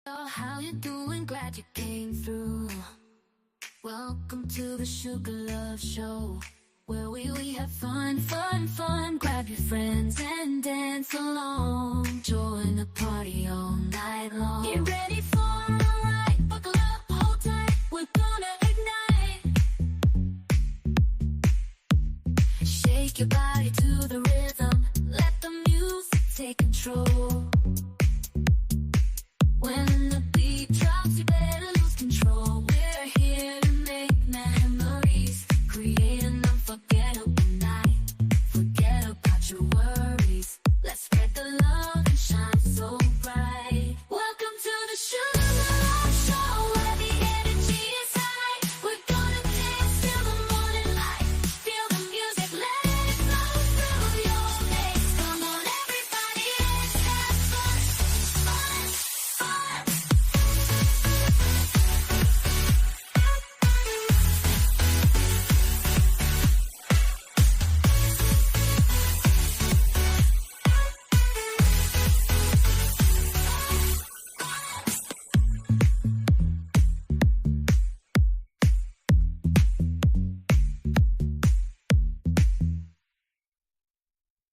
Oh, how you doing? Glad you came through. Welcome to the Sugar Love Show, where we have fun, fun, fun. Grab your friends and dance along. Join the party all night long. Get ready for a ride. Buckle up, hold tight. We're gonna ignite. Shake your body to the rhythm. Let the music take control. When the beat drops, you better lose control. We're here to make memories, create an unforgettable night. Forget about your worries. Let's spread the love and shine so bright. Welcome to the Sugar Love Show, where the energy is high. We're gonna dance till the morning light. Feel the music, let it flow through your veins. Come on, everybody, let's have fun, fun, fun.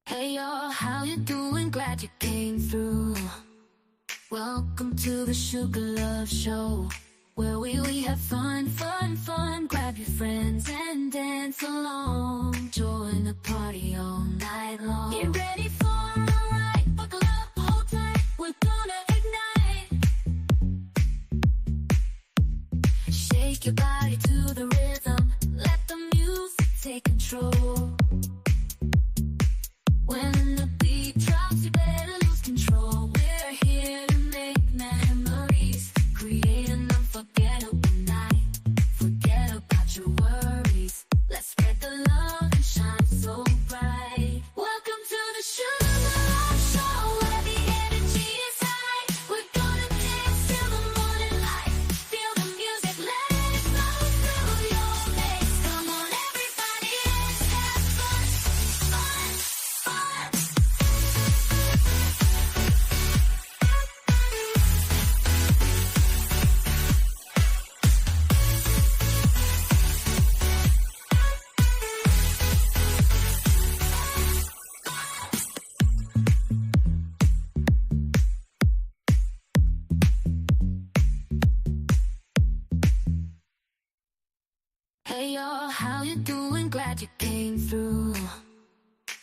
Hey y'all, how you doing? Glad you came through. Welcome to the Sugar Love Show, where we have fun, fun, fun. Grab your friends and dance along. Join the party all night long. Get ready for a ride. Buckle up, hold tight. We're gonna ignite. Shake your body to the rhythm. Let the music take control. When the beat drops, you better lose control. We're here to make memories, create an unforgettable night. Forget about your worries. Let's spread the love and shine so bright. Welcome to the Sugar Love Show, where the energy is high. We're gonna dance till the morning light. Feel the music, let it flow through your veins. Come on, everybody, let's have fun, fun, fun. Hey y'all, how you doing? Glad you came through.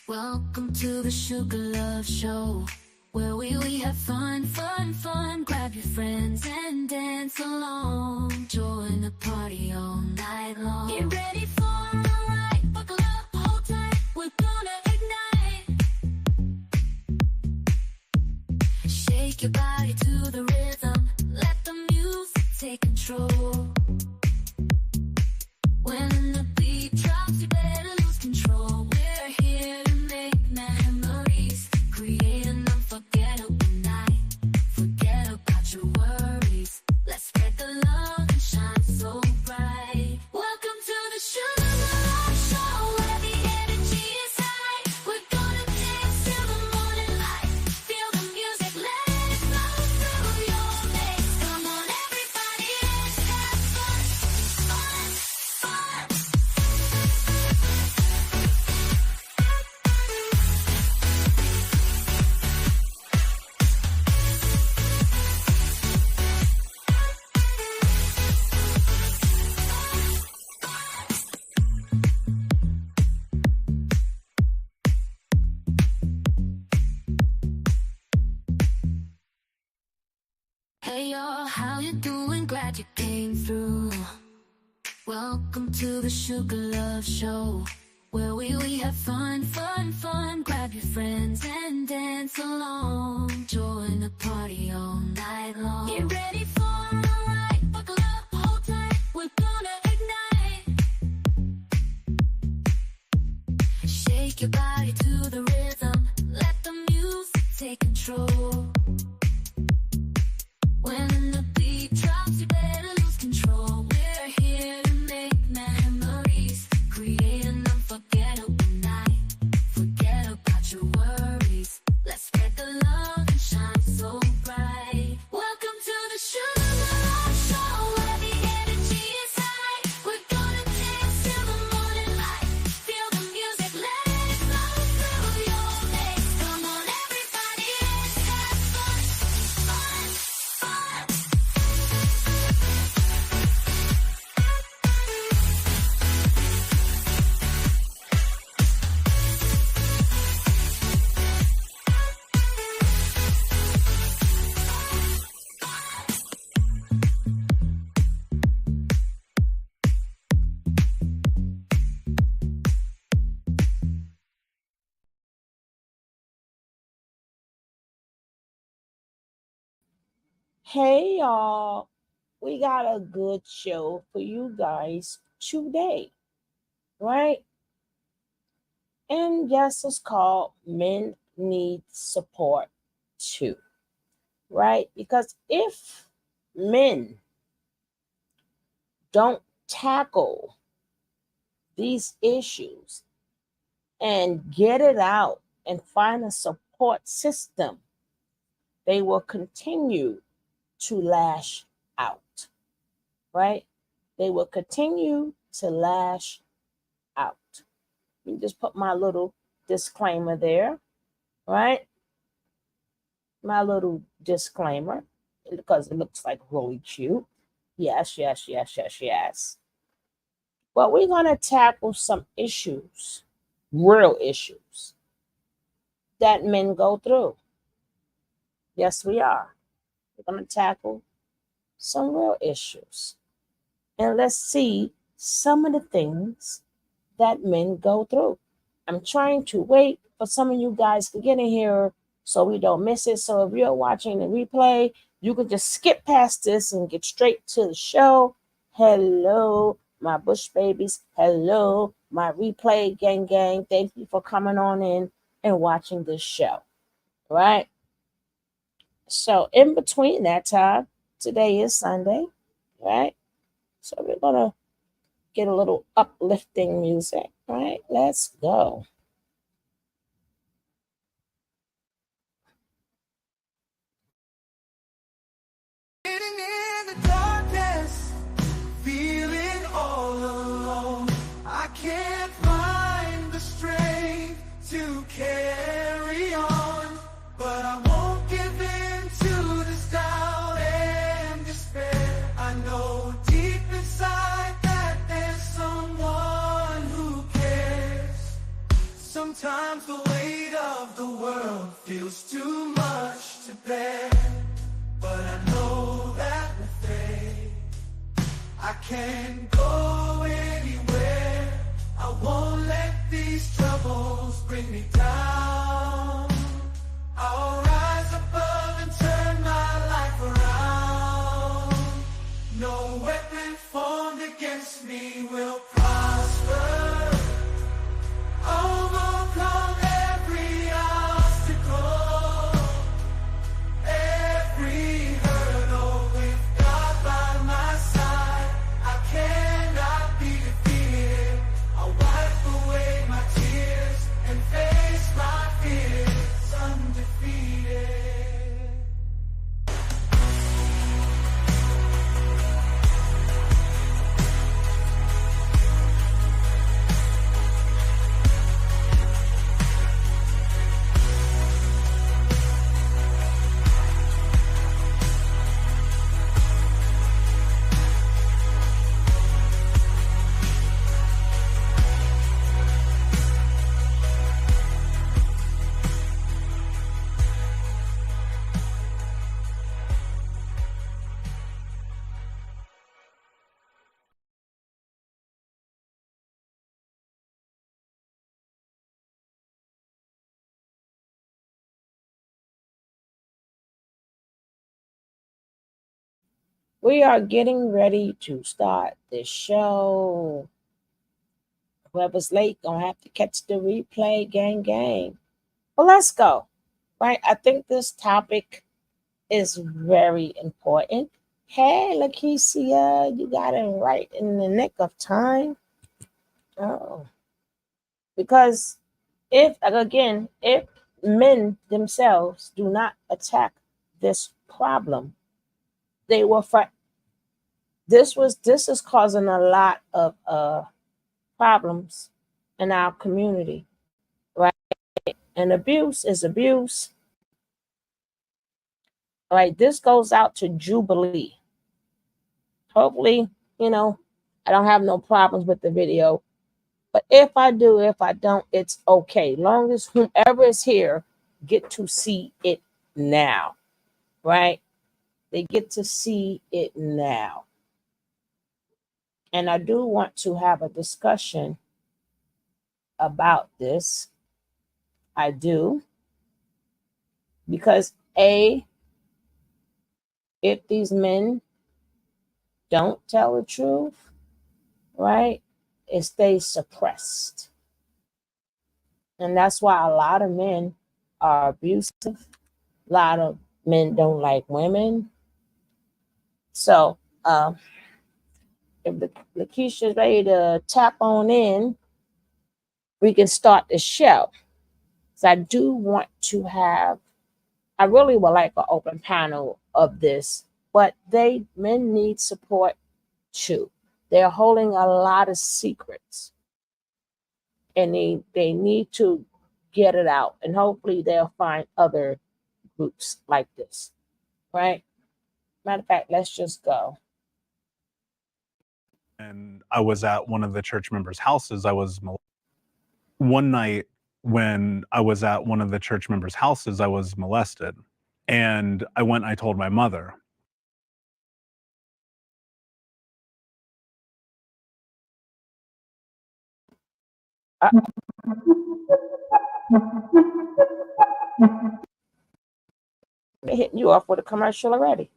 Welcome to the Sugar Love Show, where we have fun, fun, fun. Grab your friends and dance along. Join the party all night long. Get ready for a ride. Buckle up, hold tight. We're gonna ignite. Shake your body to the rhythm. Let the music take control. When the beat drops, you better lose control. We're here to make memories, create an unforgettable night. Forget about your worries. Let's spread the love and shine so bright. Welcome to the Sugar Love Show, where the energy is high. We're gonna dance till the morning light. Feel the music, let it flow through your veins. Come on, everybody, let's have fun, fun, fun. Hey y'all, how you doing? Glad you came through. Welcome to the Sugar Love Show, where we have fun, fun, fun. Grab your friends and dance along. Join the party all night long. Get ready for a ride. Buckle up, hold tight. We're gonna ignite. Shake your body to the rhythm. Let the music take control. When the beat drops, you better lose control. We're here to make memories, create an unforgettable night. Forget about your worries. Let's spread the love and shine so bright. Hey y'all, we got a good show for you guys today, right? And yes, it's called Men Need Support Too, right? Because if men don't tackle these issues and get it out and find a support system, they will continue to lash out, right? They will continue to lash out. Let me just put my little disclaimer there, right? My little disclaimer because it looks like really cute. Yes, yes, yes, yes, yes. But we're going to tackle some issues, real issues that men go through. Yes, we are. We're going to tackle some real issues. And let's see some of the things that men go through. I'm trying to wait for some of you guys to get in here so we don't miss it. So if you're watching the replay, you can just skip past this and get straight to the show. Hello, my Bush babies. Hello, my replay gang. Thank you for coming on in and watching this show. Right? So in between that time, today is Sunday, right? So we're gonna get a little uplifting music, right? Let's go. Sitting in the darkness, feeling all alone. I can't find the strength to carry on, but I won't give in to this doubt and despair. I know deep inside that there's someone who cares. Sometimes the weight of the world feels too much to bear, but I know that with faith I can go anywhere. I won't let these troubles bring me down. I'll rise above and turn my life around. No weapon formed against me will prosper. Overcome every obstacle, every hurdle. With God by my side, I cannot be defeated. I'll wipe away my tears and face my fears undefeated. We are getting ready to start the show. Whoever's late gonna have to catch the replay, gang. Well, let's go. Right? I think this topic is very important. Hey, Lakeisha, you got it right in the nick of time. Oh, because if men themselves do not attack this problem, they will fight. This is causing a lot of problems in our community, right? And abuse is abuse. Right? This goes out to Jubilee. Hopefully, you know, I don't have no problems with the video. But if I do, if I don't, it's okay. Long as whomever is here get to see it now, right? They get to see it now. And I do want to have a discussion about this. I do. Because if these men don't tell the truth, right, it stays suppressed. And that's why a lot of men are abusive. A lot of men don't like women. So, if Lakeisha's ready to tap on in, we can start the show. So I do want to have, I really would like an open panel of this, but men need support too. They're holding a lot of secrets and they need to get it out. And hopefully they'll find other groups like this, right? Matter of fact, let's just go. And I was at one of the church members' houses. One night when I was at one of the church members' houses, I was molested. And I went and I told my mother. They're hitting you off with a commercial already.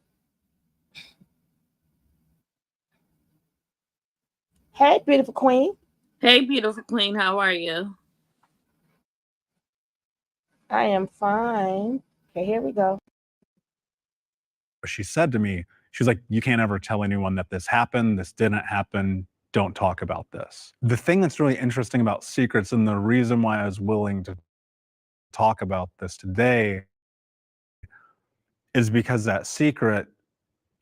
Hey, beautiful queen. Hey, beautiful queen. How are you? I am fine. Okay, here we go. She said to me, she's like, you can't ever tell anyone that this happened. This didn't happen. Don't talk about this. The thing that's really interesting about secrets, and the reason why I was willing to talk about this today, is because that secret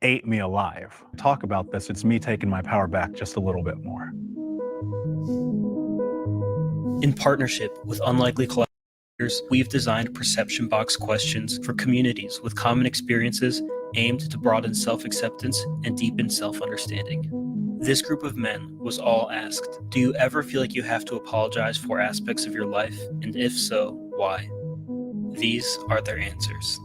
ate me alive. Talk about this, it's me taking my power back just a little bit more. In partnership with Unlikely Collaborators, we've designed perception box questions for communities with common experiences aimed to broaden self-acceptance and deepen self-understanding. This group of men was all asked, do you ever feel like you have to apologize for aspects of your life? And if so, why? These are their answers.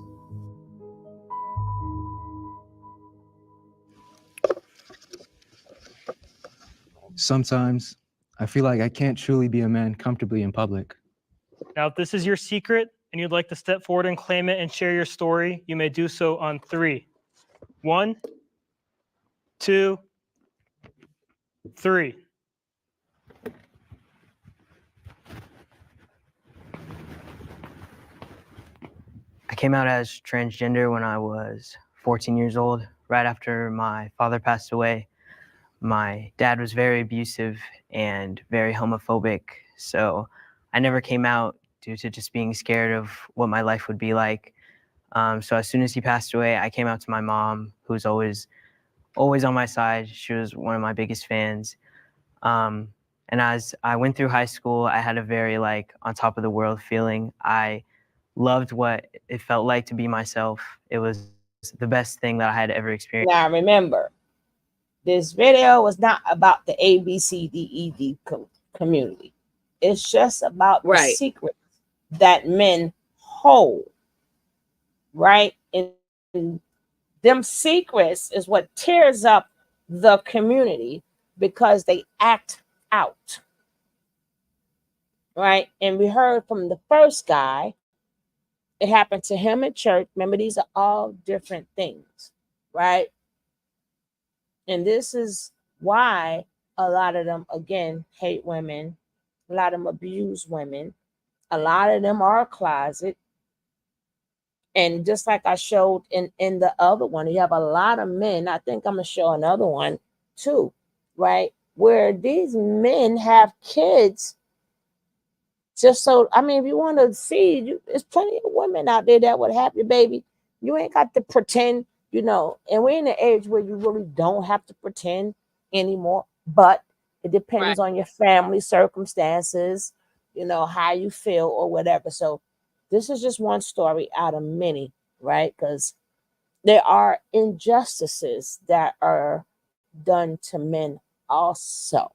Sometimes I feel like I can't truly be a man comfortably in public. Now, if this is your secret and you'd like to step forward and claim it and share your story, you may do so on 3. 1, 2, 3. I came out as transgender when I was 14 years old, right after my father passed away. My dad was very abusive and very homophobic, so I never came out due to just being scared of what my life would be like. So as soon as he passed away, I came out to my mom, who's always on my side. She was one of my biggest fans. And as I went through high school, I had a very on top of the world feeling. I loved what it felt like to be myself. It was the best thing that I had ever experienced. Now remember, this video was not about the ABCDED community. It's just about the secrets that men hold, right? And them secrets is what tears up the community because they act out, right? And we heard from the first guy, it happened to him at church. Remember, these are all different things, right? And this is why a lot of them, again, hate women. A lot of them abuse women. A lot of them are closet. And just like I showed in the other one, you have a lot of men. I think I'm going to show another one too, right? Where these men have kids. Just so, I mean, if you want to see, there's plenty of women out there that would have your baby. You ain't got to pretend. And we're in the age where you really don't have to pretend anymore, but it depends on your family circumstances, how you feel or whatever. So this is just one story out of many, right? Because there are injustices that are done to men also,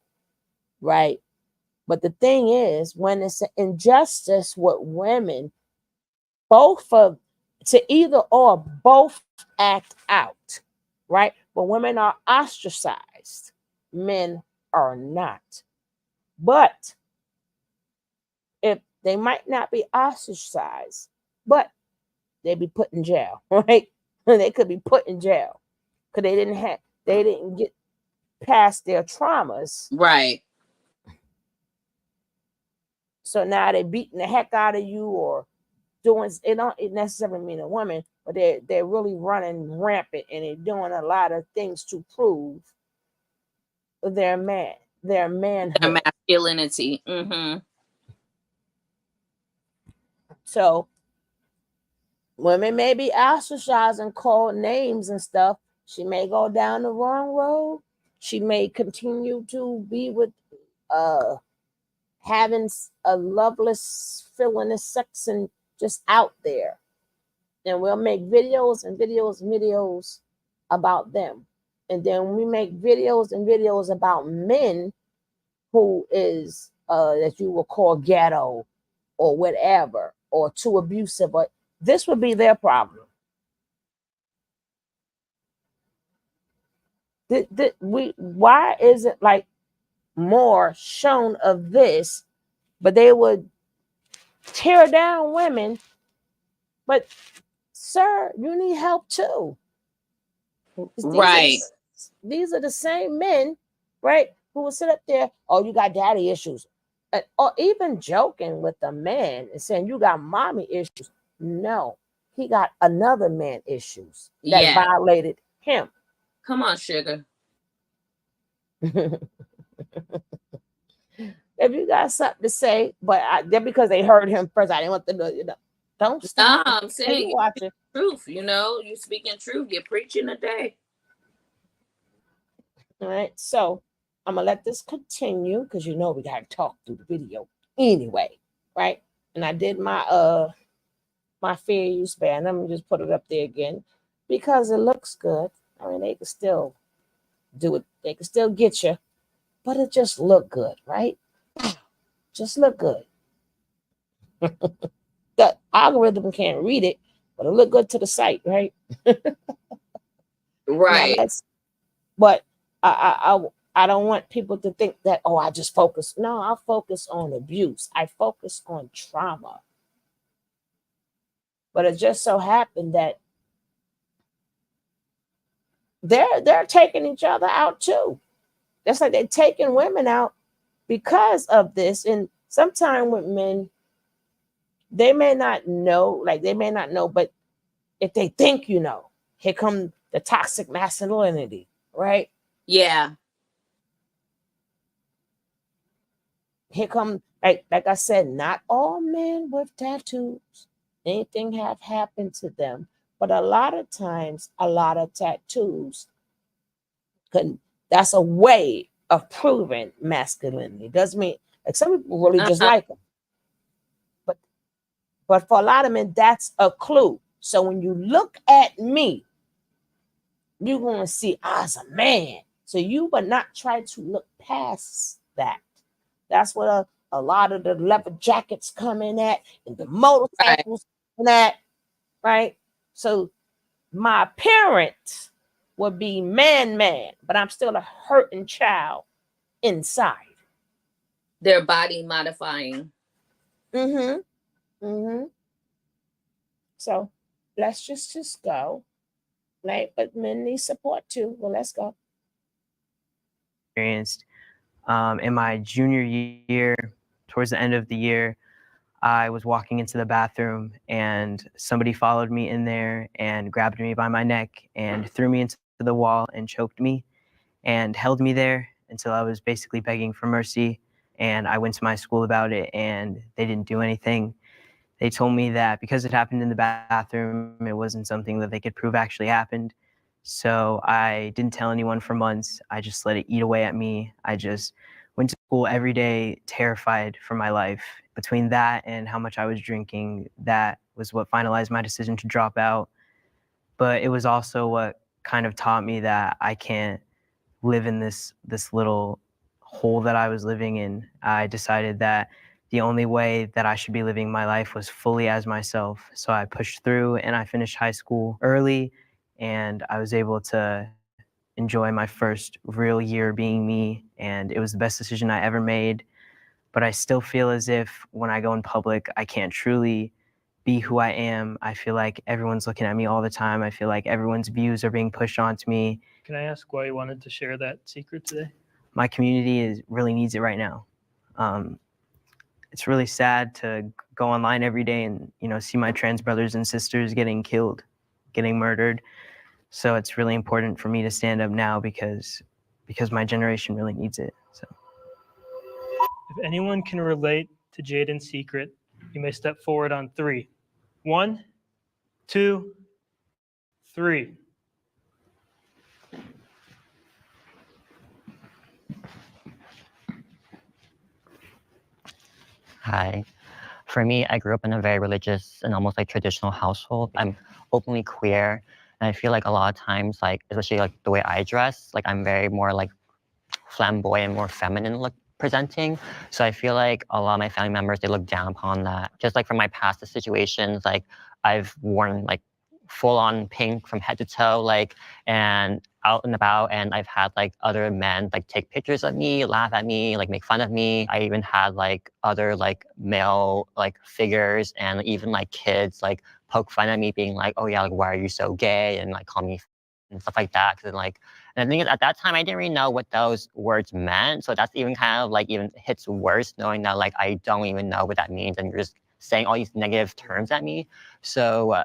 right? But the thing is, when it's an injustice with women, to either or both act out, right? But women are ostracized, men are not. But if they might not be ostracized, but they be put in jail, right? They could be put in jail because they didn't get past their traumas. Right. So now they're beating the heck out of you or doing it. Don't it necessarily mean a woman, but they're really running rampant and they're doing a lot of things to prove their Their manhood. masculinity. Mm-hmm. So women may be ostracized and called names and stuff. She may go down the wrong road. She may continue to be with having a loveless feeling of sex and just out there. And we'll make videos and videos and videos about them. And then we make videos and videos about men who is that you will call ghetto or whatever or too abusive, but this would be their problem. Why is it like more shown of this, but they would tear down women? But sir, you need help too. Right. These are the same men, right, who will sit up there, oh, you got daddy issues. Or even joking with the man and saying you got mommy issues. No, he got another man issues that Yeah. violated him. Come on, sugar. If you got something to say, but then because they heard him first, I didn't want them to, don't No, stop. I'm saying You watch it. truth. You speaking truth. You're preaching today. All right, so I'm gonna let this continue because we gotta talk through the video anyway, right? And I did my my fair use ban. Let me just put it up there again because it looks good. I mean, they can still do it. They can still get you, but it just look good, right? Just look good. The algorithm can't read it, but it look good to the site, right? Right. But I don't want people to think that, oh, I just focus. No, I focus on abuse. I focus on trauma. But it just so happened that they're taking each other out too. That's like they're taking women out because of this. And sometimes with men, they may not know, but if they think here come the toxic masculinity, right? Yeah. Here come, like I said, not all men with tattoos, anything have happened to them, but a lot of times, a lot of tattoos that's a way of proving masculinity. Doesn't mean like some people really just like them, but for a lot of men, that's a clue. So when you look at me, you're gonna see as a man. So you but not try to look past that. That's what a lot of the leather jackets come in at and the motorcycles in at, right? So my parent would be man, but I'm still a hurting child inside. Their body modifying. So let's just go. Right? But men need support too. Well, let's go. Experienced in my junior year, towards the end of the year, I was walking into the bathroom and somebody followed me in there and grabbed me by my neck and threw me into the wall and choked me and held me there until I was basically begging for mercy. And I went to my school about it and they didn't do anything. They told me that because it happened in the bathroom, it wasn't something that they could prove actually happened. So I didn't tell anyone for months. I just let it eat away at me. I just went to school every day, terrified for my life. Between that and how much I was drinking, that was what finalized my decision to drop out. But it was also what kind of taught me that I can't live in this little hole that I was living in. I decided that the only way that I should be living my life was fully as myself. So I pushed through and I finished high school early and I was able to enjoy my first real year being me. And it was the best decision I ever made. But I still feel as if when I go in public, I can't truly be who I am. I feel like everyone's looking at me all the time. I feel like everyone's views are being pushed onto me. Can I ask why you wanted to share that secret today? My community really needs it right now. It's really sad to go online every day and see my trans brothers and sisters getting killed, getting murdered. So it's really important for me to stand up now because my generation really needs it. So If anyone can relate to Jaden's secret, you may step forward on 3. 1, 2, 3. Hi. For me, I grew up in a very religious and almost like traditional household. I'm openly queer, and I feel like a lot of times, like especially like the way I dress, like I'm very more like flamboyant, more feminine look presenting. So I feel like a lot of my family members, they look down upon that. Just like from my past situations, like I've worn like full on pink from head to toe, like, and out and about, and I've had like other men like take pictures of me, laugh at me, like make fun of me. I even had like other like male like figures and even like kids like poke fun at me, being like, oh yeah, like why are you so gay, and like call me and stuff like that. And like, and the thing is, at that time I didn't really know what those words meant, so that's even kind of like even hits worse, knowing that like I don't even know what that means and you're just saying all these negative terms at me. So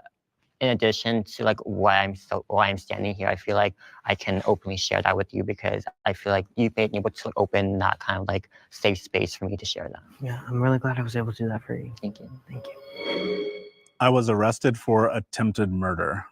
in addition to like why I'm standing here, I feel like I can openly share that with you because I feel like you've been able to open that kind of like safe space for me to share that. yeah, I'm really glad I was able to do that for you. Thank you. Thank you. I was arrested for attempted murder.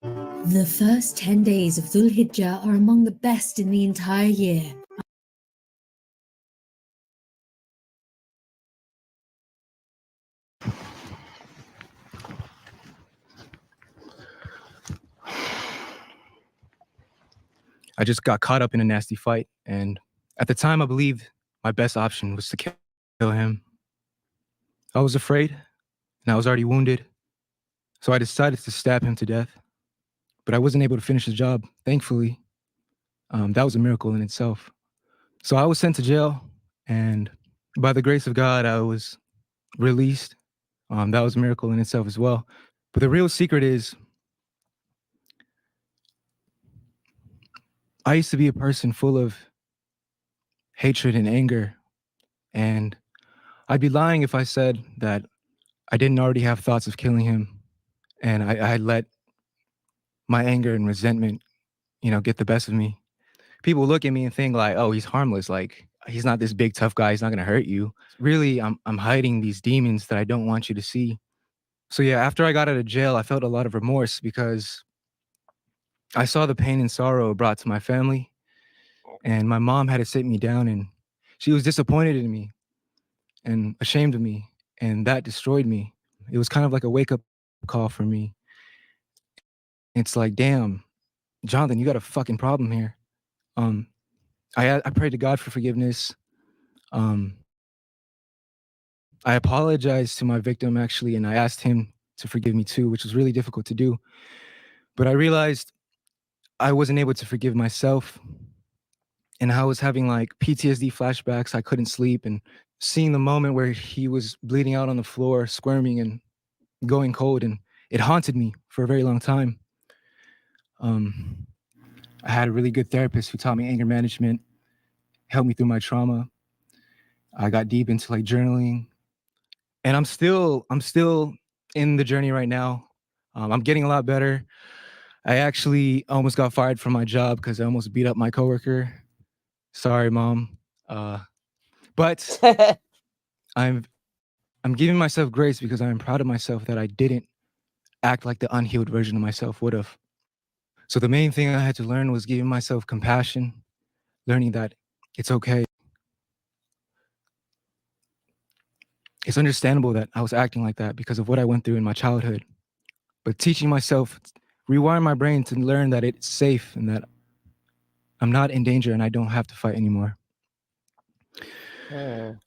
The first 10 days of Dhul Hijjah are among the best in the entire year. I just got caught up in a nasty fight, and at the time I believed my best option was to kill him. I was afraid, and I was already wounded, so I decided to stab him to death. But I wasn't able to finish the job, thankfully. That was a miracle in itself. So I was sent to jail, and by the grace of God, I was released. That was a miracle in itself as well. But the real secret is, I used to be a person full of hatred and anger, and I'd be lying if I said that I didn't already have thoughts of killing him, and I had let my anger and resentment, get the best of me. People look at me and think like, oh, he's harmless. Like, he's not this big tough guy. He's not gonna hurt you. Really, I'm hiding these demons that I don't want you to see. So yeah, after I got out of jail, I felt a lot of remorse because I saw the pain and sorrow it brought to my family, and my mom had to sit me down, and she was disappointed in me and ashamed of me, and that destroyed me. It was kind of like a wake-up call for me. It's like, damn, Jonathan, you got a fucking problem here. I prayed to God for forgiveness. I apologized to my victim, actually, and I asked him to forgive me too, which was really difficult to do. But I realized I wasn't able to forgive myself, and I was having like PTSD flashbacks. I couldn't sleep, and seeing the moment where he was bleeding out on the floor, squirming and going cold, and it haunted me for a very long time. I had a really good therapist who taught me anger management, helped me through my trauma. I got deep into like journaling, and I'm still in the journey right now. I'm getting a lot better. I actually almost got fired from my job because I almost beat up my coworker. Sorry, Mom. But I'm giving myself grace because I'm proud of myself that I didn't act like the unhealed version of myself would have. So the main thing I had to learn was giving myself compassion, learning that it's okay. It's understandable that I was acting like that because of what I went through in my childhood. But teaching myself, rewiring my brain to learn that it's safe and that I'm not in danger and I don't have to fight anymore. The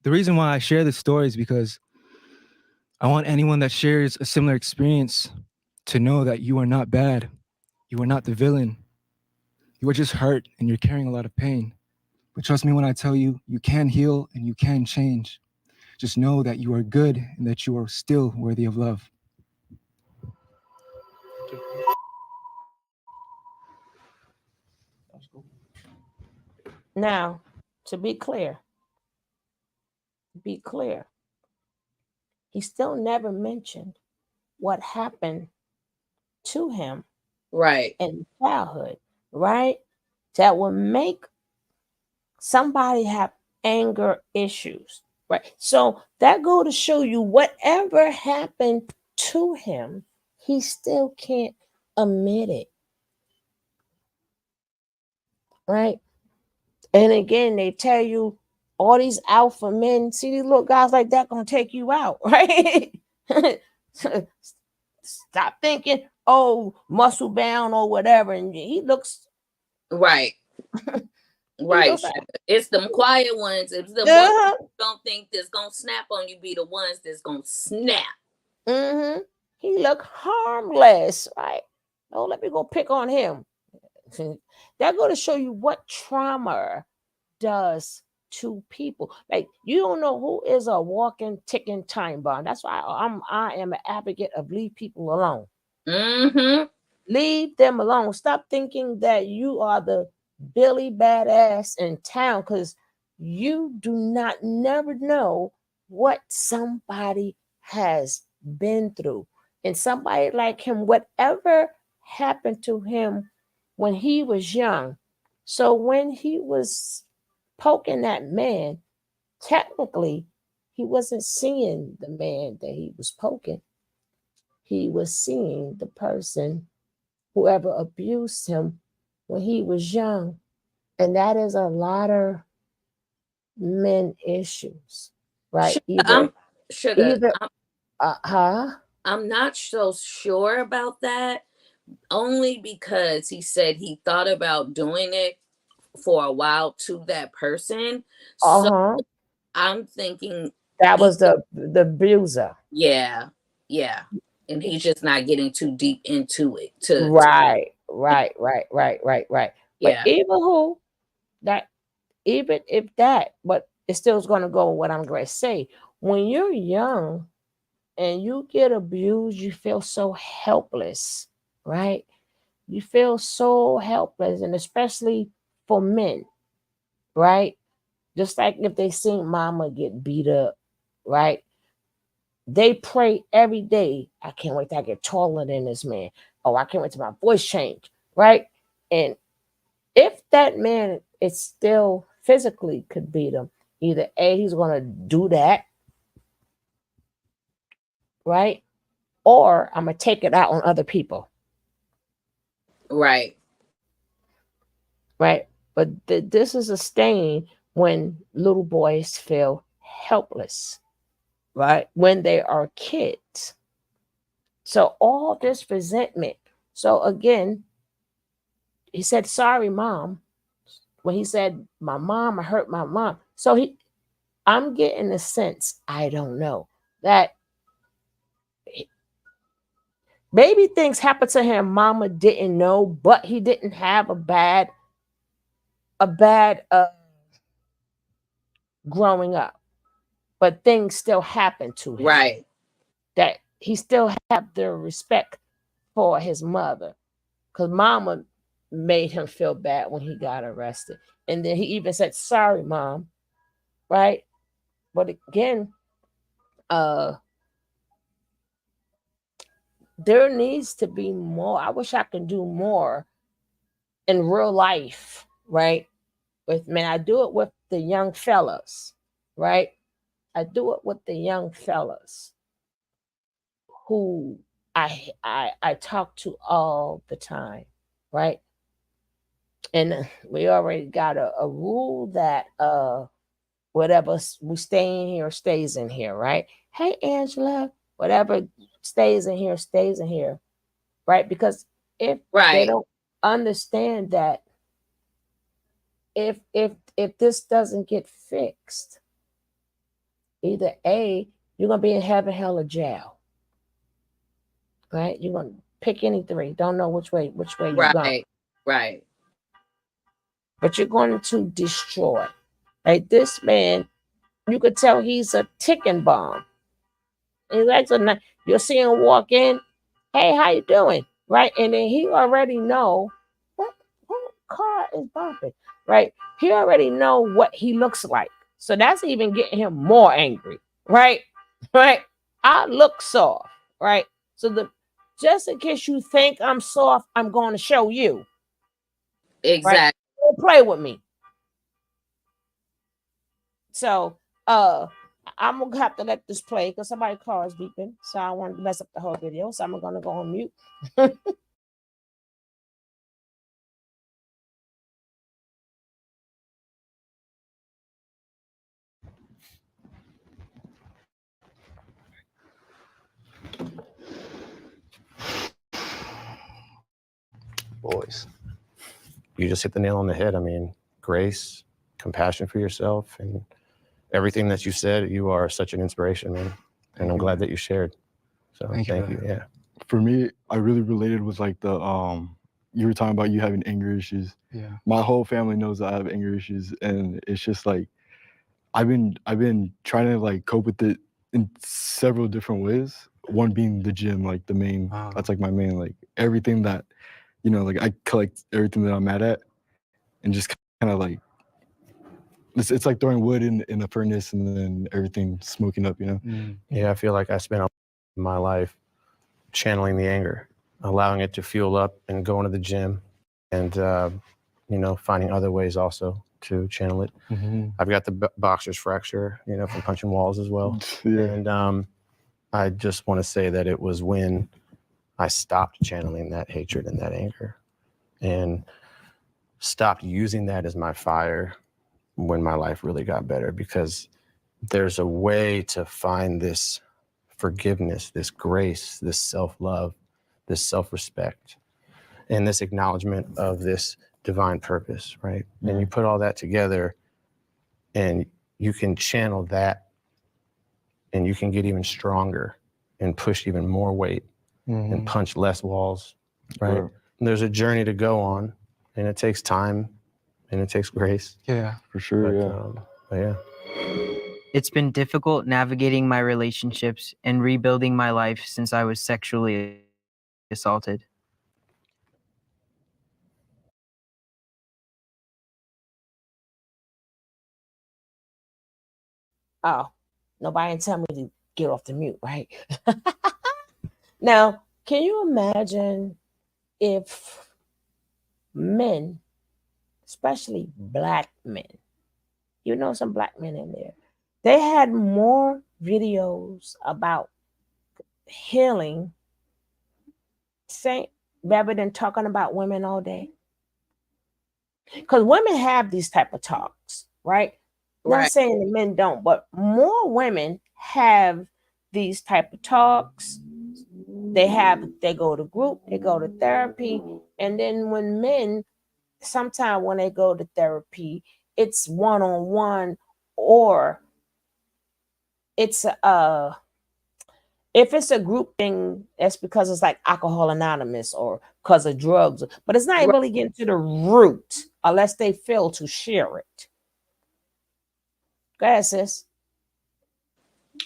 reason why I share this story is because I want anyone that shares a similar experience to know that you are not bad. You are not the villain. You are just hurt and you're carrying a lot of pain. But trust me when I tell you, you can heal and you can change. Just know that you are good and that you are still worthy of love. Now, to be clear, he still never mentioned what happened to him Right. in childhood, right? That will make somebody have anger issues, right? So that go to show you whatever happened to him, he still can't admit it, right? And again, they tell you all these alpha men, see these little guys like that gonna take you out, right? Stop thinking, oh, muscle bound or whatever, and he looks Right. Right. looks like- Sugar. It's them quiet ones. It's the ones Uh-huh. you don't think that's gonna snap on you, be the ones that's gonna snap. Mm-hmm. He look harmless, right? Oh, let me go pick on him. That go to show you what trauma does to people. Like you don't know who is a walking, ticking time bomb. That's why I am an advocate of leave people alone. Mm-hmm. Leave them alone. Stop thinking that you are the Billy badass in town, because you do not never know what somebody has been through. And somebody like him, whatever happened to him when he was young. So when he was poking that man, technically he wasn't seeing the man that he was poking. He was seeing the person, whoever abused him when he was young. And that is a lot of men issues, right? Sugar, I'm not so sure about that, only because he said he thought about doing it for a while to that person. So I'm thinking that was the abuser. Yeah. And he's just not getting too deep into it. Right. Yeah. But even if that, but it still is going to go with what I'm going to say. When you're young and you get abused, you feel so helpless, right? You feel so helpless, and especially for men, right? Just like if they seen mama get beat up, right? They pray every day. I can't wait till I get taller than this man. Oh, I can't wait till my voice change, right? And if that man is still physically could beat him, either A, he's going to do that, right? Or I'm going to take it out on other people. Right. But this is a stain when little boys feel helpless, right? When they are kids. So all this resentment. So again, he said, sorry, mom. When he said, my mom, I hurt my mom. So I'm getting the sense, I don't know, that maybe things happened to him mama didn't know, but he didn't have a bad growing up. But things still happen to him. Right. That he still have the respect for his mother. Because mama made him feel bad when he got arrested. And then he even said, sorry, mom. Right? But again, there needs to be more. I wish I could do more in real life, right? With men. I do it with the young fellas, right? I do it with the young fellas who I talk to all the time, right? And we already got a rule that whatever we stay in here stays in here, right? Hey, Angela, whatever stays in here, right? Because if they don't understand that, if this doesn't get fixed, either A, you're gonna be in heaven, hell, or jail, right? You're gonna Pick any three. Don't know which way you're going. Right. But you're going to destroy. Right? This man, you could tell he's a ticking bomb. You'll see him walk in. Hey, how you doing? Right? And then he already know what car is bumping. Right? He already know what he looks like. So that's even getting him more angry. Right? Right? I look soft. Right? So just in case you think I'm soft, I'm going to show you. Exactly. Right? Don't play with me. So I'm gonna have to let this play because somebody's car is beeping. So I want to mess up the whole video. So I'm gonna go on mute. Boys, you just hit the nail on the head. I mean, grace, compassion for yourself, and everything that you said. You are such an inspiration, man. And I'm glad that you shared. So thank you. Yeah. For me, I really related with like the you were talking about you having anger issues. Yeah. My whole family knows that I have anger issues, and it's just like I've been trying to like cope with it in several different ways. One being the gym, like the main. That's like my main, like everything that, you know, like I collect everything that I'm mad at, and just kind of like it's like throwing wood in a furnace and then everything smoking up, you know. Yeah, I feel like I spent my life channeling the anger, allowing it to fuel up and going to the gym, and you know, finding other ways also to channel it. I've got the boxer's fracture, you know, from punching walls as well. And I just want to say that it was when I stopped channeling that hatred and that anger and stopped using that as my fire when my life really got better, because there's a way to find this forgiveness, this grace, this self-love, this self-respect, and this acknowledgement of this divine purpose, right? And you put all that together and you can channel that and you can get even stronger and push even more weight and punch less walls, right? And there's a journey to go on, and it takes time and it takes grace. Yeah, for sure. But yeah. It's been difficult navigating my relationships and rebuilding my life since I was sexually assaulted. Oh, nobody didn't tell me to get off the mute, right? Now, can you imagine if men, especially black men, you know, some black men in there, they had more videos about healing, rather than talking about women all day? Because women have these type of talks, right? Not saying the men don't, but more women have these type of talks. They go to group, they go to therapy, and then when men, sometimes when they go to therapy, it's one-on-one, or it's if it's a group thing, that's because it's like Alcohol Anonymous or because of drugs, but it's not really getting to the root unless they fail to share it. Go ahead, sis.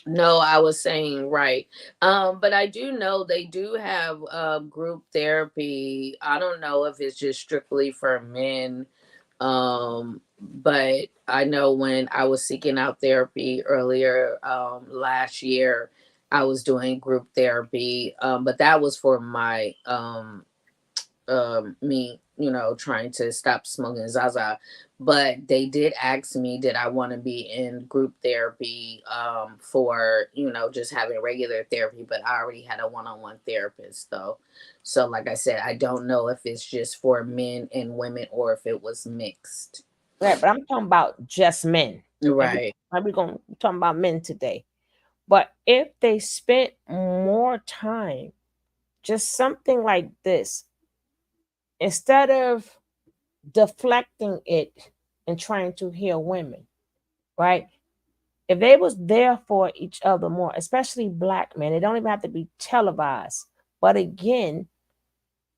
No, I was saying right. But I do know they do have group therapy. I don't know if it's just strictly for men. But I know when I was seeking out therapy earlier last year, I was doing group therapy. But that was for my me, you know, trying to stop smoking Zaza. But they did ask me, did I want to be in group therapy for, you know, just having regular therapy, but I already had a one-on-one therapist though. So like I said, I don't know if it's just for men and women or if it was mixed. Right, but I'm talking about just men. Right. We're going to talk about men today. But if they spent more time, just something like this, instead of deflecting it and trying to heal women, right? If they was there for each other more, especially black men, it don't even have to be televised. But again,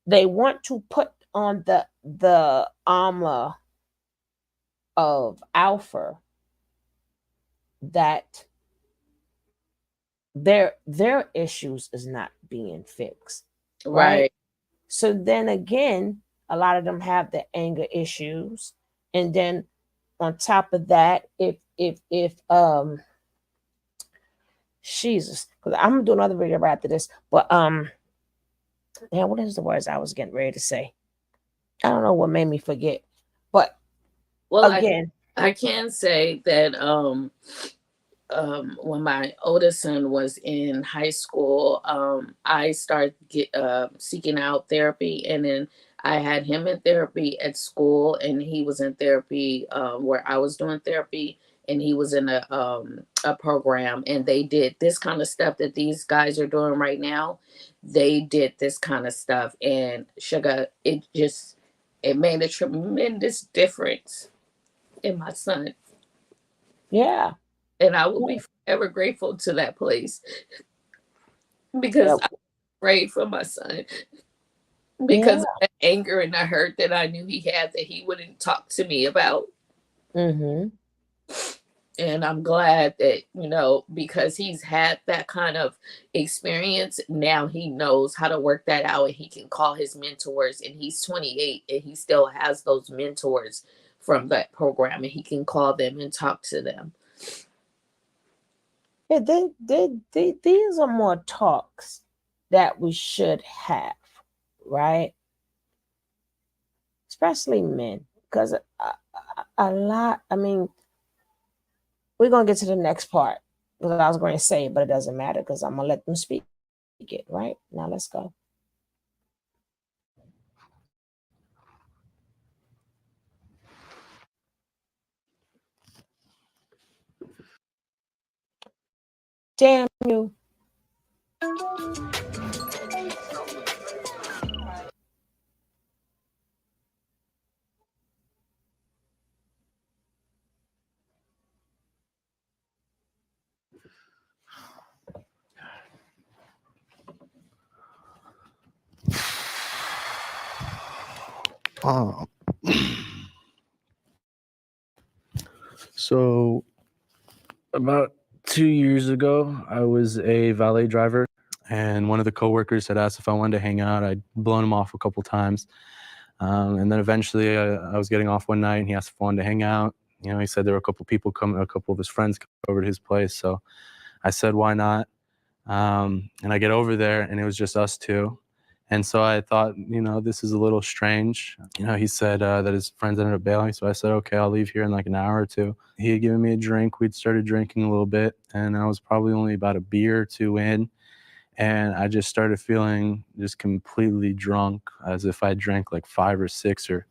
they want to put on the armor of alpha that their issues is not being fixed, right? So then again, a lot of them have the anger issues, and then on top of that, if Jesus, because I'm gonna do another video right after this, but man, what is the words I was getting ready to say? I don't know what made me forget, but well, again, I can say that when my oldest son was in high school, I started seeking out therapy, and then I had him in therapy at school, and he was in therapy where I was doing therapy, and he was in a program, and they did this kind of stuff that these guys are doing right now. They did this kind of stuff, and sugar, it made a tremendous difference in my son. Yeah. And I will be forever grateful to that place because I prayed for my son because of the anger and the hurt that I knew he had that he wouldn't talk to me about. Mm-hmm. And I'm glad that, because he's had that kind of experience, now he knows how to work that out, and he can call his mentors, and he's 28 and he still has those mentors from that program, and he can call them and talk to them. Yeah, these are more talks that we should have, right? Especially men, because a lot, I mean, we're going to get to the next part, because I was going to say it, but it doesn't matter because I'm going to let them speak it, right? Now let's go. Damn you. So about 2 years ago, I was a valet driver, and one of the coworkers had asked if I wanted to hang out. I'd blown him off a couple times. And then eventually I was getting off one night, and he asked if I wanted to hang out. He said there were a couple people coming, a couple of his friends coming over to his place. So I said, why not? And I get over there, and it was just us two. And so I thought, this is a little strange. He said that his friends ended up bailing. So I said, okay, I'll leave here in like an hour or two. He had given me a drink. We'd started drinking a little bit, and I was probably only about a beer or two in. And I just started feeling just completely drunk, as if I drank like 5 or 6 or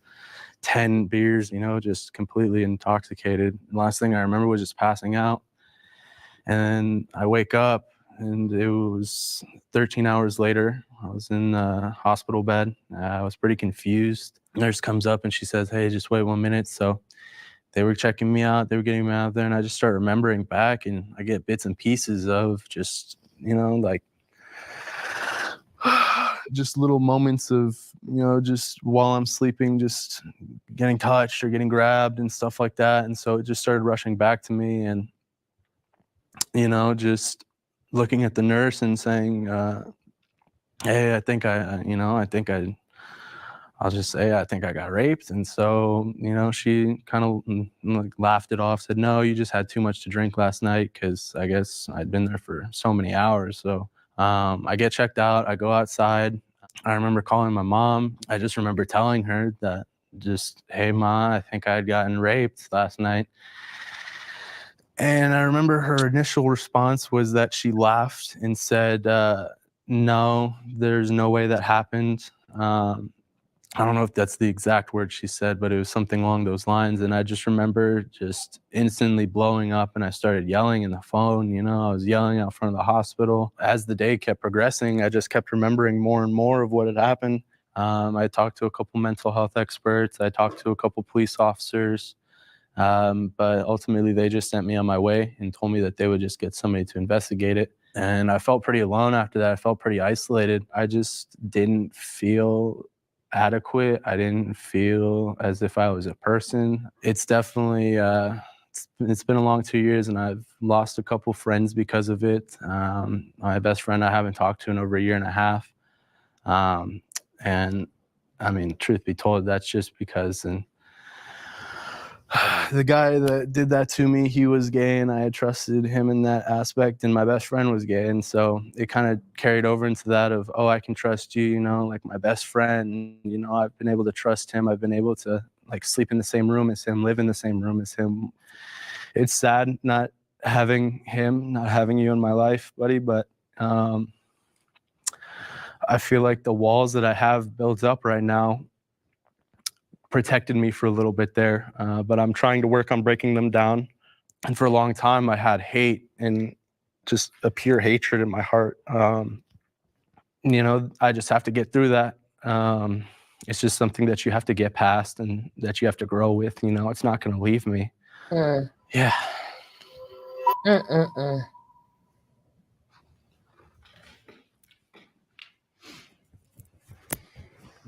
10 beers, just completely intoxicated. The last thing I remember was just passing out. And then I wake up, and it was 13 hours later. I was in the hospital bed. I was pretty confused. Nurse comes up and she says, hey, just wait 1 minute. So they were checking me out. They were getting me out there, and I just start remembering back, and I get bits and pieces of just, like just little moments of, just while I'm sleeping, just getting touched or getting grabbed and stuff like that. And so it just started rushing back to me, and, just looking at the nurse and saying, hey, I'll just say, I think I got raped. And so, she kind of like laughed it off, said, no, you just had too much to drink last night, because I guess I'd been there for so many hours. So I get checked out. I go outside. I remember calling my mom. I just remember telling her that just, hey, Ma, I think I had gotten raped last night. And I remember her initial response was that she laughed and said, no, there's no way that happened. I don't know if that's the exact word she said, but it was something along those lines. And I just remember just instantly blowing up, and I started yelling in the phone. I was yelling out front of the hospital. As the day kept progressing, I just kept remembering more and more of what had happened. I talked to a couple mental health experts. I talked to a couple police officers. But ultimately, they just sent me on my way and told me that they would just get somebody to investigate it. And I felt pretty alone after that. I felt pretty isolated. I just didn't feel adequate. I didn't feel as if I was a person. It's definitely it's been a long 2 years, and I've lost a couple friends because of it. My best friend I haven't talked to in over a year and a half. And I mean, truth be told, that's just because the guy that did that to me, he was gay, and I had trusted him in that aspect, and my best friend was gay. And so it kind of carried over into that of, oh, I can trust you, you know, like my best friend, you know, I've been able to trust him. I've been able to like sleep in the same room as him, live in the same room as him. It's sad not having him, not having you in my life, buddy, but I feel like the walls that I have built up right now protected me for a little bit there, but I'm trying to work on breaking them down. And for a long time, I had hate and just a pure hatred in my heart. You know, I just have to get through that. It's just something that you have to get past and that you have to grow with. You know, it's not going to leave me. Yeah.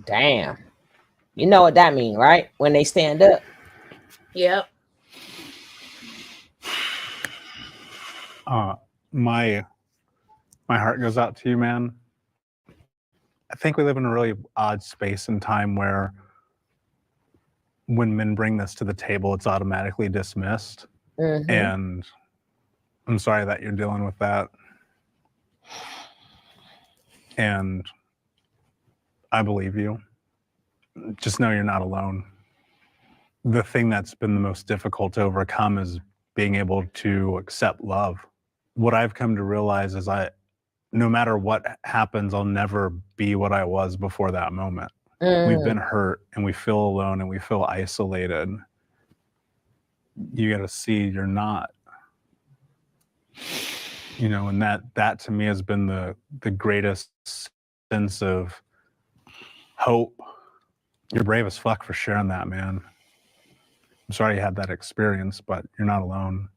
Damn. You know what that mean, right? When they stand up. Yep. My heart goes out to you, man. I think we live in a really odd space and time where when men bring this to the table, it's automatically dismissed. And I'm sorry that you're dealing with that. And I believe you. Just know you're not alone. The thing that's been the most difficult to overcome is being able to accept love. What I've come to realize is no matter what happens, I'll never be what I was before that moment. We've been hurt and we feel alone and we feel isolated. You got to see you're not. You know, and that to me has been the greatest sense of hope. You're brave as fuck for sharing that, man. I'm sorry you had that experience, but you're not alone.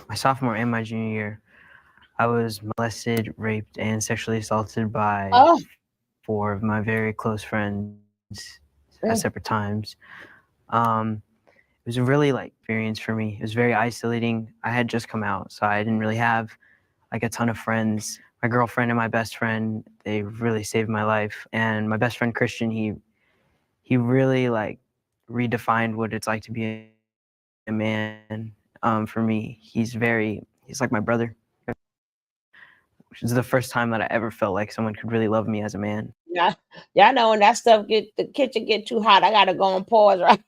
My sophomore and my junior year, I was molested, raped, and sexually assaulted by 4 of my very close friends at separate times. It was a really experience for me. It was very isolating. I had just come out, so I didn't really have like a ton of friends. My girlfriend and my best friend, they really saved my life. And my best friend Christian, he really redefined what it's like to be a man. For me, he's like my brother, which is the first time that I ever felt like someone could really love me as a man. Yeah, y'all know when that stuff the kitchen get too hot, I gotta go and pause, right?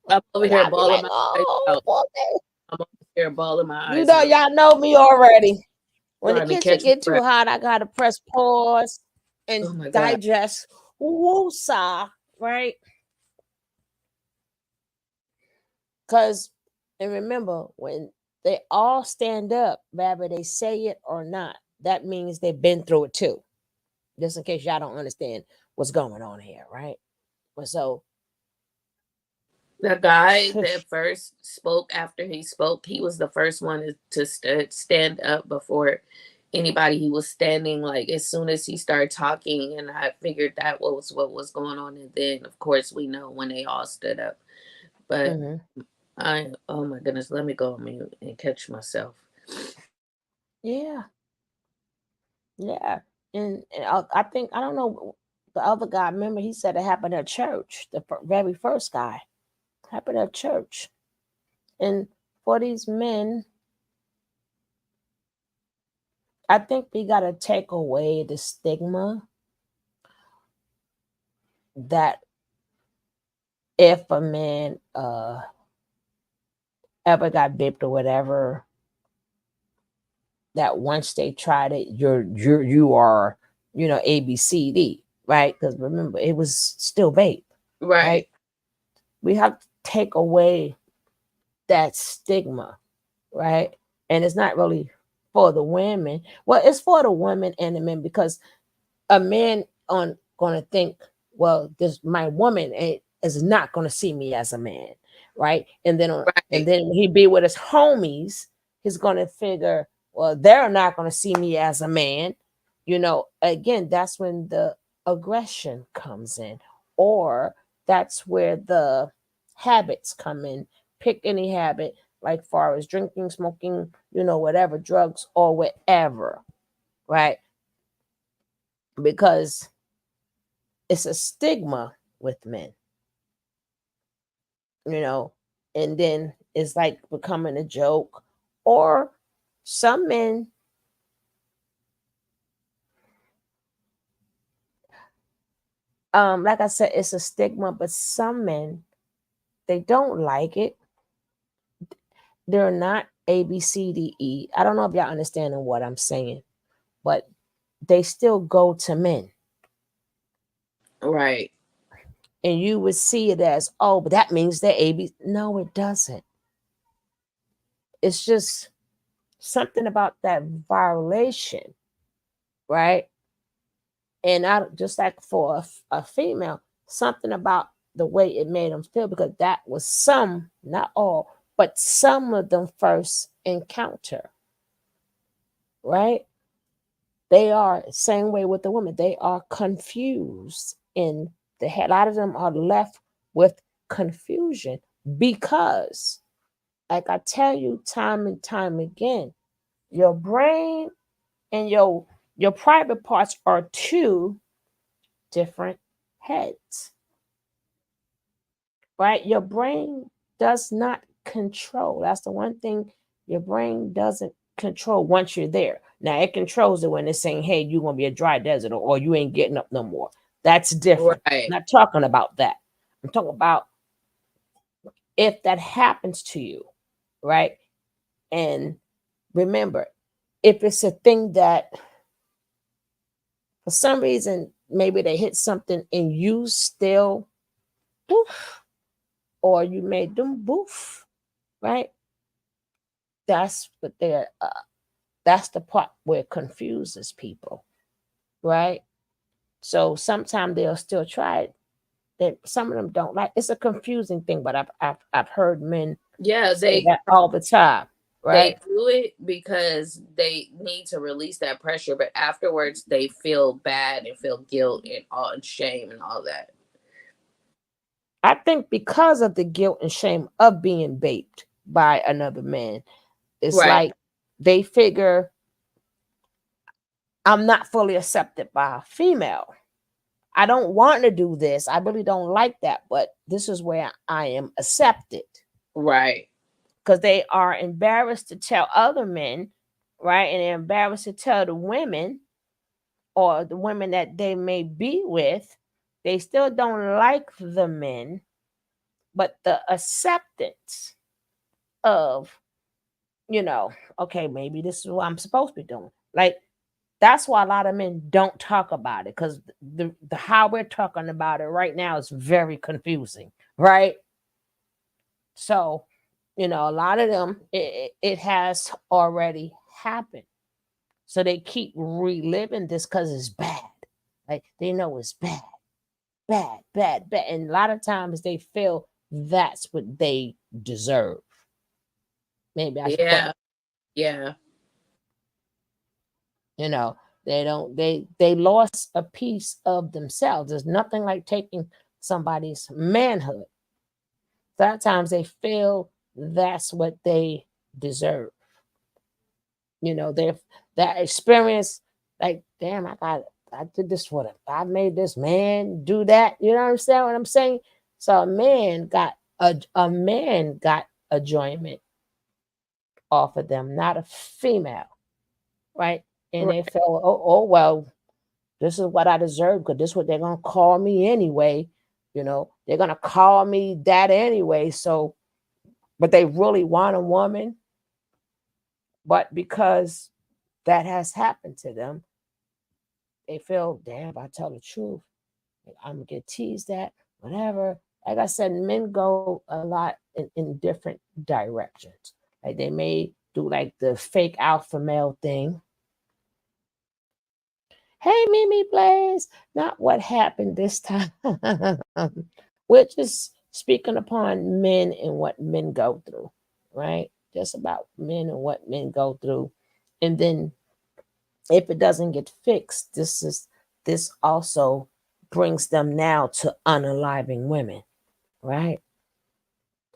I'm over here bawling my eyes out. I'm over here bawling my eyes. You know, y'all know me already. When Trying the to kitchen catch get too my breath. hot, I gotta press pause and Oh my God. digest. Woosah, right? And remember, when they all stand up, whether they say it or not, that means they've been through it too. Just in case y'all don't understand what's going on here, right? But so The guy that first spoke after he spoke, he was the first one to stand up before anybody. He was standing as soon as he started talking, and I figured that was what was going on. And then, of course, we know when they all stood up. But oh my goodness, let me go on mute and catch myself. yeah. And I think, I don't know, the other guy, remember he said it happened at church, the very first guy. Happened at church. And for these men, I think we got to take away the stigma that if a man ever got bipped or whatever, that once they tried it, you are, A, B, C, D, right? Because remember, it was still vape, right? We have to take away that stigma, right? And it's not really for the women. Well, it's for the women and the men, because a man going to think, well, my woman is not going to see me as a man, right? And then and then when he be with his homies, he's going to figure, well, they're not going to see me as a man. You know, again, that's when the aggression comes in, or that's where the habits come in. Pick any habit, like far as drinking, smoking, you know, whatever, drugs or whatever, right? Because it's a stigma with men, you know, and then it's like becoming a joke. Or some men, like I said, it's a stigma, but some men, they don't like it. They're not A, B, C, D, E. I don't know if y'all understanding what I'm saying, but they still go to men. Right. And you would see it as, oh, but that means they're A, B. No, it doesn't. It's just something about that violation, right? And I just like for a female, something about the way it made them feel, because that was some, not all, but some of them first encounter, right? They are same way with the women. They are confused in the head. A lot of them are left with confusion because, like I tell you time and time again, your brain and your private parts are two different heads, right? Your brain does not control. That's the one thing your brain doesn't control once you're there. Now it controls it when it's saying, hey, you're gonna be a dry desert, or you ain't getting up no more. That's different. Right. I'm not talking about that. I'm talking about if that happens to you, right? And remember, if it's a thing that for some reason maybe they hit something and you still boof, or you made them boof, right? That's what they're that's the part where it confuses people, right? So sometimes they'll still try it. That some of them don't like. It's a confusing thing, but I've heard men Yeah, say that all the time, right? they do it because they need to release that pressure, but afterwards they feel bad and feel guilt and all and shame and all that. I think because of the guilt and shame of being baped by another man, it's Right. like they figure I'm not fully accepted by a female. I don't want to do this. I really don't like that, but this is where I am accepted. Right. Because they are embarrassed to tell other men, right? And they're embarrassed to tell the women or the women that they may be with. They still don't like the men, but the acceptance of, you know, okay, maybe this is what I'm supposed to be doing. Like, that's why a lot of men don't talk about it, because the how we're talking about it right now is very confusing, right? So, you know, a lot of them, it has already happened. So they keep reliving this because it's bad. Like they know it's bad, bad, bad, bad. And a lot of times they feel that's what they deserve. Maybe I should put Yeah. Yeah. you know, they lost a piece of themselves. There's nothing like taking somebody's manhood. Sometimes they feel that's what they deserve. You know, that experience, like, damn, I did this for them. I made this man do that. You know what I'm saying? What I'm saying? So a man got enjoyment off of them, not a female, right? And they Right. felt, oh well, this is what I deserve because this is what they're gonna call me anyway. You know, they're gonna call me that anyway. So, but they really want a woman, but because that has happened to them, they feel, damn, if I tell the truth, I'm gonna get teased at, whatever. Like I said, men go a lot in different directions. Like they may do like the fake alpha male thing. Hey, Mimi Blaze, not what happened this time. We're just speaking upon men and what men go through, right? Just about men and what men go through. And then if it doesn't get fixed, this also brings them now to unaliving women, right?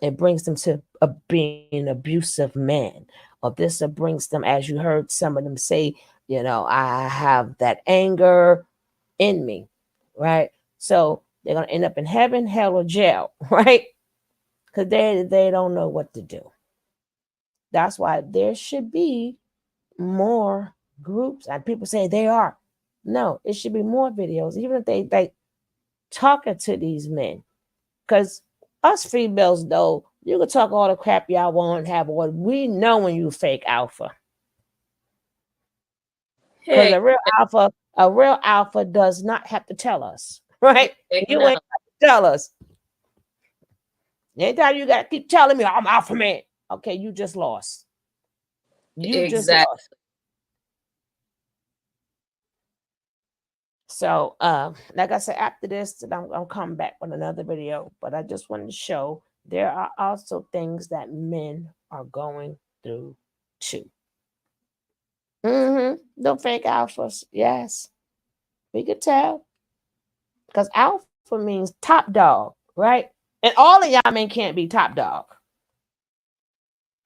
It brings them to being an abusive man, or this brings them, as you heard some of them say, you know, I have that anger in me, right? So they're gonna end up in heaven, hell, or jail, right? Because they don't know what to do. That's why there should be more groups. And people say they are. No, it should be more videos, even if they talking to these men. Because us females, though, you can talk all the crap y'all want, have what we know when you fake alpha. Because Hey, a real alpha does not have to tell us, right? You no. ain't got to tell us. Anytime you got to keep telling me I'm alpha man, okay, you just lost. You just Exactly. lost. So, like I said, after this, I'm coming back with another video, but I just wanted to show there are also things that men are going through too. The fake alphas, yes, we could tell, because alpha means top dog, right? And all of y'all men can't be top dog.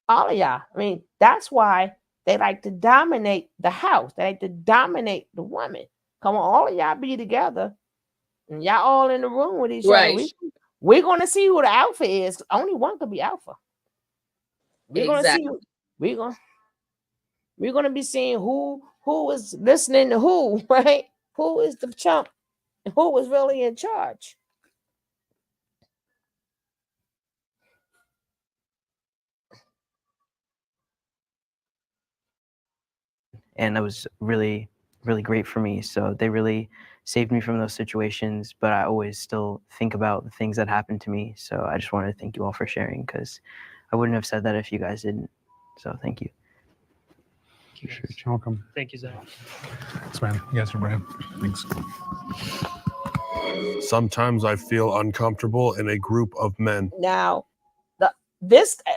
All of y'all. I mean, that's why they like to dominate the house. They like to dominate the woman. Come on, all of y'all be together, and y'all all in the room with each Right. other. We're gonna see who the alpha is. Only one could be alpha. We're gonna see. We're gonna be seeing who is listening to who, right? Who is the chump, and who is really in charge. And that was really, really great for me. So they really saved me from those situations, but I always still think about the things that happened to me. So I just wanted to thank you all for sharing, because I wouldn't have said that if you guys didn't. So thank you. You're welcome. Thank you, Zach. Thanks, man. You guys are brave. Thanks. Sometimes I feel uncomfortable in a group of men. Now,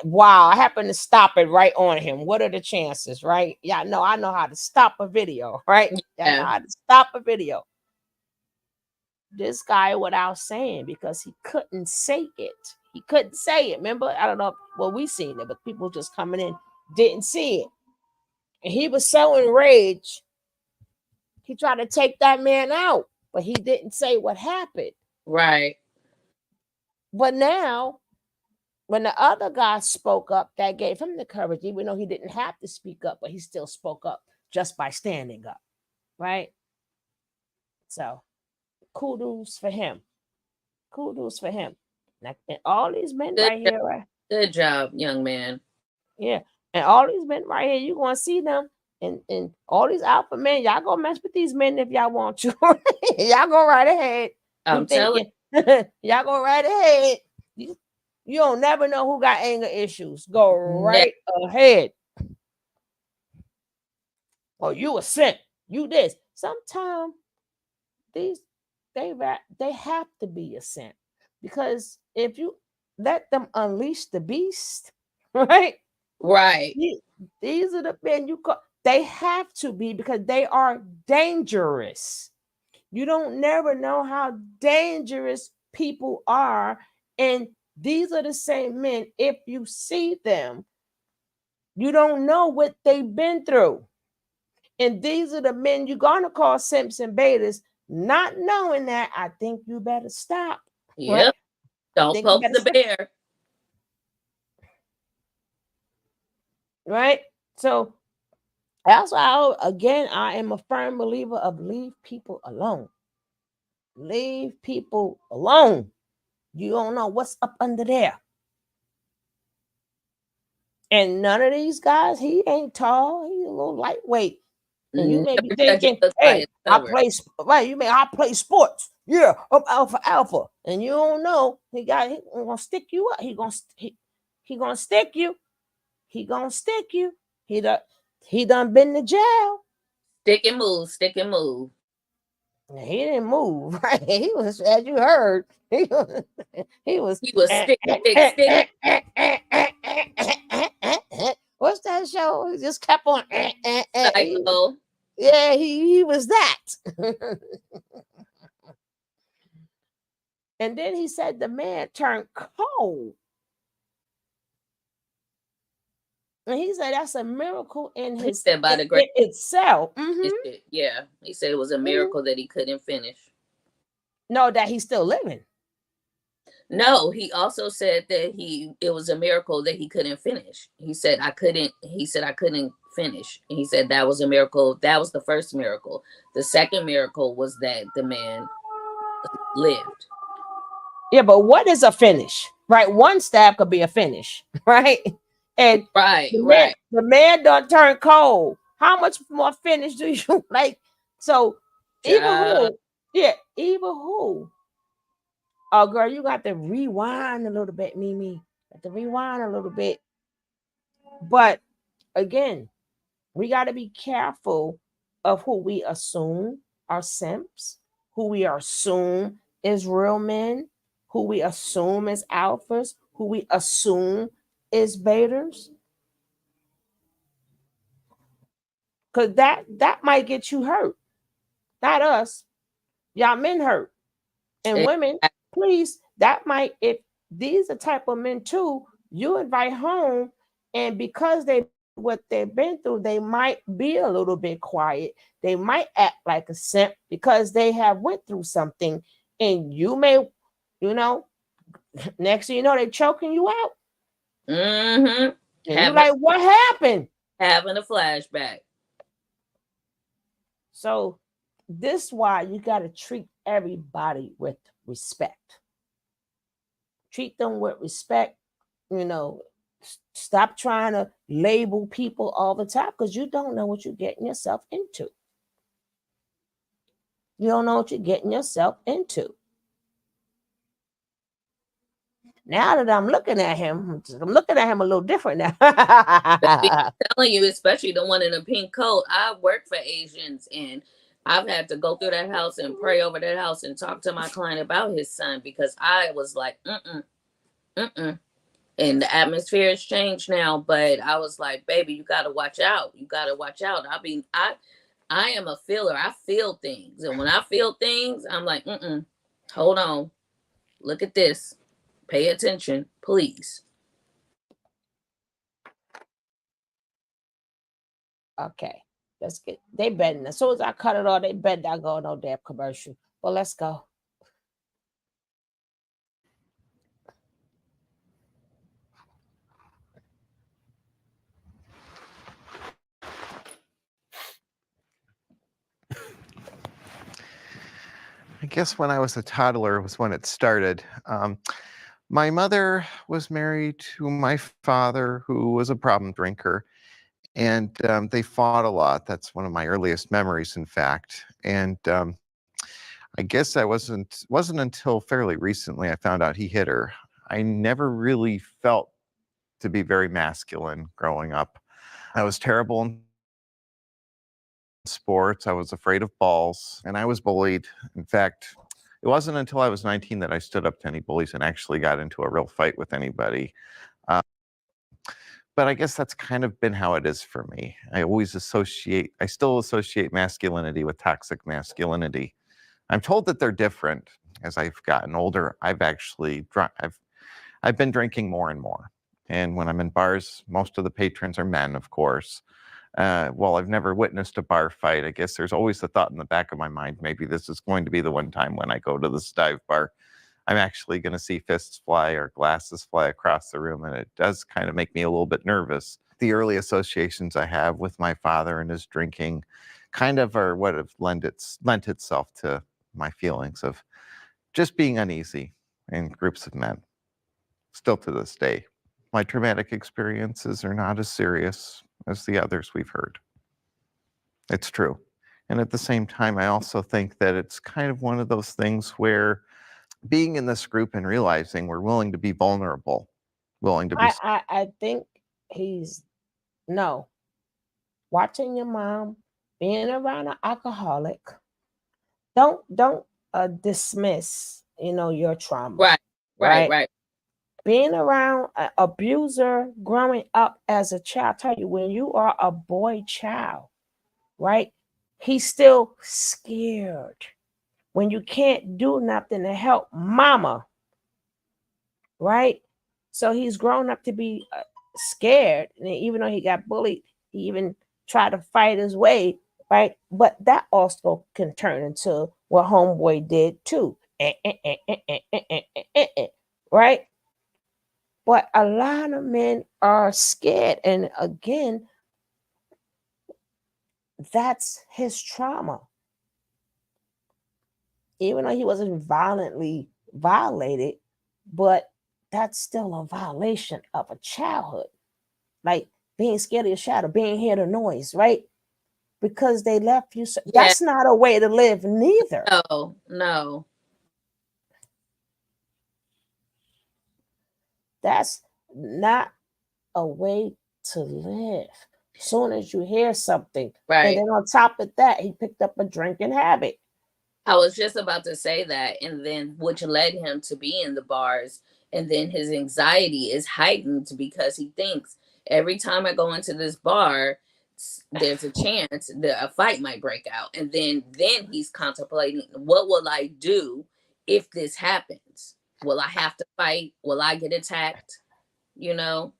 wow, I happen to stop it right on him. What are the chances, right? Yeah, I know how to stop a video, right? I know how to stop a video. This guy, without saying, because he couldn't say it. He couldn't say it. Remember? I don't know. Well, we seen it, but people just coming in didn't see it. And he was so enraged, he tried to take that man out, but he didn't say what happened. Right. But now, when the other guy spoke up, that gave him the courage, even though he didn't have to speak up, but he still spoke up just by standing up, right? So, kudos for him. Kudos for him. And all these men right here, right? Good job, young man. Yeah. And all these men right here, you're going to see them. And all these alpha men, y'all go mess with these men if y'all want to. Y'all go right ahead. I'm telling you. Y'all go right ahead. You don't never know who got anger issues. Go right ahead. Oh, you a simp. You this. Sometimes they have to be a simp, because if you let them unleash the beast, right? Right. These are the men they have to be, because they are dangerous. You don't never know how dangerous people are, and these are the same men. If you see them, you don't know what they've been through. And these are the men you're going to call simps and betas, not knowing that. I think you better stop. Yep. Right? Don't poke the bear. Right? So that's why, I am a firm believer of leave people alone. Leave people alone. You don't know what's up under there. And none of these guys, he ain't tall. He's a little lightweight. And you may be thinking, hey, I play sports. Yeah, I'm alpha. And you don't know, he gonna stick you up. He gonna stick you. He gonna stick you. He done been to jail. Stick and move. He didn't move, right? He was, as you heard, he was stick. What's that show? He just kept on. Psycho. Yeah, he was that. And then he said the man turned cold. And he said that's a miracle in He his said by the in grace itself. of his shit. Yeah. He said it was a miracle that he couldn't finish. No, that he's still living. No, he also said that it was a miracle that he couldn't finish. He said I couldn't finish. And he said that was a miracle. That was the first miracle. The second miracle was that the man lived. Yeah, but what is a finish? Right? One stab could be a finish, right? And the man don't turn cold. How much more finish do you like? So even who? Yeah, even who? Oh, girl, you got to rewind a little bit, Mimi. Got to rewind a little bit. But again, we got to be careful of who we assume are simps, who we assume is real men, who we assume is alphas, who we assume is betas. Because that might get you hurt. Not us. Y'all men hurt. And women, please, that might, if these are type of men too, you invite home, and because what they've been through, they might be a little bit quiet. They might act like a simp because they have went through something, and you may, next thing you know, they choking you out. And you're like, what happened? Having a flashback. So this is why you got to treat everybody with respect. Treat them with respect. Stop trying to label people all the time because you don't know what you're getting yourself into. You don't know what you're getting yourself into. Now that I'm looking at him a little different now. I'm telling you, especially the one in the pink coat. I work for Asians, and I've had to go through that house and pray over that house and talk to my client about his son because I was like, and the atmosphere has changed now. But I was like, baby, you got to watch out. You got to watch out. I am a feeler. I feel things, and when I feel things, I'm like, hold on, look at this. Pay attention, please. Okay, let's get. They betting. As soon as I cut it off, they bet I go no damn commercial. Well, let's go. I guess when I was a toddler was when it started. My mother was married to my father, who was a problem drinker, and they fought a lot. That's one of my earliest memories, in fact. And I guess that wasn't until fairly recently I found out he hit her. I never really felt to be very masculine growing up. I was terrible in sports. I was afraid of balls, and I was bullied. In fact, it wasn't until I was 19 that I stood up to any bullies and actually got into a real fight with anybody. But I guess that's kind of been how it is for me. I still associate masculinity with toxic masculinity. I'm told that they're different. As I've gotten older, I've been drinking more and more. And when I'm in bars, most of the patrons are men, of course. While I've never witnessed a bar fight, I guess there's always the thought in the back of my mind, maybe this is going to be the one time when I go to this dive bar, I'm actually going to see fists fly or glasses fly across the room, and it does kind of make me a little bit nervous. The early associations I have with my father and his drinking kind of are what have lent itself to my feelings of just being uneasy in groups of men, still to this day. My traumatic experiences are not as serious as the others we've heard. It's true. And at the same time, I also think that it's kind of one of those things where being in this group and realizing we're willing to be vulnerable, willing to be. I think watching your mom, being around an alcoholic, don't dismiss, your trauma. Right. being around an abuser growing up as a child, I tell you, when you are a boy child, right? He's still scared when you can't do nothing to help mama, right? So he's grown up to be scared. And even though he got bullied, he even tried to fight his way, right? But that also can turn into what homeboy did too. Right? But a lot of men are scared. And again, that's his trauma. Even though he wasn't violently violated, but that's still a violation of a childhood. Like being scared of your shadow, being hear the noise, right? Because they left you. That's not a way to live, neither. No, no. That's not a way to live. As soon as you hear something, Right. And then on top of that, he picked up a drinking habit. I was just about to say that, and then which led him to be in the bars, and then his anxiety is heightened because he thinks every time I go into this bar, there's a chance that a fight might break out, and then he's contemplating, what will I do if this happens? Will I have to fight? Will I get attacked? You know,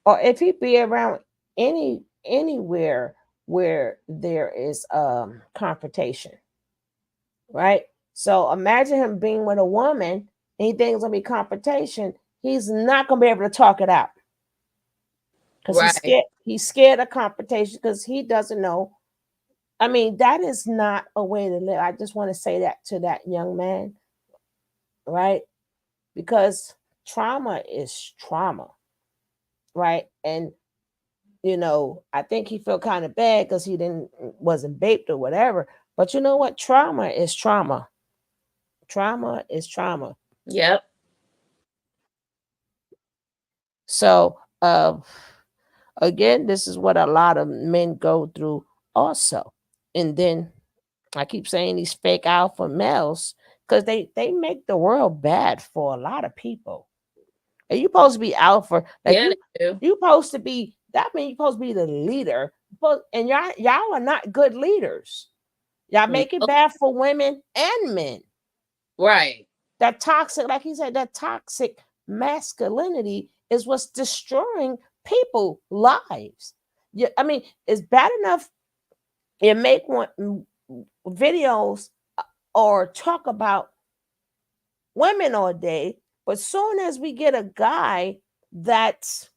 or if he be around anywhere where there is confrontation, right? So imagine him being with a woman and he thinks it's gonna be confrontation. He's not gonna be able to talk it out because he's scared of confrontation because he doesn't know. I mean, that is not a way to live. I just want to say that to that young man, right? Because trauma is trauma, right? And I think he felt kind of bad because he wasn't baked or whatever. But you know what? Trauma is trauma. Trauma is trauma. Yep. So again, this is what a lot of men go through also. And then I keep saying these fake alpha males because they make the world bad for a lot of people. And you're supposed to be alpha. Like you're supposed to be, that means you're supposed to be the leader. And y'all are not good leaders. Y'all make it bad for women and men. Right. That toxic, like he said, that toxic masculinity is what's destroying people's lives. I mean, it's bad enough you make videos or talk about women all day, but soon as we get a guy that's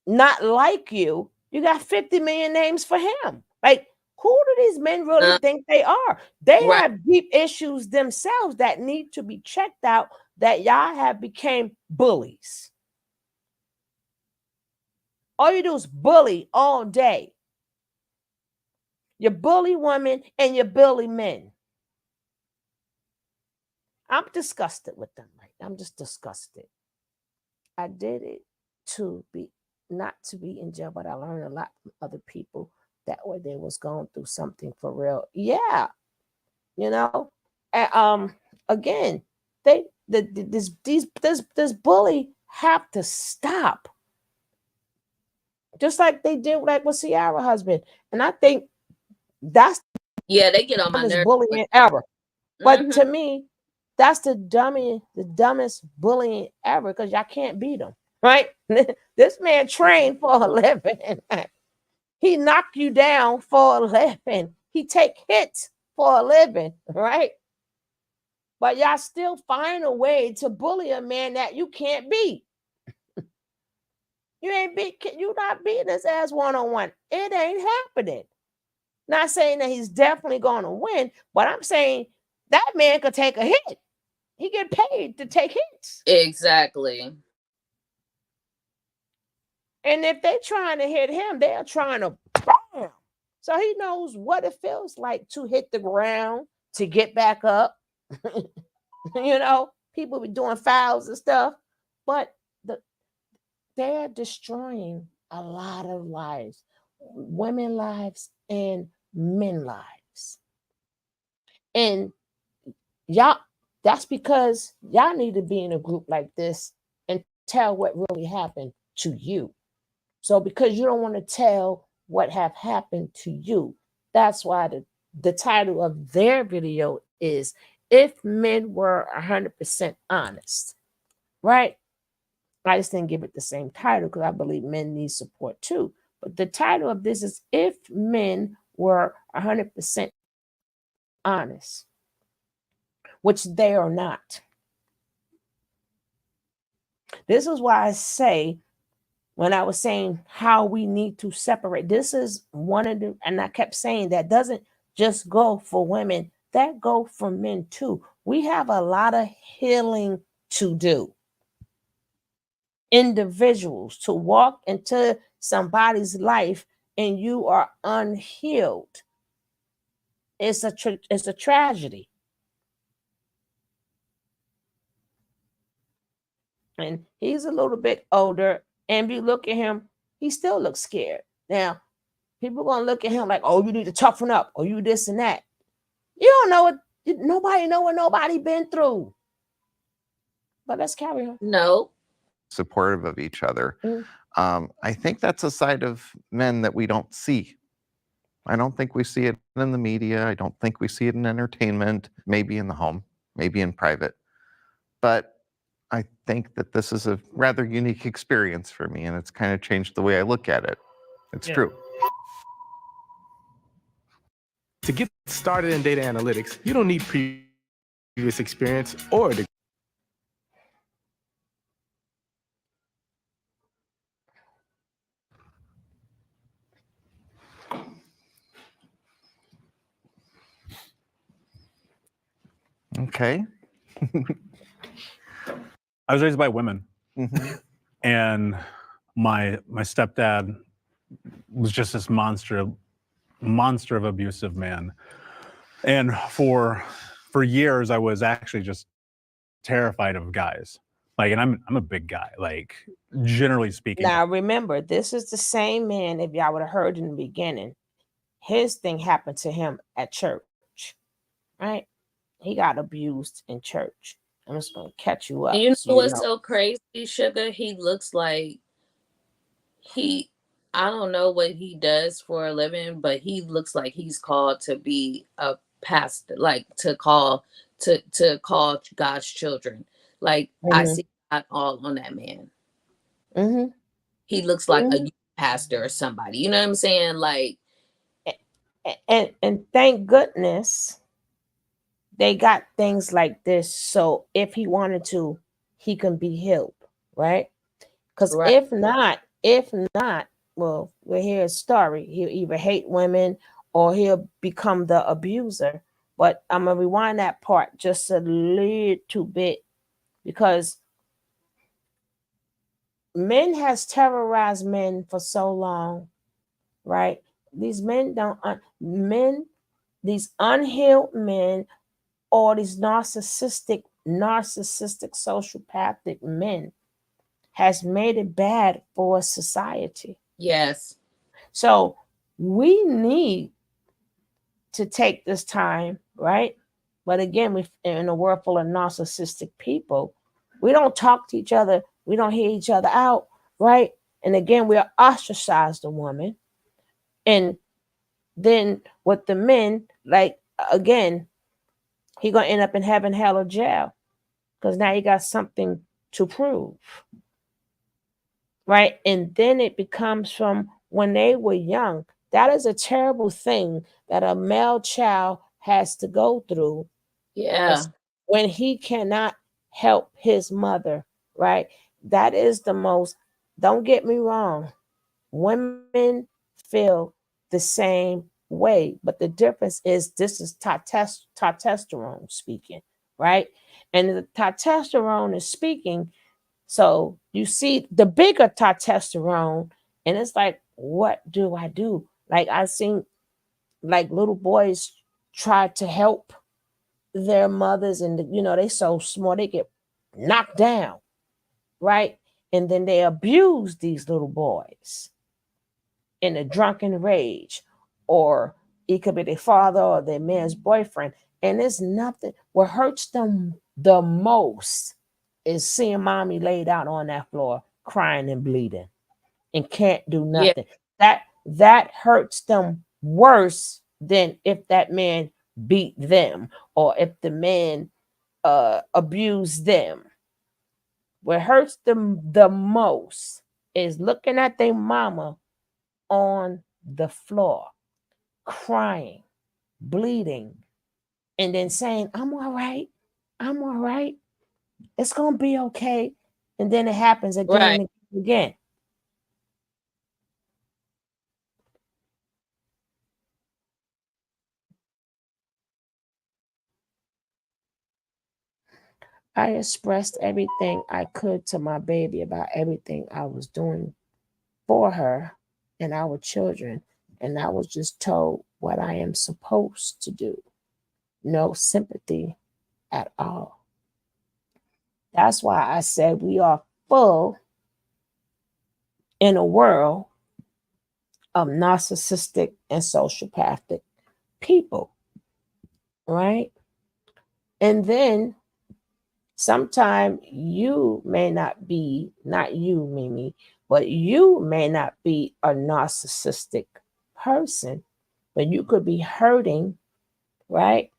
not like you, you got 50 million names for him. Like, who do these men really think they are? They have deep issues themselves that need to be checked out, that y'all have became bullies. All you do is bully all day. You bully women and you bully men. I'm disgusted with them. Right? I'm just disgusted. I did it to be not to be in jail, but I learned a lot from other people that way they was going through something for real. Yeah, And again, this bully have to stop, just like they did like with Ciara's husband. And I think that's they get on my nerves. Bullying ever. But to me, that's the dumbest bullying ever because y'all can't beat them, right? This man trained for a living. He knocked you down for a living. He take hits for a living, right? But y'all still find a way to bully a man that you can't beat. You're not beating his ass one-on-one. It ain't happening. Not saying that he's definitely going to win, but I'm saying that man could take a hit. He get paid to take hits. Exactly. And if they're trying to hit him, they're trying to bam. So he knows what it feels like to hit the ground, to get back up. People be doing fouls and stuff, but they're destroying a lot of lives, women lives and men lives. And y'all, That's because y'all need to be in a group like this and tell what really happened to you. So because you don't want to tell what have happened to you, that's why the title of their video is If Men Were 100% Honest, right? I just didn't give it the same title because I believe men need support too. But the title of this is If Men Were 100% Honest, which they are not. This is why I say, when I was saying how we need to separate, this is one of the, and I kept saying that doesn't just go for women, that go for men too. We have a lot of healing to do. Individuals to walk into somebody's life and you are unhealed. It's a tragedy. And he's a little bit older, and if you look at him, he still looks scared. Now, people gonna look at him like, oh, you need to toughen up, or you this and that. You don't know what, nobody know what nobody been through. But let's carry on. No. Supportive of each other. I think that's a side of men that we don't see. I don't think we see it in the media. I don't think we see it in entertainment, maybe in the home, maybe in private. But I think that this is a rather unique experience for me, and it's kind of changed the way I look at it. It's true. To get started in data analytics, you don't need previous experience or a degree. Okay. I was raised by women, Mhm. and my stepdad was just this monster of abusive man. And for years, I was actually just terrified of guys. Like, and I'm a big guy, like, generally speaking. Now remember, this is the same man, if y'all would have heard in the beginning, his thing happened to him at church, right? He got abused in church. I'm just gonna catch you up. And you know so what's so crazy, Sugar? He looks like I don't know what he does for a living, but he looks like he's called to be a pastor, like to call God's children. Like I see God all on that man. He looks like a youth pastor or somebody. You know what I'm saying? Like, and thank goodness they got things like this. So if he wanted to, he can be healed, right? Because if not, well, we'll hear his story. He'll either hate women or he'll become the abuser. But I'm gonna rewind that part just a little bit, because men has terrorized men for so long, right? These men these unhealed men, or these narcissistic sociopathic men has made it bad for society. Yes. So we need to take this time, right? But again, we in a world full of narcissistic people, we don't talk to each other, we don't hear each other out, right? And again, we ostracize the woman. And then with the men, like, again, he gonna end up in heaven, hell, or jail, because now he got something to prove, right? And then it becomes from when they were young. That is a terrible thing that a male child has to go through. Yeah. When he cannot help his mother, right? That is the most, don't get me wrong, women feel the same way, but the difference is this is testosterone speaking, right? And the testosterone is speaking, so you see the bigger testosterone, and it's like, what do I do? Like, I've seen like little boys try to help their mothers, and they so small they get knocked down, right? And then they abuse these little boys in a drunken rage, or it could be their father or their man's boyfriend, and it's nothing. What hurts them the most is seeing mommy laid out on that floor crying and bleeding and can't do Yeah. nothing. That hurts them worse than if that man beat them or if the man abused them. What hurts them the most is looking at their mama on the floor, crying, bleeding, and then saying, I'm all right. I'm all right. It's going to be okay. And then it happens again Right. and again. I expressed everything I could to my baby about everything I was doing for her and our children. And I was just told what I am supposed to do. No sympathy at all. That's why I said we are full in a world of narcissistic and sociopathic people, right? And then sometimes you may not be, not you, Mimi, but you may not be a narcissistic person, but you could be hurting, right?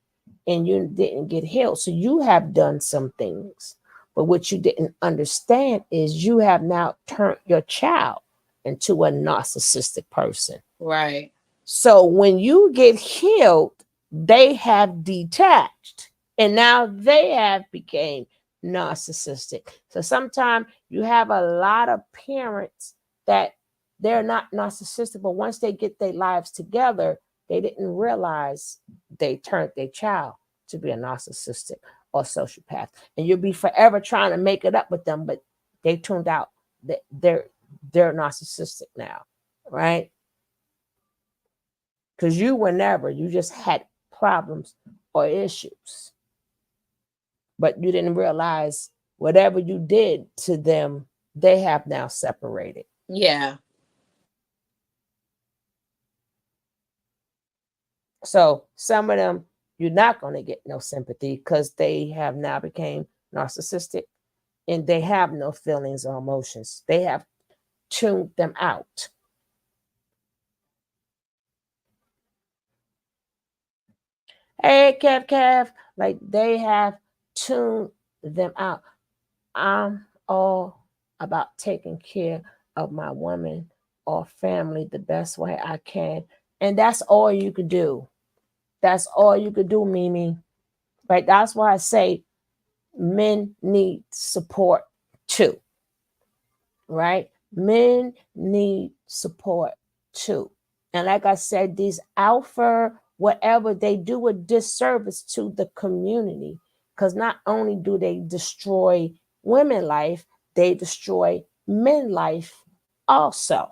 And you didn't get healed. So you have done some things. But what you didn't understand is you have now turned your child into a narcissistic person. Right. So when you get healed, they have detached and now they have became narcissistic. So sometimes you have a lot of parents that they're not narcissistic, but once they get their lives together, they didn't realize they turned their child to be a narcissistic or sociopath. And you'll be forever trying to make it up with them, but they turned out that they're narcissistic now, right? Because you were never, you just had problems or issues. But you didn't realize whatever you did to them, they have now separated. Yeah. So some of them, you're not going to get no sympathy because they have now became narcissistic and they have no feelings or emotions. They have tuned them out. Hey, Kev, like they have tuned them out. I'm all about taking care of my woman or family the best way I can. And that's all you could do. That's all you could do, Mimi. Right? That's why I say men need support too. Right? Men need support too. And like I said, these alpha, whatever, they do a disservice to the community because not only do they destroy women life, they destroy men life also.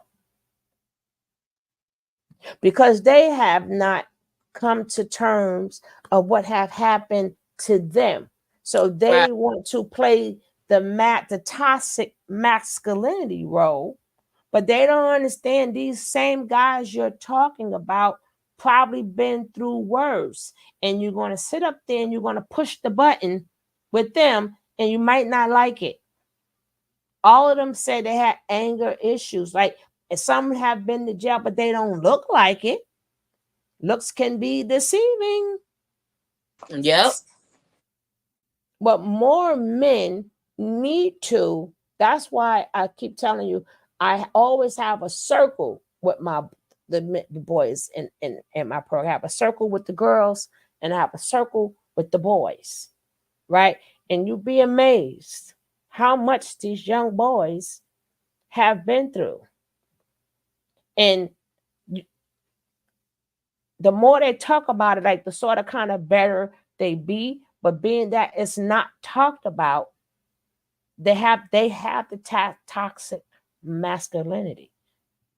Because they have not come to terms of what have happened to them. So they want to play the toxic masculinity role, but they don't understand these same guys you're talking about probably been through worse. And you're going to sit up there and you're going to push the button with them and you might not like it. All of them said they had anger issues. Like some have been to jail, but they don't look like it. Looks can be deceiving. Yep. But more men need to. That's why I keep telling you, I always have a circle with the boys in my program. I have a circle with the girls and I have a circle with the boys, right? And you'll be amazed how much these young boys have been through. And the more they talk about it, like the sort of kind of better they be, but being that it's not talked about, they have the toxic masculinity,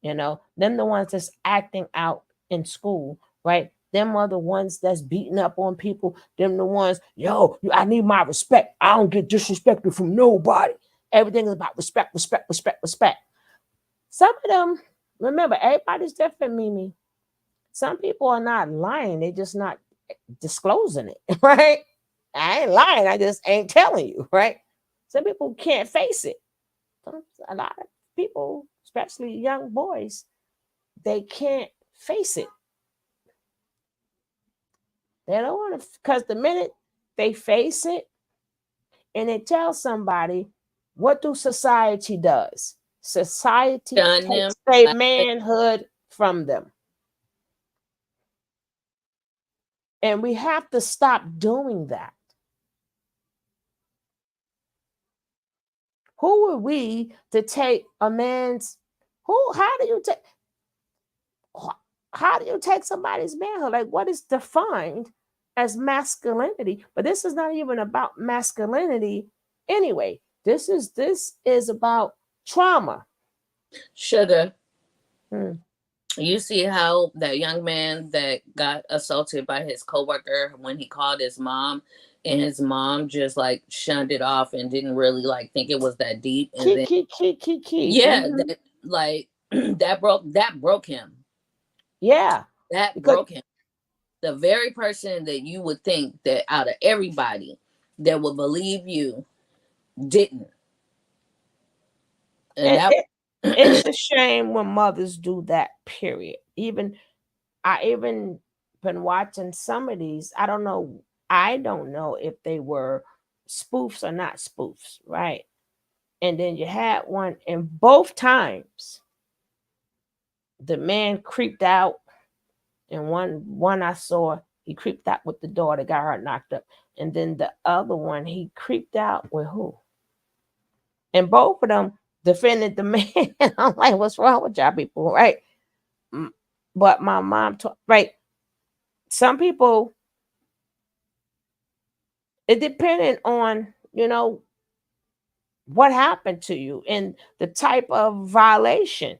you know, them the ones that's acting out in school, right? Them are the ones that's beating up on people. Them the ones, yo, I need my respect. I don't get disrespected from nobody. Everything is about respect. Some of them, remember, everybody's different, Mimi. Some people are not lying. They're just not disclosing it, right? I ain't lying. I just ain't telling you, right? Some people can't face it. A lot of people, especially young boys, they can't face it. They don't want to, because the minute they face it and they tell somebody, what do society does? Society Done them. takes their manhood from them. And we have to stop doing that. Who are we to take a man's how do you take somebody's manhood? Like, what is defined as masculinity? But this is not even about masculinity anyway. This is about trauma. Sugar. You see how that young man that got assaulted by his coworker, when he called his mom, and his mom just like shunned it off and didn't really like think it was that deep. And yeah, that, like that broke him. Yeah, that broke him. The very person that you would think that out of everybody that would believe you didn't. And it's a shame when mothers do that, period. I even been watching some of these. I don't know if they were spoofs or not spoofs, right? And then you had one, and both times the man creeped out, and one I saw, he creeped out with the daughter, got her knocked up. And then the other one, he creeped out with who? And both of them defended the man. I'm like, what's wrong with y'all people, right? But my mom taught, right? Some people, it depended on, what happened to you and the type of violation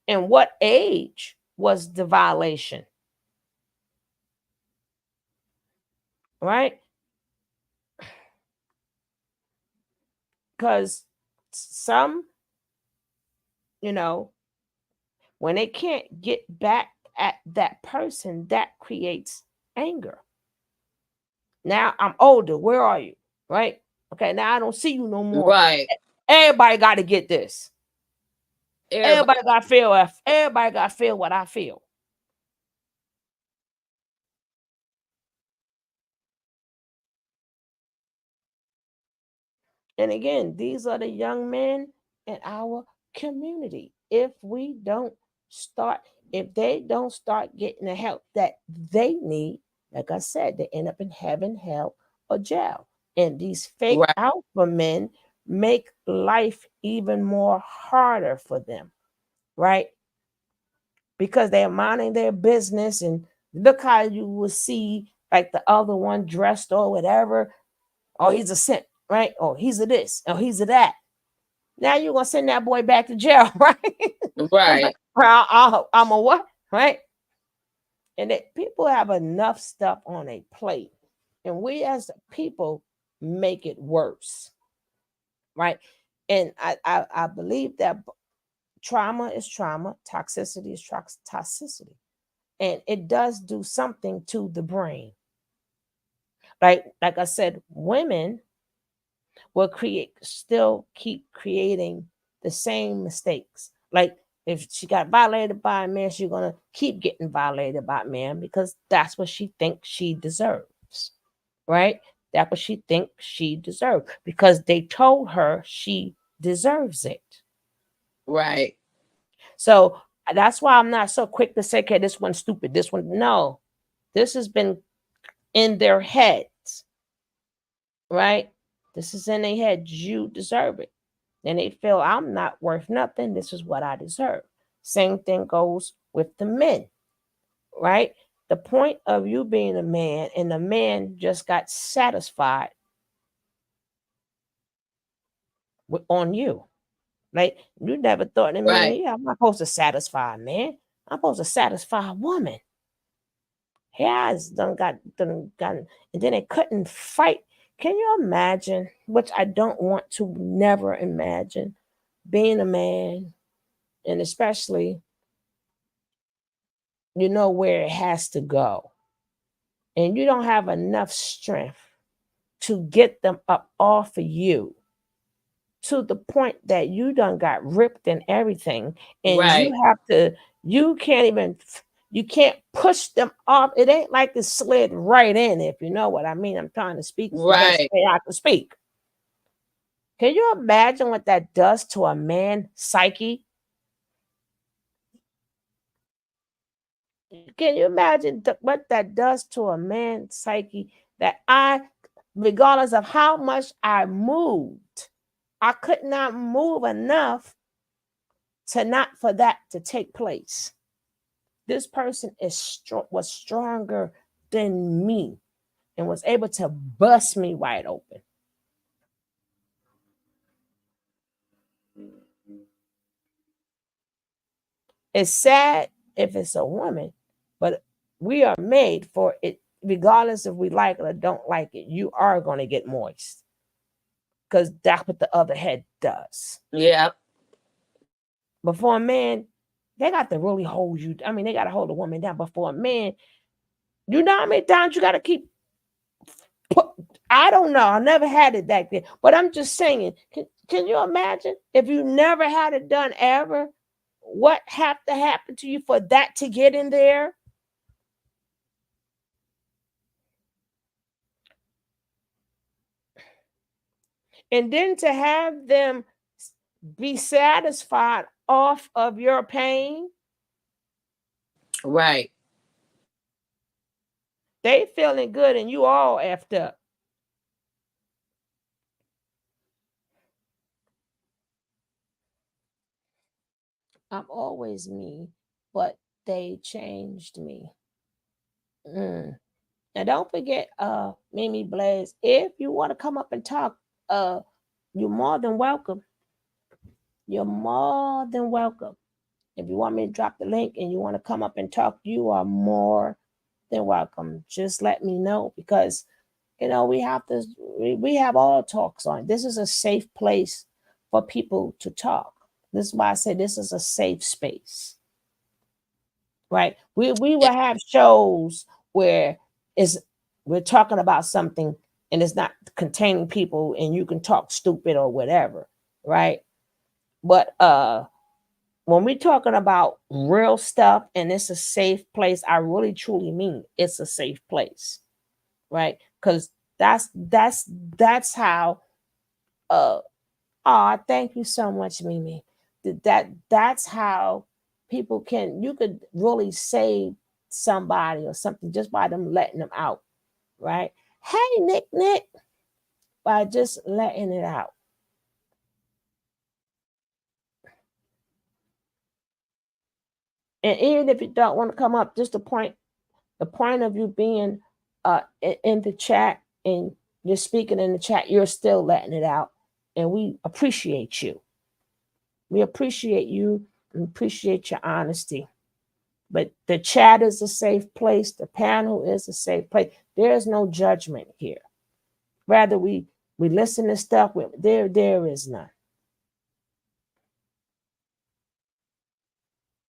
and what age was the violation. Right? Because some, when they can't get back at that person, that creates anger. Now I'm older. Where are you? Right? Okay, now I don't see you no more. Right. Everybody got to get this. Everybody got to feel what I feel. And again, these are the young men in our community. If they don't start getting the help that they need, like I said, they end up in heaven, hell, or jail. And these fake alpha men make life even more harder for them, right? Because they're minding their business, and look how you will see like the other one dressed or whatever. Oh, he's a simp, right? Oh, he's a this. Oh, he's a that. Now you're gonna send that boy back to jail, right? Right. I'm a what, right? And that people have enough stuff on a plate, and we as people make it worse, right? And I believe that trauma is trauma, toxicity is toxicity, and it does do something to the brain. Like I said, women will still keep creating the same mistakes. Like if she got violated by a man, she's gonna keep getting violated by a man because that's what she thinks she deserves, right? That's what she thinks she deserves because they told her she deserves it. Right. So that's why I'm not so quick to say, okay, this one's stupid. This one, no. This has been in their heads, right? This is in their head. You deserve it. And they feel I'm not worth nothing. This is what I deserve. Same thing goes with the men, right? The point of you being a man, and the man just got satisfied on you. Like you never thought in a million years, I'm not supposed to satisfy a man. I'm supposed to satisfy a woman. Has done got, and then they couldn't fight. Can you imagine? Which I don't want to never imagine being a man, and especially where it has to go, and you don't have enough strength to get them up off of you to the point that you done got ripped and everything, and Right. you can't push them off. It ain't like it slid right in, if you know what I mean. I'm trying to speak the best Right. way I can speak. Can you imagine what that does to a man's psyche? Can you imagine what that does to a man's psyche? That regardless of how much I moved, I could not move enough for that to take place. This person was stronger than me and was able to bust me wide open. It's sad if it's a woman, but we are made for it, regardless if we like it or don't like it. You are going to get moist because that's what the other head does. Yeah. But for a man, they got to really hold you. I mean, they got to hold a woman down. But for a man, you know how many times you got to keep. I don't know. I never had it back then. But I'm just saying, can you imagine if you never had it done ever? What have to happen to you for that to get in there? And then to have them be satisfied off of your pain. Right. They feeling good and you all effed up. I'm always me, but they changed me. Now don't forget, Mimi Blaze, if you want to come up and talk, you're more than welcome. You're more than welcome. If you want me to drop the link and you want to come up and talk, you are more than welcome. Just let me know, because we have all talks on. This is a safe place for people to talk. This is why I say this is a safe space. Right? We will have shows where we're talking about something and it's not containing people and you can talk stupid or whatever, right? But when we're talking about real stuff and it's a safe place, I really truly mean it's a safe place, right? Because that's how thank you so much, Mimi. That's how you could really save somebody or something just by them letting them out, right? Hey, Nick, by just letting it out. And even if you don't want to come up, just the point of you being in the chat and you're speaking in the chat, you're still letting it out. And we appreciate you. We appreciate you and appreciate your honesty. But the chat is a safe place. The panel is a safe place. There is no judgment here. Rather, we listen to stuff. There is none.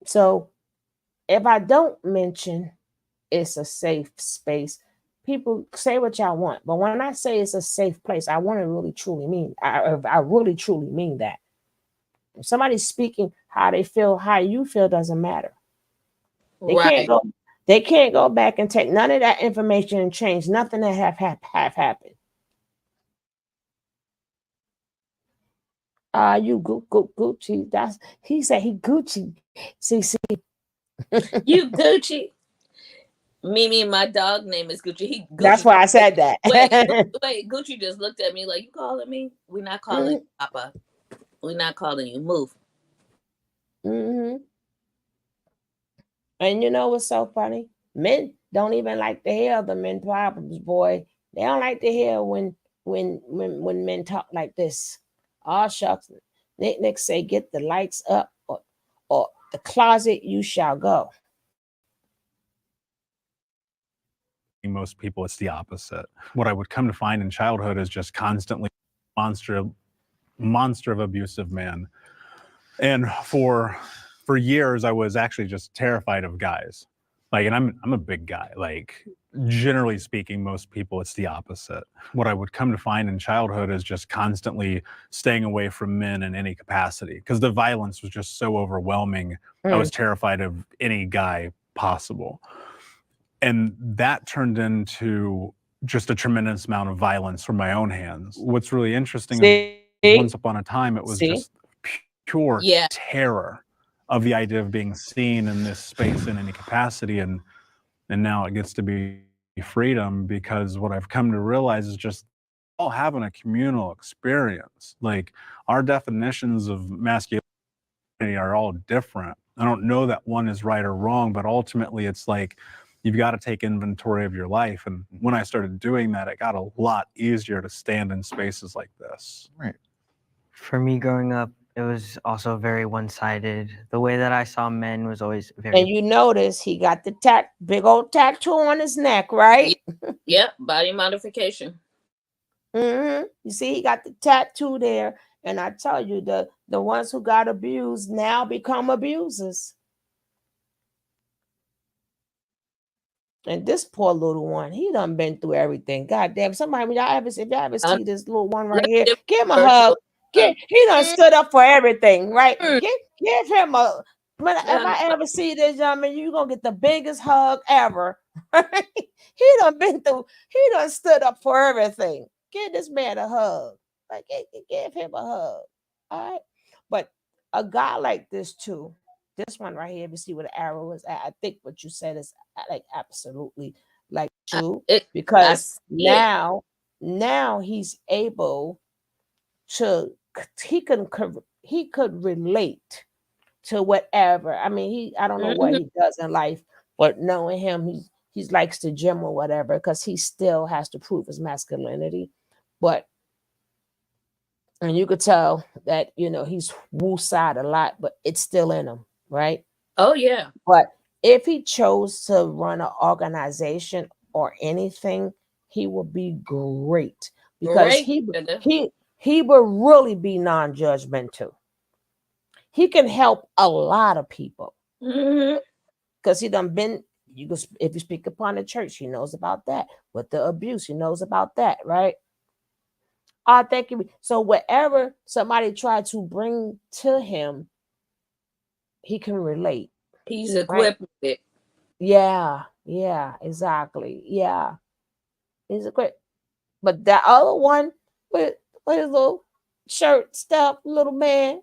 So if I don't mention it's a safe space, people say what y'all want. But when I say it's a safe place, I want to really truly mean, I really truly mean that. If somebody's speaking how they feel, how you feel doesn't matter. They can't go back and take none of that information and change nothing that have happened. You Gucci. He said he Gucci. See. You Gucci. Mimi, my dog name is Gucci. Gucci. That's why I said that. Wait, Gucci just looked at me like, you calling me? We're not calling you, Papa. We're not calling you. Move. Mm-hmm. And you know what's so funny? Men don't even like to hear the men problems, boy. They don't like to hear when men talk like this. Oh, shucks. Nick say, get the lights up or the closet you shall go. Most people, it's the opposite. What I would come to find in childhood is just constantly monster of abusive man. And for years, I was actually just terrified of guys. Like, and I'm a big guy. Like, generally speaking, most people, it's the opposite. What I would come to find in childhood is just constantly staying away from men in any capacity because the violence was just so overwhelming. I was terrified of any guy possible. And that turned into just a tremendous amount of violence from my own hands. What's really interesting is once upon a time, it was just pure terror of the idea of being seen in this space in any capacity. And now it gets to be freedom because what I've come to realize is just all having a communal experience. Like our definitions of masculinity are all different. I don't know that one is right or wrong, but ultimately it's like you've got to take inventory of your life. And when I started doing that, it got a lot easier to stand in spaces like this. Right. For me growing up, it was also very one-sided. The way that I saw men was always very. And you notice he got the big old tattoo on his neck, right? Yep, body modification. You see, he got the tattoo there. And I tell you, the ones who got abused now become abusers. And this poor little one, he done been through everything. God damn, somebody, if y'all ever see this little one right here, give him a hug. He done stood up for everything, right? Give him a. If I ever see this young man, you're gonna get the biggest hug ever. He done stood up for everything. Give this man a hug. Like give him a hug. All right. But a guy like this too, this one right here, if you see where the arrow is at, I think what you said is like absolutely like true. Because now he's able to he could relate to whatever. I mean, I don't know what he does in life, but knowing him, he likes to gym or whatever, because he still has to prove his masculinity. And you could tell that, he's woo-side a lot, but it's still in him, right? Oh, yeah. But if he chose to run an organization or anything, he would be great, because he will really be non-judgmental. He can help a lot of people because he done been. If you speak upon the church, he knows about that. With the abuse, he knows about that, right? Thank you. So whatever somebody tried to bring to him, he can relate. He's equipped with it. Yeah, exactly. Yeah, he's equipped. But that other one with his little shirt stuff, little man,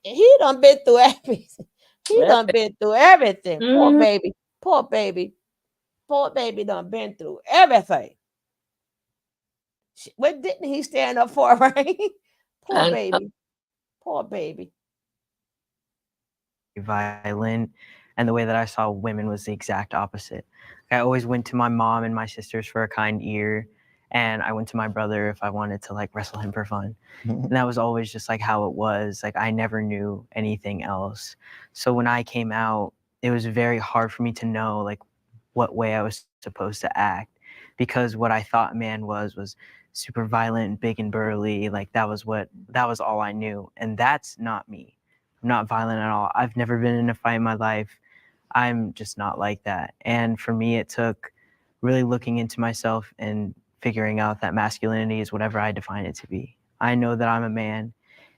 he done been through everything. Been through everything. Poor baby done been through everything. What didn't he stand up for, right? Poor baby. Violent, and the way that I saw women was the exact opposite. I always went to my mom and my sisters for a kind ear, and I went to my brother if I wanted to like wrestle him for fun. And that was always just like how it was. Like I never knew anything else. So when I came out, it was very hard for me to know like what way I was supposed to act, because what I thought man was super violent, big and burly. Like that was all I knew. And that's not me. I'm not violent at all. I've never been in a fight in my life. I'm just not like that. And for me, it took really looking into myself and figuring out that masculinity is whatever I define it to be. I know that I'm a man,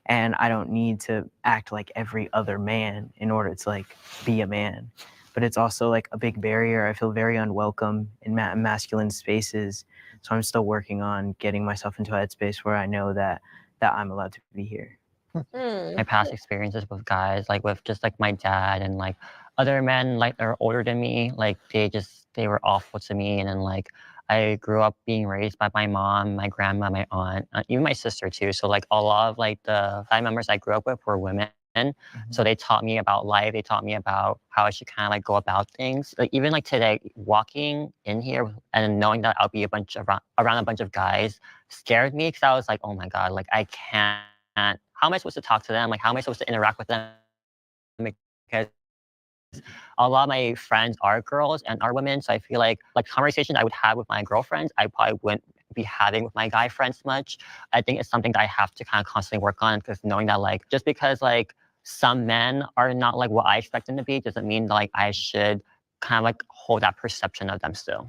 and I don't need to act like every other man in order to like be a man. But it's also like a big barrier. I feel very unwelcome in masculine spaces. So I'm still working on getting myself into a headspace where I know that I'm allowed to be here. My past experiences with guys, like with just like my dad and like other men like that are older than me, like they were awful to me. And then like I grew up being raised by my mom, my grandma, my aunt, even my sister too. So like a lot of like the family members I grew up with were women. So they taught me about life. They taught me about how I should kind of like go about things. Like even like today, walking in here and knowing that I'll be around a bunch of guys scared me, because I was like, oh my God, like I can't. How am I supposed to talk to them? Like, how am I supposed to interact with them? Because a lot of my friends are girls and are women. So I feel like conversations I would have with my girlfriends, I probably wouldn't be having with my guy friends much. I think it's something that I have to kind of constantly work on, because knowing that like, just because like some men are not like what I expect them to be, doesn't mean like I should kind of like hold that perception of them still.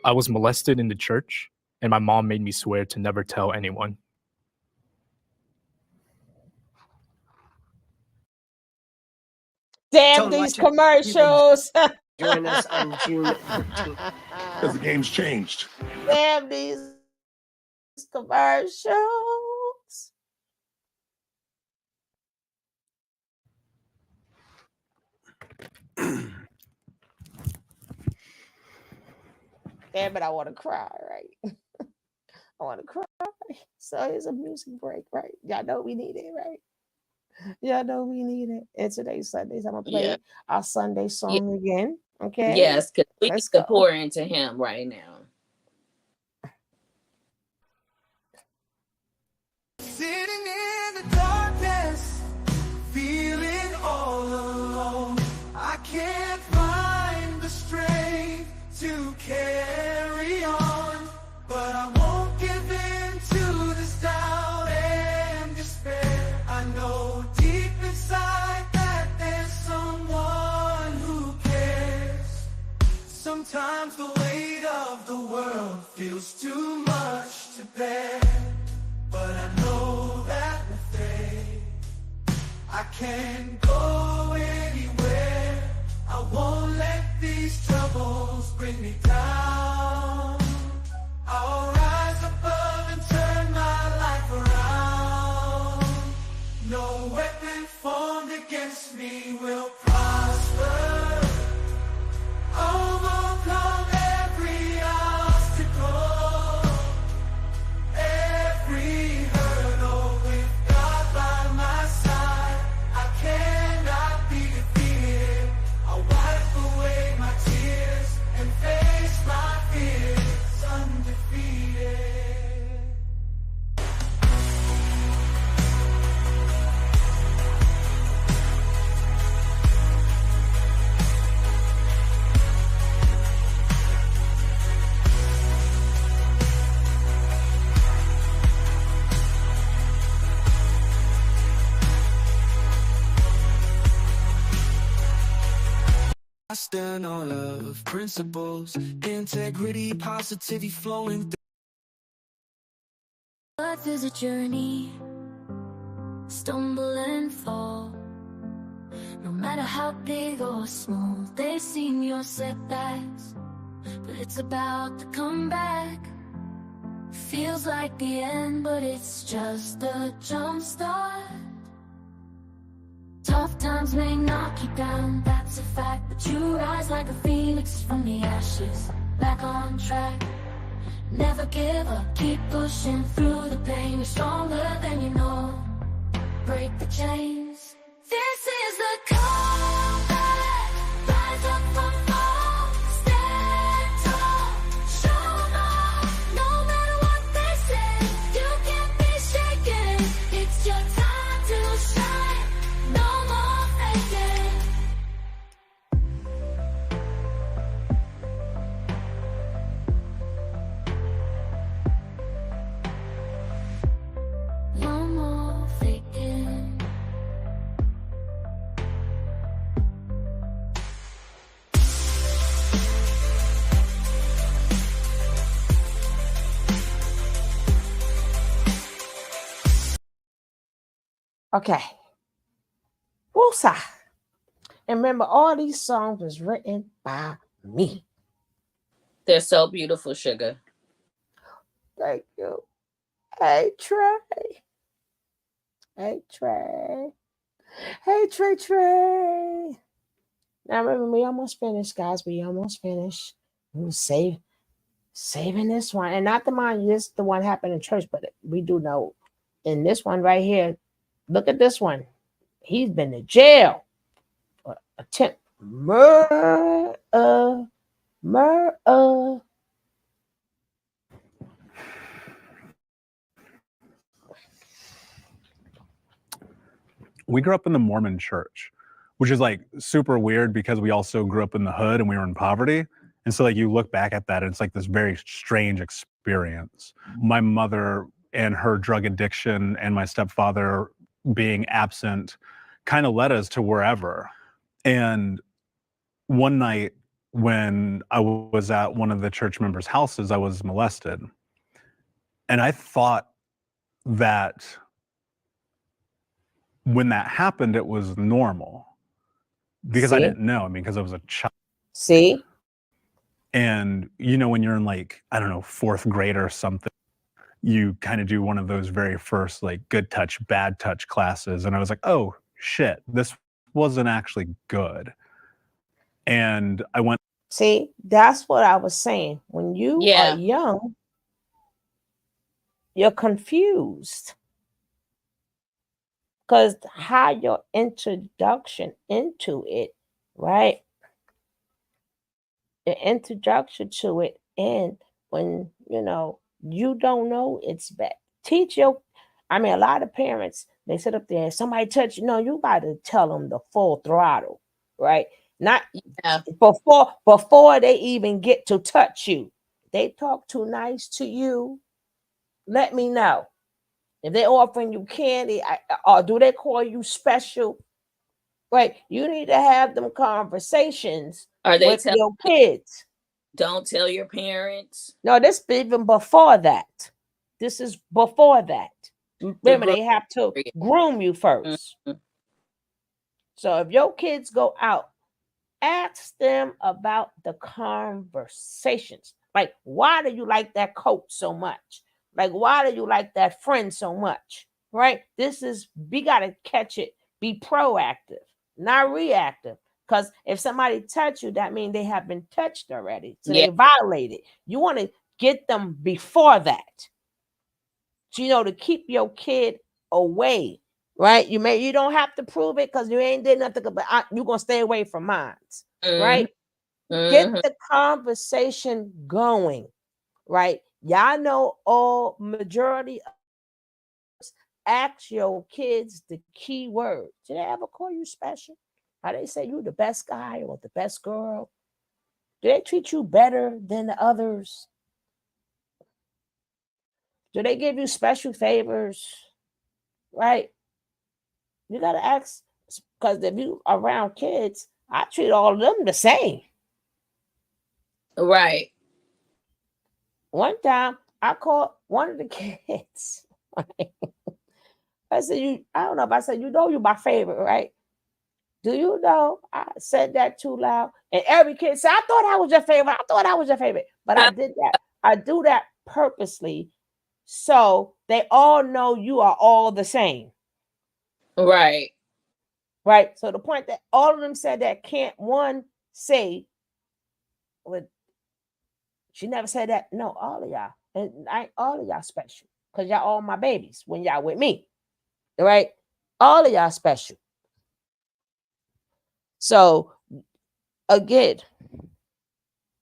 I was molested in the church, and my mom made me swear to never tell anyone. Damn these commercials. Join us on June 13th. Because the game's changed. Damn these commercials. Damn it, I want to cry, right? I want to cry. So here's a music break, right? Y'all know we need it, right? Y'all know we need it. And today's Sundays. I'm gonna play our Sunday song again. Okay. Yes, because we need Let's to go. pour into him right now. Sitting in the darkness, feeling all alone. I can't find the strength to carry on, but I won't give in to this doubt and despair. I know deep inside that there's someone who cares. Sometimes the weight of the world feels too much to bear, but I know that with faith I can go anywhere. I won't let these troubles bring me down. I'll rise above and turn my life around. No weapon formed against me will prosper. Overcome every obstacle, every hurdle with God by my side. I cannot be defeated. I'll wipe away my tears and face my fears undefeated. I stand on love, principles, integrity, positivity flowing. Life is a journey, stumble and fall. No matter how big or small, they seem your setbacks, but it's about to come back. Feels like the end, but it's just the jump start. Tough times may knock you down, that's a fact, but you rise like a phoenix from the ashes, back on track. Never give up, keep pushing through the pain. You're stronger than you know. Break the chains. This is the comeback. Rise up from fall, stand tall, show 'em all. No matter what they say, you can't be shaken. It's your time to shine. No more faking. No more faking. Okay. Woosah. And remember, all these songs was written by me. They're so beautiful, Sugar. Thank you. Hey, Trey. Hey, Trey. Hey, Trey. Now remember, we almost finished, guys. We almost finished. We were saving this one. And not to mind this, the one happened in church, but we do know in this one right here, look at this one. He's been to jail for attempt murder. We grew up in the Mormon church, which is like super weird because we also grew up in the hood and we were in poverty. And so like you look back at that and it's like this very strange experience. My mother and her drug addiction and my stepfather being absent kind of led us to wherever. And one night when I was at one of the church members' houses, I was molested. And I thought that when that happened, it was normal because I See? didn't know. I mean, because I was a child. See? And, you know, when you're in like, I don't know, 4th grade or something, you kind of do one of those very first like good touch, bad touch classes. And I was like, oh shit, this wasn't actually good. And I went. See, that's what I was saying. When you Yeah. are young, you're confused. Because how your introduction into it, right? The introduction to it, and when you know you don't know it's bad. Teach your, I mean, a lot of parents, they sit up there and somebody touch you. No, you got to tell them the full throttle, right? Not before they even get to touch you. They talk too nice to you. Let me know. If they're offering you candy, or do they call you special? Right. You need to have them conversations Are they with your kids. Don't tell your parents. No, this is even before that. This is before that. Remember, they have to groom you first. Mhm. So if your kids go out, ask them about the conversations. Like, why do you like that coat so much? Like, why do you like that friend so much? Right? This is, we got to catch it. Be proactive, not reactive. Because if somebody touch you, that means they have been touched already. So they violated. You want to get them before that. So, you know, to keep your kid away, right? You don't have to prove it because you ain't did nothing, but you're going to stay away from mine, right? Get the conversation going, right? Y'all know all majority of us ask your kids the key word. Did they ever call you special? How they say you the best guy or the best girl? Do they treat you better than the others? Do they give you special favors? Right? You got to ask, because if you around kids, I treat all of them the same. Right. One time I called one of the kids. I said, I don't know if I said, you know, you're my favorite, right? Do you know I said that too loud? And every kid said, I thought I was your favorite. I thought I was your favorite. But I did that. I do that purposely. So they all know you are all the same. Right. Right. So the point that all of them said that can't one say, well, she never said that. No, all of y'all. And all of y'all special. Because y'all all my babies when y'all with me. Right? All of y'all special. So again,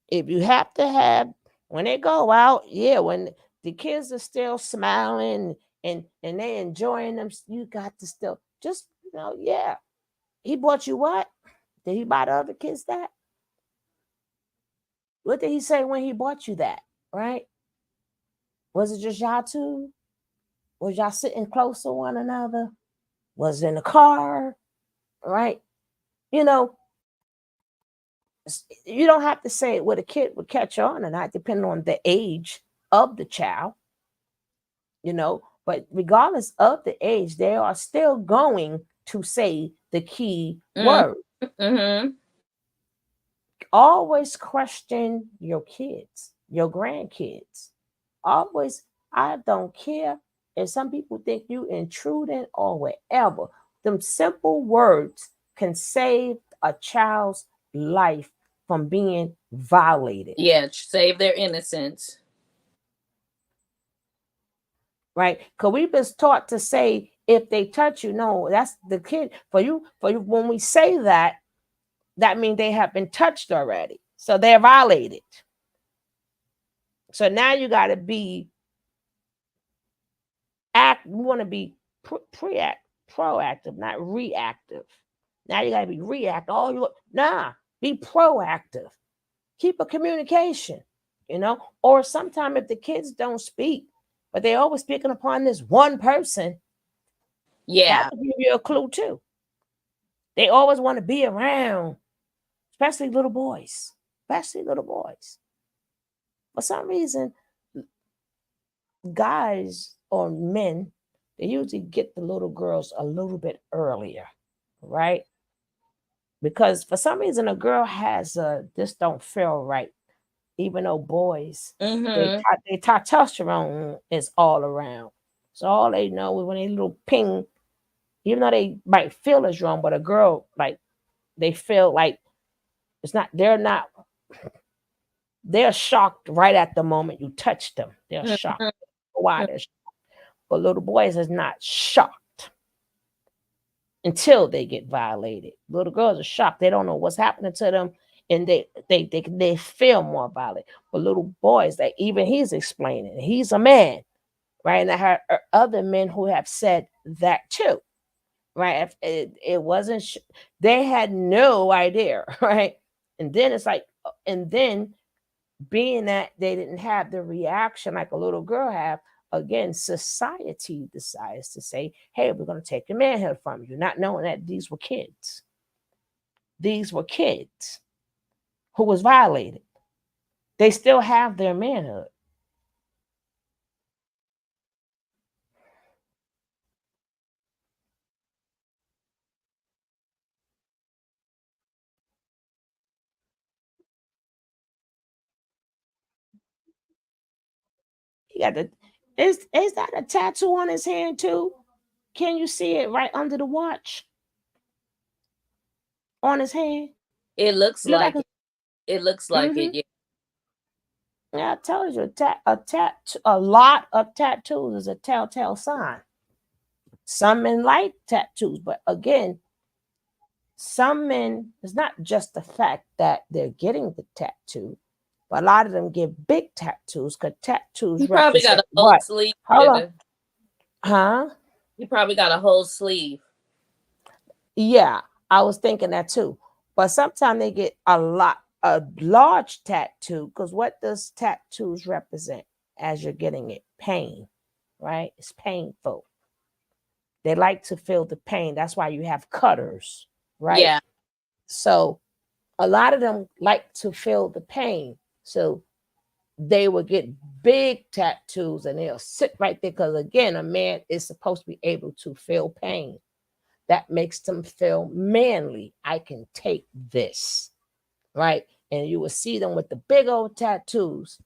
if you have to have, when they go out, when the kids are still smiling and they enjoying them, you got to still just, he bought you what? Did he buy the other kids that? What did he say when he bought you that? Right? Was it just y'all two? Was y'all sitting close to one another? Was it in the car? Right? You know, you don't have to say what a kid would catch on or not, depending on the age of the child, but regardless of the age, they are still going to say the key word. Mm-hmm. Always question your kids, your grandkids. Always, I don't care if some people think you intruding or whatever. Them simple words can save a child's life from being violated. Yeah, save their innocence. Right? Because we've been taught to say, if they touch you, no, that's the kid. For you, when we say that, that means they have been touched already. So they're violated. So now you got to be you want to be proactive, not reactive. Now you got to be reactive. Be proactive. Keep a communication, or sometimes if the kids don't speak, but they're always speaking upon this one person, that will give you a clue too. They always want to be around, especially little boys. especially little boys. For some reason, guys or men, they usually get the little girls a little bit earlier, right? Because for some reason, a girl has this don't feel right, even though boys, Mm-hmm. they testosterone is all around. So all they know is when they little ping, even though they might feel it's wrong, but a girl, like, they feel like it's not, they're shocked right at the moment you touch them. They're shocked. Why they're shocked. But little boys is not shocked until they get violated. Little girls are shocked. They don't know what's happening to them, and they feel more violent. But little boys, that even he's explaining, he's a man, right? And I heard other men who have said that too, right? It wasn't, they had no idea, right? And then it's like, and then being that they didn't have the reaction like a little girl have, again, society decides to say, hey, we're going to take your manhood from you, not knowing that these were kids. These were kids who was violated. They still have their manhood. He got the, is that a tattoo on his hand too? Can you see it right under the watch on his hand? It looks Look like like it. It looks like it. Yeah. Yeah, I told you, a lot of tattoos is a telltale sign. Some men like tattoos, but again, some men, it's not just the fact that they're getting the tattoo, but a lot of them get big tattoos because tattoos You probably got represent a whole what? sleeve. Hold on. Sugar. Huh? You probably got a whole sleeve. Yeah, I was thinking that too. But sometimes they get a large tattoo, because what does tattoos represent as you're getting it? Pain, right? It's painful. They like to feel the pain. That's why you have cutters, right? Yeah. So a lot of them like to feel the pain. So they will get big tattoos and they'll sit right there, because again, a man is supposed to be able to feel pain. That makes them feel manly. I can take this, right? And you will see them with the big old tattoos.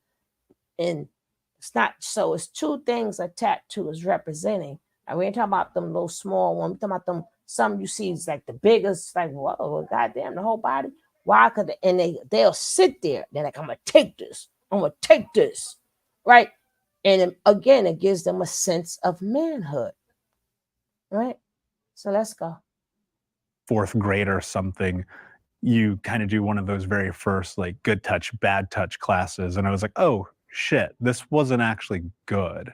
And it's not, so it's two things a tattoo is representing. And we ain't talking about them little small ones. We're talking about them, some you see is like the biggest, like, whoa, goddamn, the whole body. Why could they, and they'll sit there. They're like, I'm gonna take this. I'm gonna take this, right? And again, it gives them a sense of manhood, right? So let's go. Fourth grade or something, you kind of do one of those very first like good touch, bad touch classes. And I was like, oh shit, this wasn't actually good.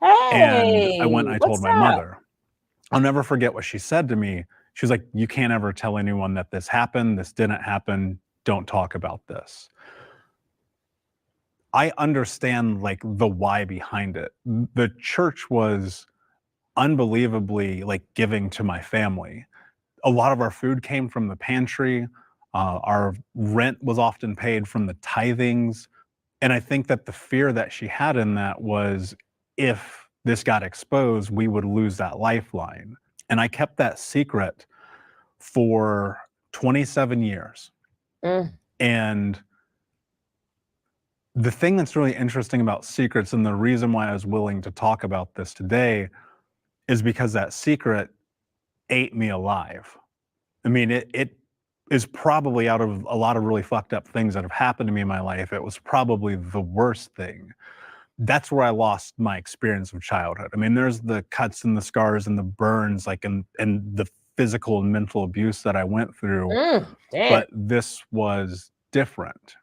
And I went and I told my mother. I'll never forget what she said to me. She was like, you can't ever tell anyone that this happened. This didn't happen. Don't talk about this. I understand like the why behind it. The church was unbelievably like giving to my family. A lot of our food came from the pantry. Our rent was often paid from the tithings. And I think that the fear that she had in that was, if this got exposed, we would lose that lifeline. And I kept that secret for 27 years. And the thing that's really interesting about secrets, and the reason why I was willing to talk about this today, is because that secret ate me alive. I mean, it is probably, out of a lot of really fucked up things that have happened to me in my life, it was probably the worst thing. That's where I lost my experience of childhood. I mean, there's the cuts and the scars and the burns, like, and the physical and mental abuse that I went through. But this was different.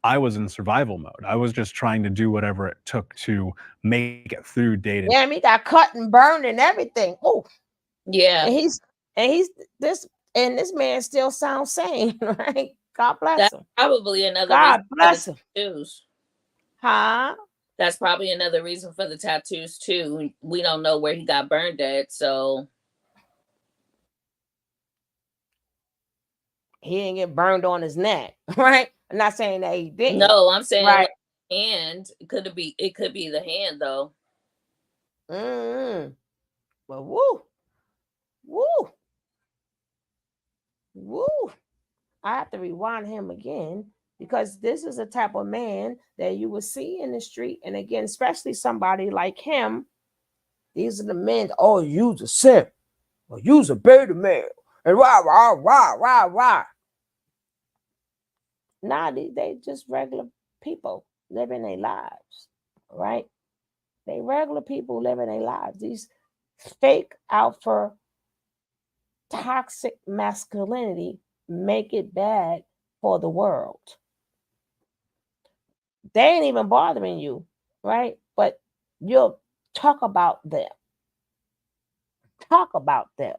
I was in survival mode. I was just trying to do whatever it took to make it through day to day. Yeah, he got cut and burned and everything. Oh, yeah. And this man still sounds sane, right? God bless That's him. probably another God reason bless for him. the tattoos. Huh? That's probably another reason for the tattoos too. We don't know where he got burned at, so he didn't get burned on his neck, right? I'm not saying that he didn't. No, I'm saying right. like hand. It could be the hand though. Mm. But woo. I have to rewind him again because this is a type of man that you will see in the street. And again, especially somebody like him, these are the men, oh, you's a simp, or you's a beta male, and rah, rah, rah, rah, rah. Nah, they just regular people living their lives, right? They regular people living their lives. These fake alpha toxic masculinity make it bad for the world. They ain't even bothering you, right? But you'll talk about them. Talk about them.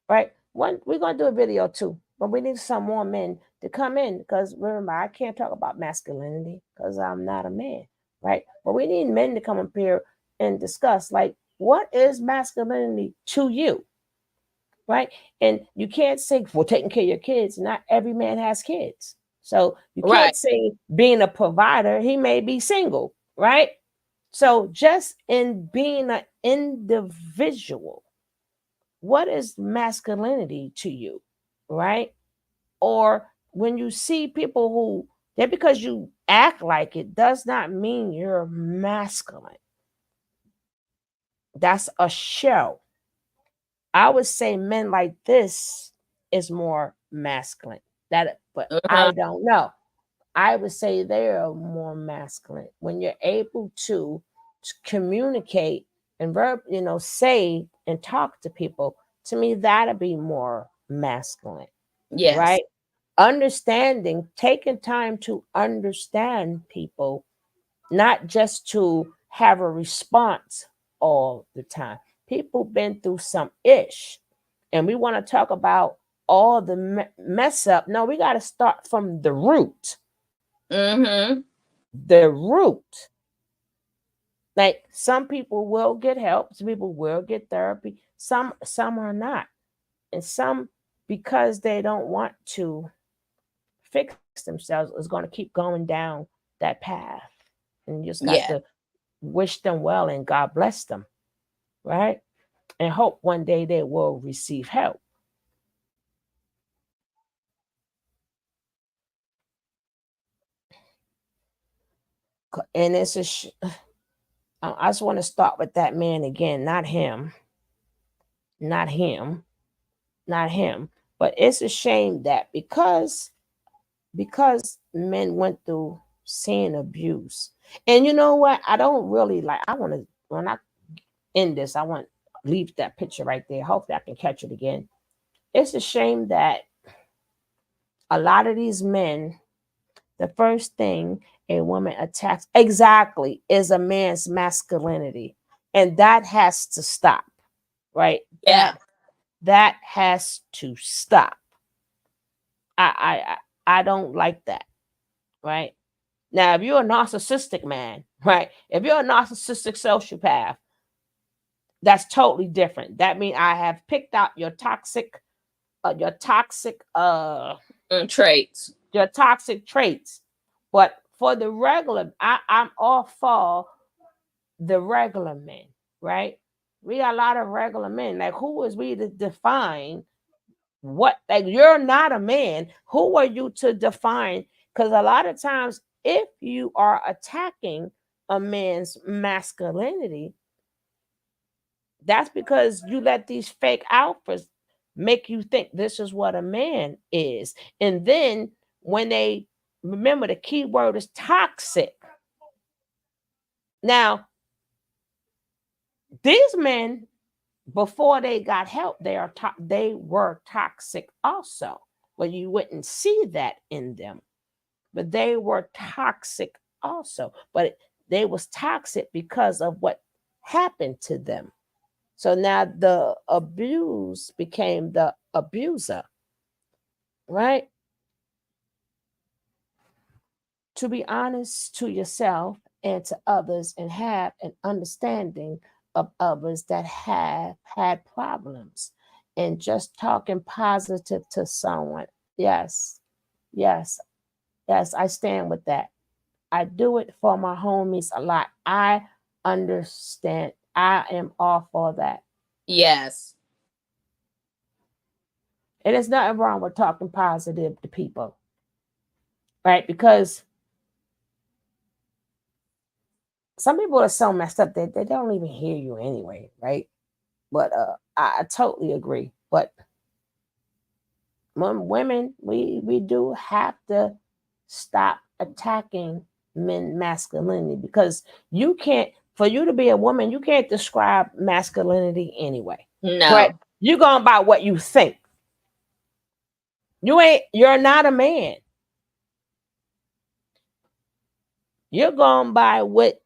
Right? We're going to do a video too, but we need some more men to come in because remember, I can't talk about masculinity because I'm not a man, right? But we need men to come up here and discuss, like, what is masculinity to you, right? And you can't say, for taking care of your kids. Not every man has kids. So you can't say being a provider, he may be single, right? So just in being an individual, what is masculinity to you, right? Or when you see people who, just because you act like it does not mean you're masculine. That's a show. I would say men like this is more masculine. But I don't know. I would say they're more masculine when you're able to communicate and say and talk to people. To me, that'd be more masculine. Yes. Right? Understanding, taking time to understand people, not just to have a response all the time. People been through some ish, and we want to talk about all the mess up. No, we got to start from the root. Mm-hmm. The root. Like some people will get help, some people will get therapy, some are not, and some, because they don't want to fix themselves, is going to keep going down that path, and you just got to wish them well and God bless them, right? And hope one day they will receive help. And it's I just want to start with that man again, not him, but it's a shame that because men went through seeing abuse, and you know what, I don't really like, I want to, when I end this, I want to leave that picture right there. Hopefully I can catch it again. It's a shame that a lot of these men, the first thing a woman attacks exactly is a man's masculinity. And that has to stop, right? Yeah. That has to stop. I don't like that, right? Now, if you're a narcissistic man, right? If you're a narcissistic sociopath, that's totally different. That means I have picked out your toxic traits. Your toxic traits. But for the regular, I'm all for the regular men, right? We got a lot of regular men. Like, who is we to define what? Like, you're not a man. Who are you to define? Because a lot of times, if you are attacking a man's masculinity, that's because you let these fake alphas make you think this is what a man is. And then when they, remember, the key word is toxic. Now, these men, before they got help, they were toxic also. Well, you wouldn't see that in them, but they were toxic also. But they was toxic because of what happened to them. So now the abuse became the abuser, right? To be honest to yourself and to others, and have an understanding of others that have had problems, and just talking positive to someone Yes. Yes. Yes. I stand with that. I do it for my homies a lot. I understand. I am all for that. Yes. And there's nothing wrong with talking positive to people, right? Because some people are so messed up that they don't even hear you anyway, right? But I totally agree. But women, we do have to stop attacking men masculinity, because you can't, for you to be a woman, you can't describe masculinity anyway. No. Correct? You're going by what you think. You're not a man. You're going by what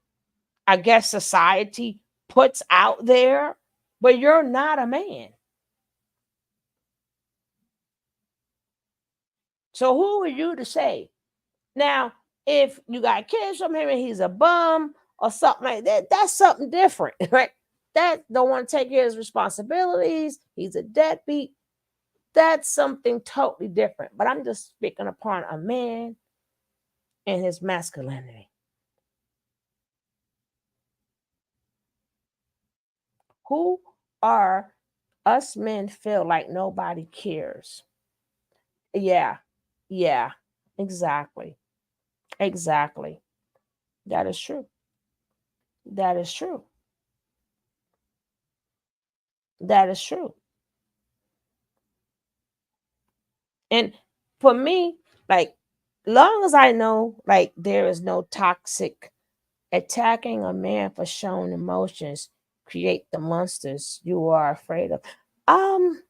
I guess society puts out there, but you're not a man. So who are you to say? Now, if you got kids from him and he's a bum or something like that, that's something different, right? That don't want to take his responsibilities. He's a deadbeat. That's something totally different. But I'm just speaking upon a man and his masculinity. Who are us men feel like nobody cares? Yeah, exactly. Exactly. That is true. That is true. That is true. And for me, like, long as I know, like, there is no toxic attacking a man for showing emotions create the monsters you are afraid of. I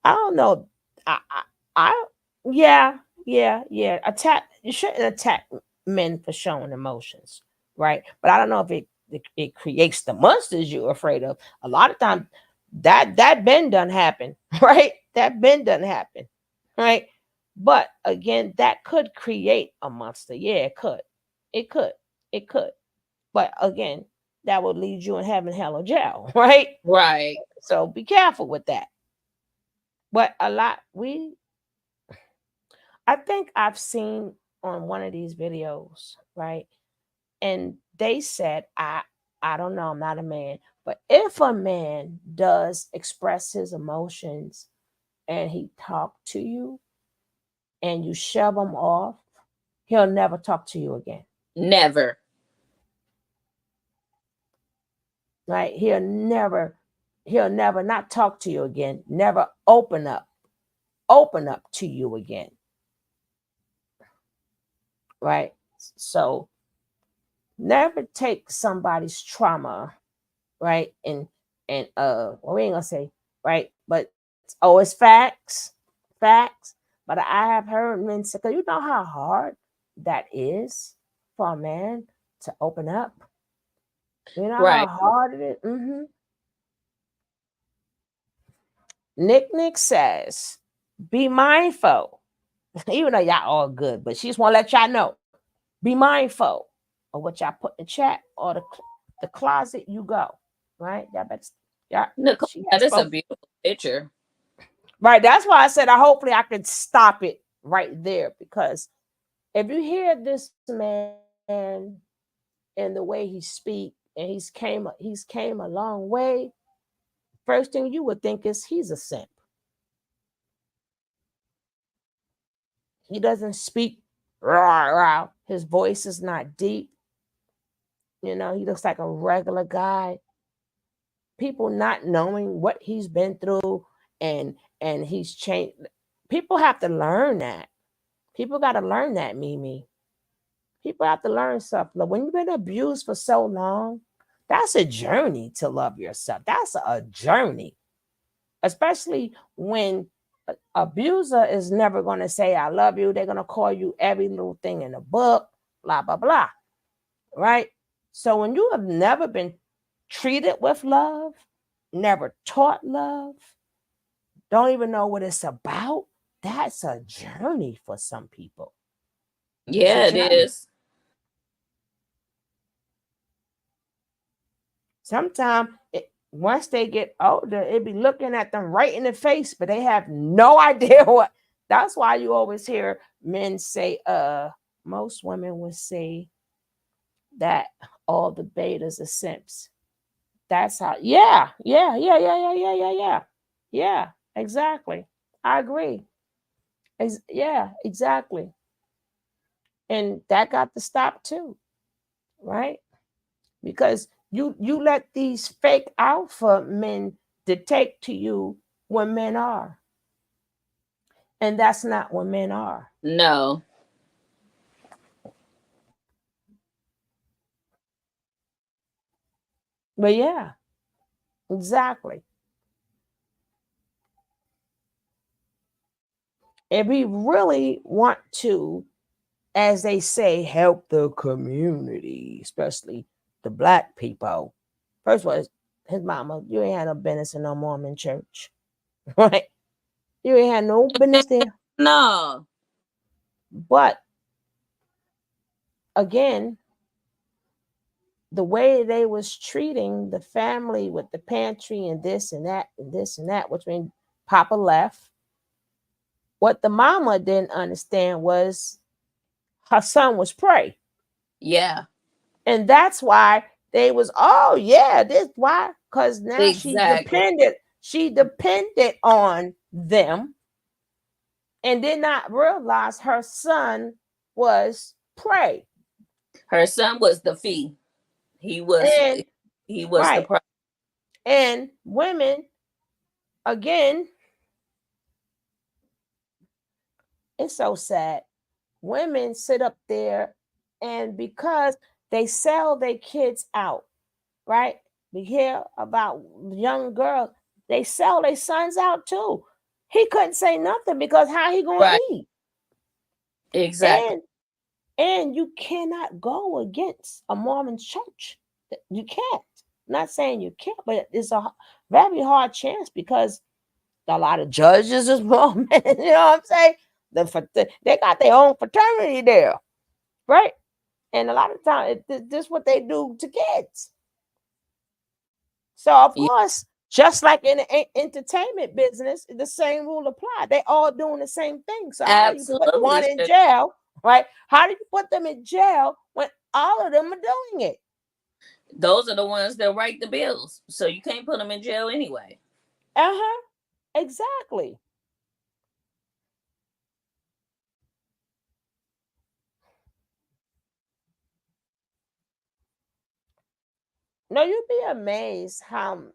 don't know. I yeah. Attack. You shouldn't attack men for showing emotions, right? But I don't know if it creates the monsters you're afraid of. A lot of times that been done happen, right? That been done happen, right? But again, that could create a monster. Yeah, it could. It could. It could. But again, that would lead you in heaven, hell, or jail, right? Right. So be careful with that. But I think I've seen on one of these videos, right? And they said, I don't know, I'm not a man, but if a man does express his emotions and he talk to you and you shove him off, he'll never talk to you again. Never. Right? He'll never not talk to you again, never open up to you again. Right? So never take somebody's trauma, right? And well, we ain't gonna say right, but it's facts. But I have heard men say, because you know how hard that is for a man to open up. You know Right. how hard it is. Nick says, be mindful. Even though y'all all good, but she just want to let y'all know. Be mindful of what y'all put in the chat or the closet you go. Right? Y'all better, Nicole, she that has is a spoken. beautiful picture. Right. That's why I said hopefully I could stop it right there, because if you hear this man and the way he speak, and he's came a long way, first thing you would think is he's a simp. He doesn't speak rah, rah. His voice is not deep. You know, he looks like a regular guy. People not knowing what he's been through and he's changed. People have to learn that. People got to learn that, Mimi. People have to learn self-love. When you've been abused for so long, that's a journey to love yourself. That's a journey. Especially when abuser is never going to say, I love you. They're going to call you every little thing in the book, blah, blah, blah. Right? So when you have never been treated with love, never taught love, don't even know what it's about, that's a journey for some people. Yeah, it is. Sometimes once they get older, it be looking at them right in the face, but they have no idea what. That's why you always hear men say, most women would say that all the betas are simps. That's how, yeah, exactly. I agree. Yeah, exactly. And that got to stop too, right? Because you let these fake alpha men dictate to you what men are. And that's not what men are. No. But yeah, exactly. If we really want to, as they say, help the community, especially the Black people. First of all, his mama, you ain't had no business in no Mormon church, right? You ain't had no business there. No. But again, the way they was treating the family with the pantry and this and that and this and that, which means Papa left. What the mama didn't understand was her son was prey. Yeah. And that's why they was, oh yeah, this why? Because now Exactly. she depended on them and did not realize her son was prey. Her son was the fee. He was the Right. price. And women, again, it's so sad. Women sit up there and because they sell their kids out, right? We hear about young girls, they sell their sons out too. He couldn't say nothing because how he gonna Right. eat? Exactly. And you cannot go against a Mormon church. You can't. I'm not saying you can't, but it's a very hard chance because a lot of judges is Mormon. You know what I'm saying? They got their own fraternity there, right? And a lot of times, this is what they do to kids. So of course, just like in the entertainment business, the same rule apply. They all doing the same thing. So how do you put one in jail, right? How do you put them in jail when all of them are doing it? Those are the ones that write the bills. So you can't put them in jail anyway. Exactly. No, you'd be amazed how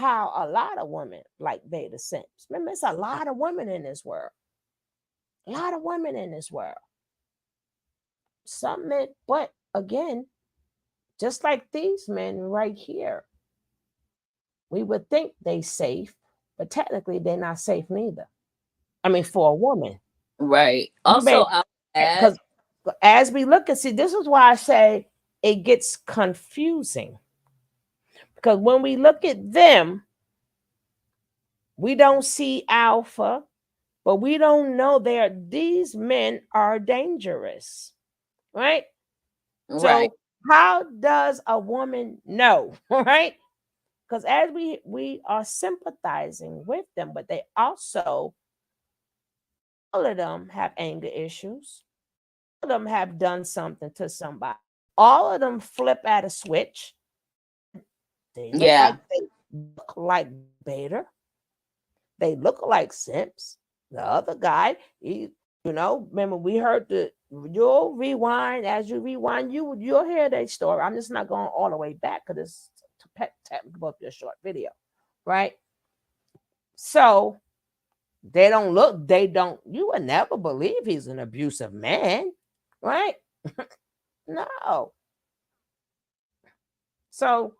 a lot of women like beta simps. Remember, it's a lot of women in this world. A lot of women in this world. Some men, but again, just like these men right here, we would think they safe, but technically they're not safe neither. I mean, for a woman. Right. Also, because as we look and see, this is why I say it gets confusing. Because when we look at them, we don't see alpha, but we don't know these men are dangerous, right? Right. So how does a woman know, right? Because as we are sympathizing with them, but they also, all of them have anger issues. All of them have done something to somebody. All of them flip at a switch. They look like beta. They look like simps. The other guy, remember we heard you'll rewind. As you rewind, you'll hear that story. I'm just not going all the way back because it's technical to a short video, right? So you would never believe he's an abusive man, right? No. So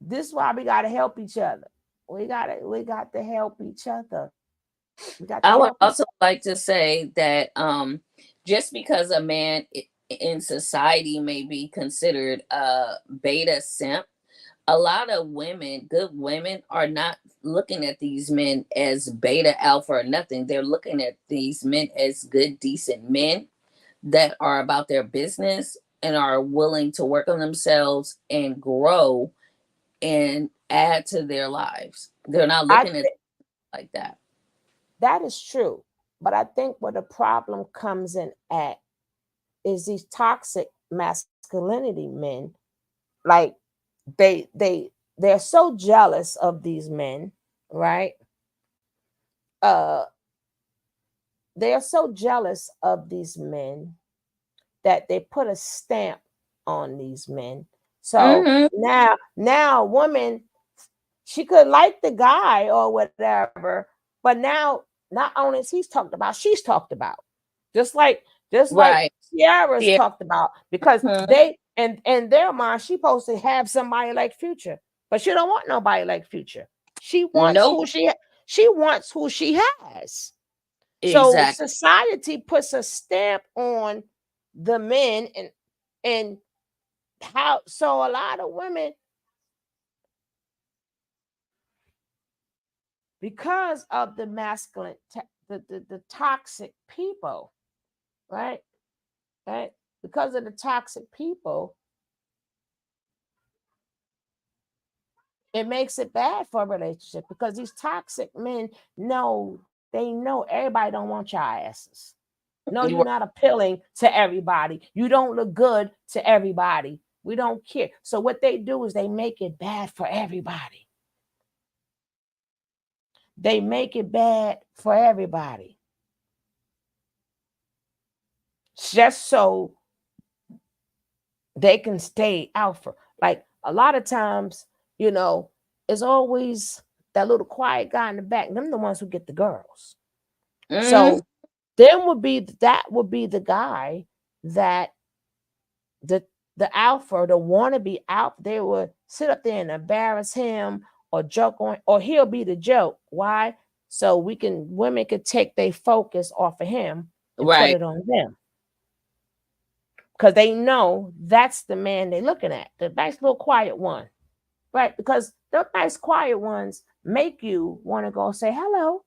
this is why we got to help each other. We got to help each other. I would also like to say that just because a man in society may be considered a beta simp, a lot of women, good women, are not looking at these men as beta alpha or nothing. They're looking at these men as good, decent men that are about their business and are willing to work on themselves and grow and add to their lives. They're not looking at it like that. That is true. But I think where the problem comes in at is these toxic masculinity men. Like they're so jealous of these men, right? They are so jealous of these men that they put a stamp on these men. So now woman, she could like the guy or whatever, but now not only is he's talked about, she's talked about. Just like Ciara's talked about, because they in their mind, she's supposed to have somebody like Future, but she don't want nobody like Future. She wants who she wants who she has. So society puts a stamp on the men, and how so a lot of women, because of the masculine, the toxic people, right? Because of the toxic people, it makes it bad for a relationship, because these toxic men know everybody don't want your asses. No, you're not appealing to everybody. You don't look good to everybody. We don't care. So what they do is they make it bad for everybody. They make it bad for everybody. Just so they can stay alpha. Like a lot of times, it's always that little quiet guy in the back. Them the ones who get the girls. So that would be the guy that the alpha, the wannabe alpha, they would sit up there and embarrass him or joke on, or he'll be the joke. Why? So women could take their focus off of him and put it on them. Because they know that's the man they're looking at, the nice little quiet one, right? Because the nice quiet ones make you want to go say hello.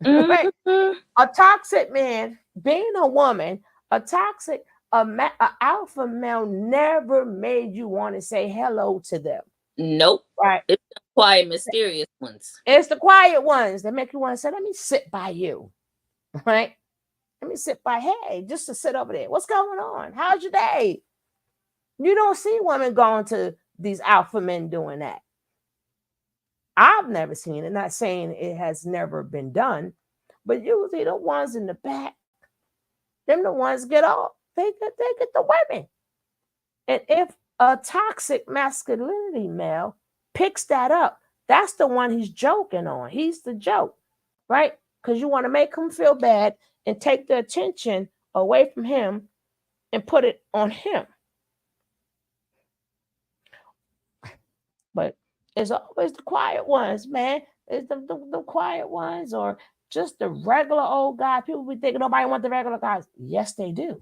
Right? A toxic man, being a woman, a alpha male never made you want to say hello to them. Nope. Right. It's the quiet, mysterious ones. It's the quiet ones that make you want to say, let me sit by you. Right? Let me sit by, hey, just to sit over there. What's going on? How's your day? You don't see women going to these alpha men doing that. I've never seen it. Not saying it has never been done, but usually the ones in the back, them the ones get off. They get the women. And if a toxic masculinity male picks that up, that's the one he's joking on. He's the joke, right? Because you want to make him feel bad and take the attention away from him and put it on him. But it's always the quiet ones, man. It's the quiet ones, or just the regular old guy. People be thinking nobody want the regular guys. Yes, they do.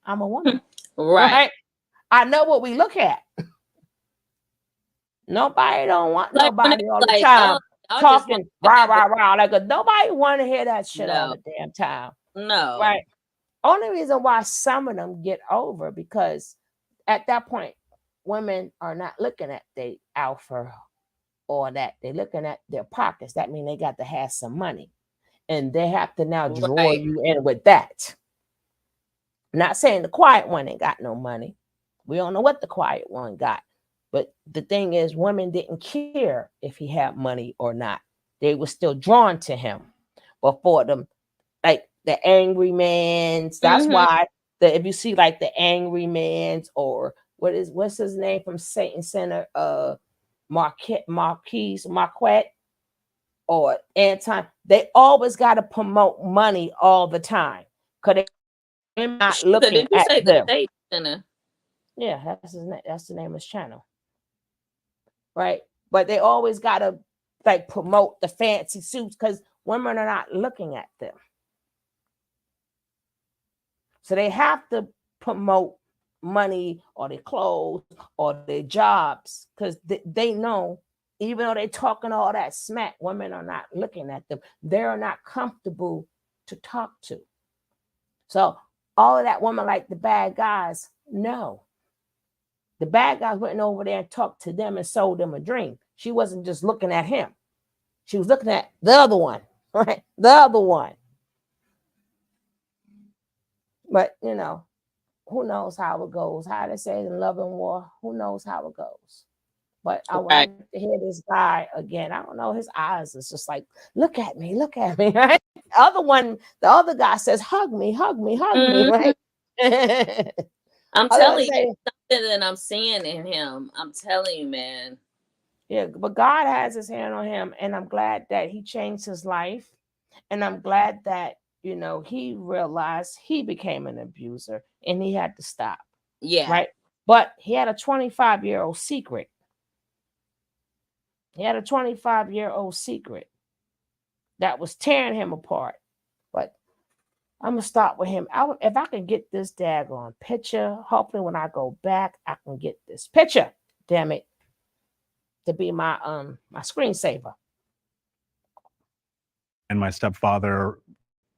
I'm a woman. Right? I know what we look at. Nobody don't want nobody all the time talking rah, rah, rah. Like nobody want to hear that shit all the damn time. No. Right. Only reason why some of them get over, because at that point, women are not looking at the alpha or that. They're looking at their pockets. That means they got to have some money. And they have to now draw you in with that. Not saying the quiet one ain't got no money. We don't know what the quiet one got. But the thing is, women didn't care if he had money or not. They were still drawn to him. But for them, like the angry mans, that's why if you see like the angry mans, or what's his name from Satan Center, Marquette, or Anton, they always got to promote money all the time. Because they're not looking at them. Center? Yeah, that's his name. That's the name of his channel. Right? But they always got to like promote the fancy suits because women are not looking at them. So they have to promote money or their clothes or their jobs, because they know, even though they're talking all that smack, women are not looking at them. They're not comfortable to talk to. So all of that woman like the bad guys. No. The bad guys went over there and talked to them and sold them a dream. She wasn't just looking at him. She was looking at the other one, right? The other one. But, you know, who knows how it goes? How they say in Love and War, who knows how it goes? But I would like to hear this guy again. I don't know. His eyes is just like, look at me, right? The other guy says, hug me, right? I'm telling you, something that I'm seeing in him. I'm telling you, man. Yeah, but God has his hand on him, and I'm glad that he changed his life. And I'm glad that, you know, he realized he became an abuser and he had to stop. Yeah. Right. But he had a 25-year-old secret. He had a 25-year-old secret that was tearing him apart. But I'm going to start with him. If I can get this daggone picture, hopefully when I go back, I can get this picture, damn it, to be my my screensaver. And my stepfather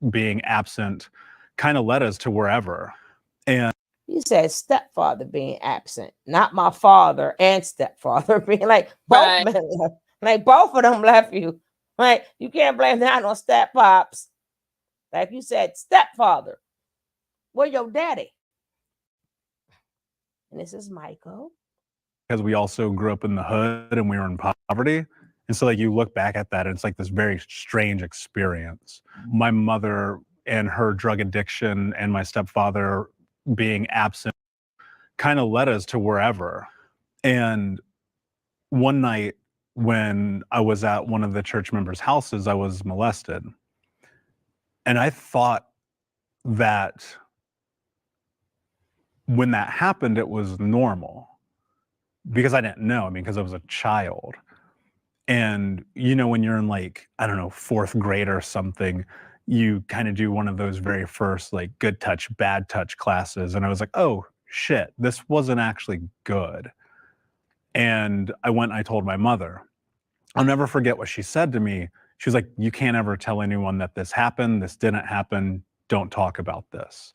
being absent kind of led us to wherever. And you said stepfather being absent, not my father and stepfather being like both men left. Like both of them left you. Right? You can't blame that on step pops. Like you said, stepfather. Where your daddy? And this is Michael. because we also grew up in the hood and we were in poverty. And so like you look back at that and it's like this very strange experience. My mother and her drug addiction and my stepfather being absent kind of led us to wherever. And one night when I was at one of the church members' houses, I was molested. And I thought that when that happened, it was normal because I didn't know. I mean, because I was a child. And, you know, when you're in like, I don't know, 4th grade or something, you kind of do one of those very first like good touch, bad touch classes. And I was like, oh shit, this wasn't actually good. And I went and I told my mother. I'll never forget what she said to me. She was like, you can't ever tell anyone that this happened. This didn't happen. Don't talk about this.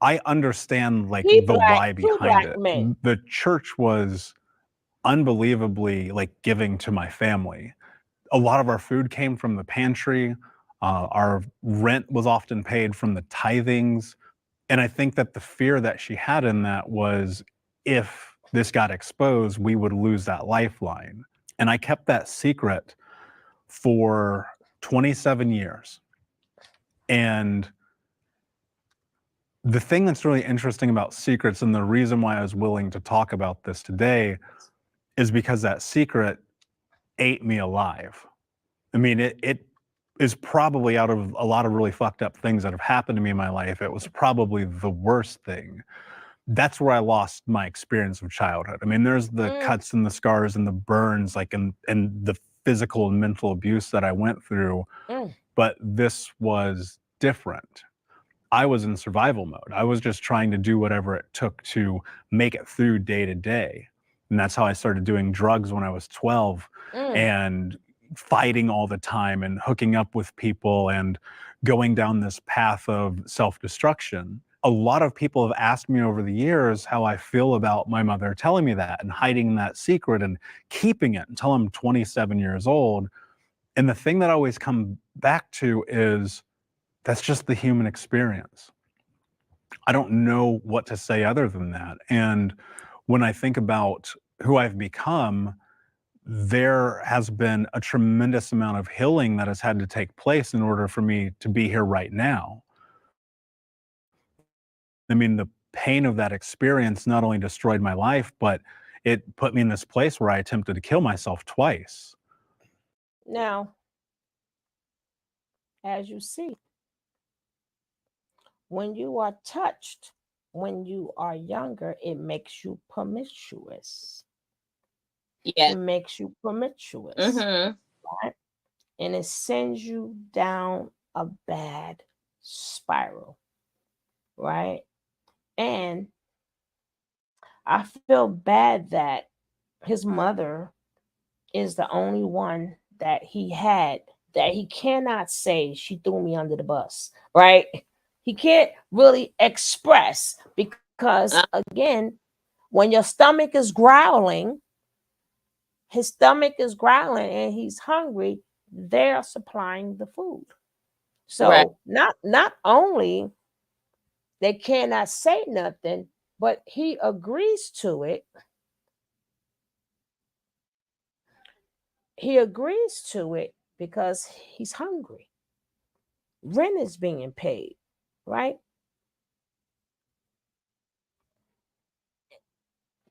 I understand like the why behind it. The church was unbelievably like giving to my family. A lot of our food came from the pantry. Our rent was often paid from the tithings. And I think that the fear that she had in that was if this got exposed, we would lose that lifeline. And I kept that secret for 27 years. And the thing that's really interesting about secrets, and the reason why I was willing to talk about this today, is because that secret ate me alive. I mean, it is probably, out of a lot of really fucked up things that have happened to me in my life, it was probably the worst thing. That's where I lost my experience of childhood. I mean, there's the cuts and the scars and the burns, like, and the physical and mental abuse that I went through, but this was different. I was in survival mode. I was just trying to do whatever it took to make it through day to day. And that's how I started doing drugs when I was 12 and fighting all the time and hooking up with people and going down this path of self-destruction. A lot of people have asked me over the years how I feel about my mother telling me that and hiding that secret and keeping it until I'm 27 years old. And the thing that I always come back to is that's just the human experience. I don't know what to say other than that. And when I think about who I've become, there has been a tremendous amount of healing that has had to take place in order for me to be here right now. I mean, the pain of that experience not only destroyed my life, but it put me in this place where I attempted to kill myself twice. Now, as you see, when you are touched, when you are younger, it makes you promiscuous. Yeah. It makes you promiscuous. Right? And it sends you down a bad spiral. Right? And I feel bad that his mother is the only one that he had that he cannot say she threw me under the bus, right? He can't really express because, again, when your stomach is growling, his stomach is growling and he's hungry, they're supplying the food. So Right. not only they cannot say nothing, but he agrees to it. He agrees to it because he's hungry. Rent is being paid, right?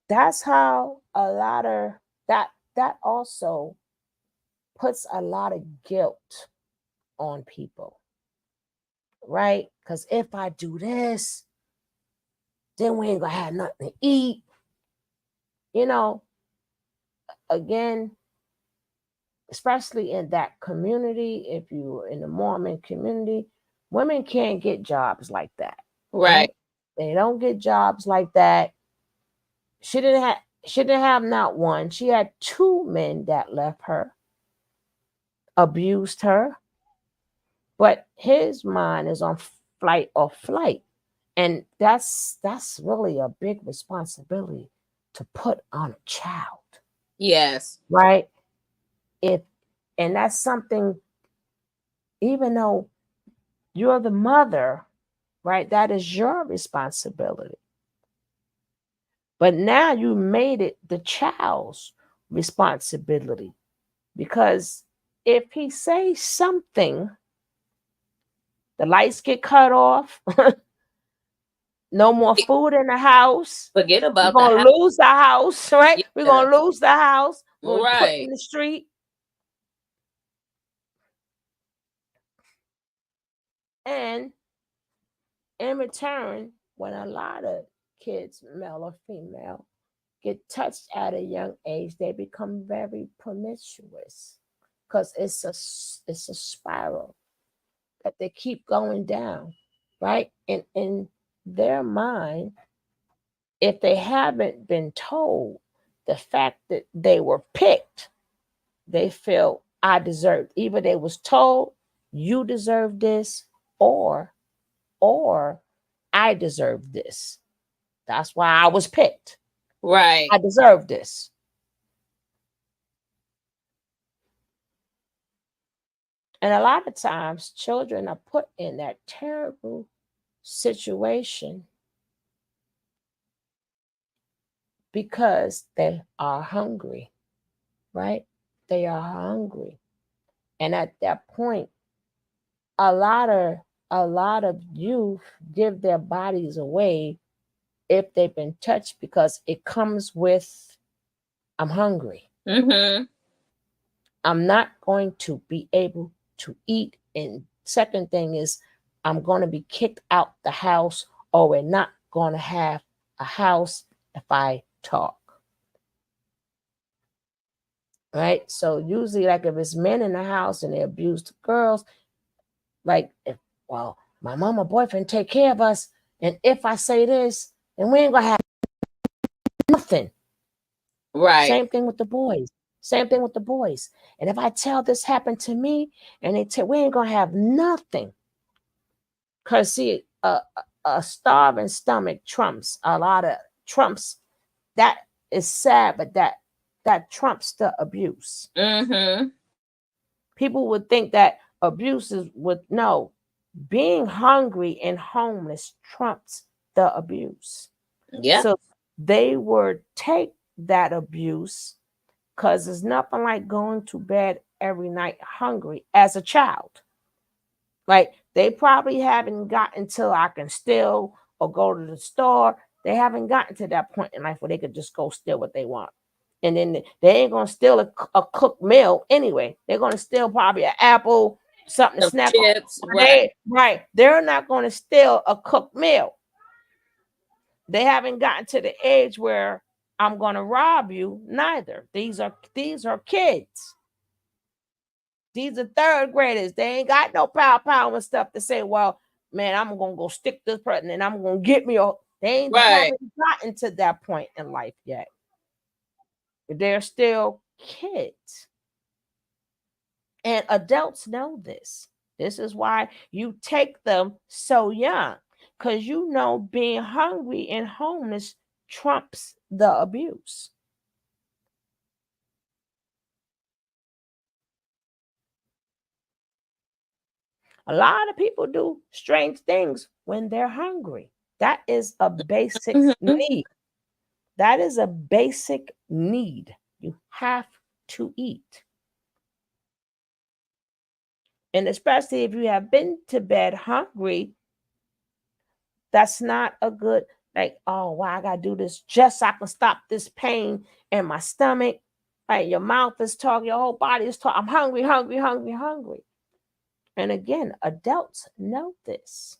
That's how a lot of that also puts a lot of guilt on people, right? Because if I do this, then we ain't gonna have nothing to eat. You know, again, especially in that community, if you're in the Mormon community, women can't get jobs like that. Right. They don't get jobs like that. She didn't have not one. She had two men that left her, abused her, but his mind is on flight or flight. And that's really a big responsibility to put on a child. Yes. Right? And that's something, even though you're the mother, right? That is your responsibility. But now you made it the child's responsibility, because if he says something, the lights get cut off, no more food in the house. Forget about We're gonna lose the house, right? Yeah. We're gonna lose the house. We're put Right. in the street. And in return, when a lot of kids, male or female, get touched at a young age, they become very promiscuous because it's a spiral that they keep going down, right? And in their mind, if they haven't been told the fact that they were picked, they feel I deserve. Either they was told you deserve this, or I deserve this. That's why I was picked. Right. I deserve this. And a lot of times children are put in that terrible situation because they are hungry, right? They are hungry. And at that point, a lot of youth give their bodies away if they've been touched, because it comes with, I'm hungry. Mm-hmm. I'm not going to be able to eat. And second thing is, I'm going to be kicked out the house, or we're not going to have a house if I talk. Right? So usually, like if it's men in the house and they abuse the girls, like, well, my mom or boyfriend take care of us, and if I say this, then we ain't gonna have nothing. Right. Same thing with the boys. Same thing with the boys. And if I tell this happened to me, and they tell, we ain't gonna have nothing. Cause see, a starving stomach trumps a lot of trumps. That is sad, but that trumps the abuse. Mm-hmm. People would think that abuse is no. Being hungry and homeless trumps the abuse. Yeah. So they would take that abuse, because it's nothing like going to bed every night hungry as a child. Like, they probably haven't gotten till I can steal or go to the store. They haven't gotten to that point in life where they could just go steal what they want. And then they ain't going to steal a cooked meal anyway. They're going to steal probably an apple, something to snack chips, on. right. They're not going to steal a cooked meal. They haven't gotten to the age where I'm going to rob you. Neither. These are kids. These are third graders. They ain't got no pow and stuff to say, well, man, I'm going to go stick this person and I'm going to get me. They haven't gotten to that point in life yet. They're still kids. And adults know this. This is why you take them so young, because you know being hungry and homeless trumps the abuse. A lot of people do strange things when they're hungry. That is a basic need. That is a basic need. You have to eat. And especially if you have been to bed hungry, that's not a good, like, oh, why I gotta do this just so I can stop this pain in my stomach. Right? Your mouth is talking, your whole body is talking. I'm hungry, hungry, hungry, hungry. And again, adults know this.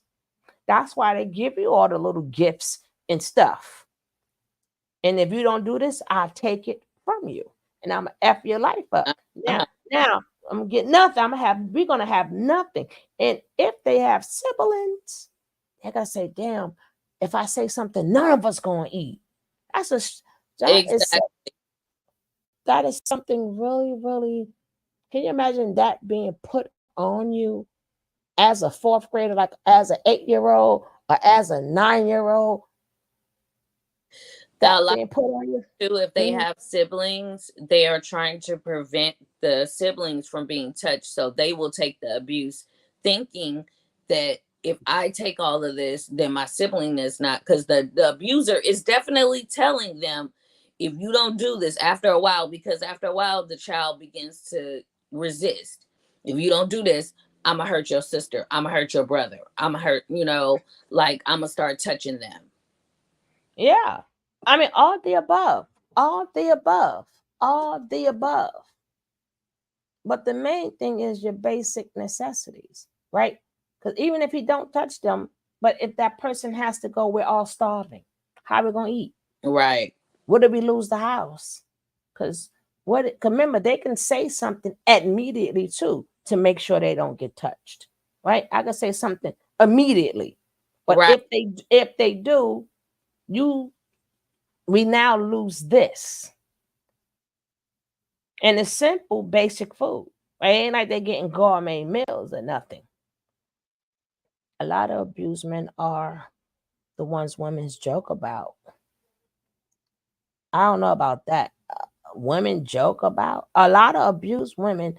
That's why they give you all the little gifts and stuff. And if you don't do this, I'll take it from you. And I'm gonna F your life up. Now I'm gonna get nothing. We're gonna have nothing. And if they have siblings, they're gonna say, damn, if I say something, none of us gonna eat. That is something really, really. Can you imagine that being put on you as a fourth grader, like as an 8-year-old or as a 9-year-old? A lot of people too, if they have siblings, they are trying to prevent the siblings from being touched. So they will take the abuse, thinking that if I take all of this, then my sibling is not, because the abuser is definitely telling them, if you don't do this after a while, because after a while, the child begins to resist. If you don't do this, I'm gonna hurt your sister. I'm gonna hurt your brother. I'm gonna hurt, like I'm gonna start touching them. Yeah. I mean, all the above, all the above, all the above. But the main thing is your basic necessities, right? Because even if you don't touch them, but if that person has to go, we're all starving. How are we going to eat? Right. What if we lose the house? Because remember, they can say something immediately too to make sure they don't get touched, right? I can say something immediately. But if they do, we now lose this. And it's simple, basic food. It ain't like they're getting gourmet meals or nothing. A lot of abused men are the ones women joke about. I don't know about that. Women joke about. A lot of abused men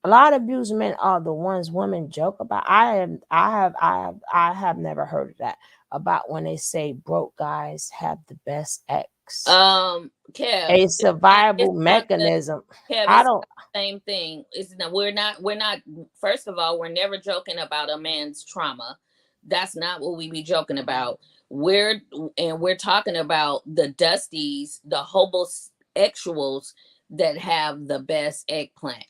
are the ones women joke about. I have never heard of that, about when they say broke guys have the best ex. Kev, a survival mechanism. Kev, I don't. Same thing. We're not. First of all, we're never joking about a man's trauma. That's not what we be joking about. We're talking about the dusties, the homosexuals that have the best eggplant.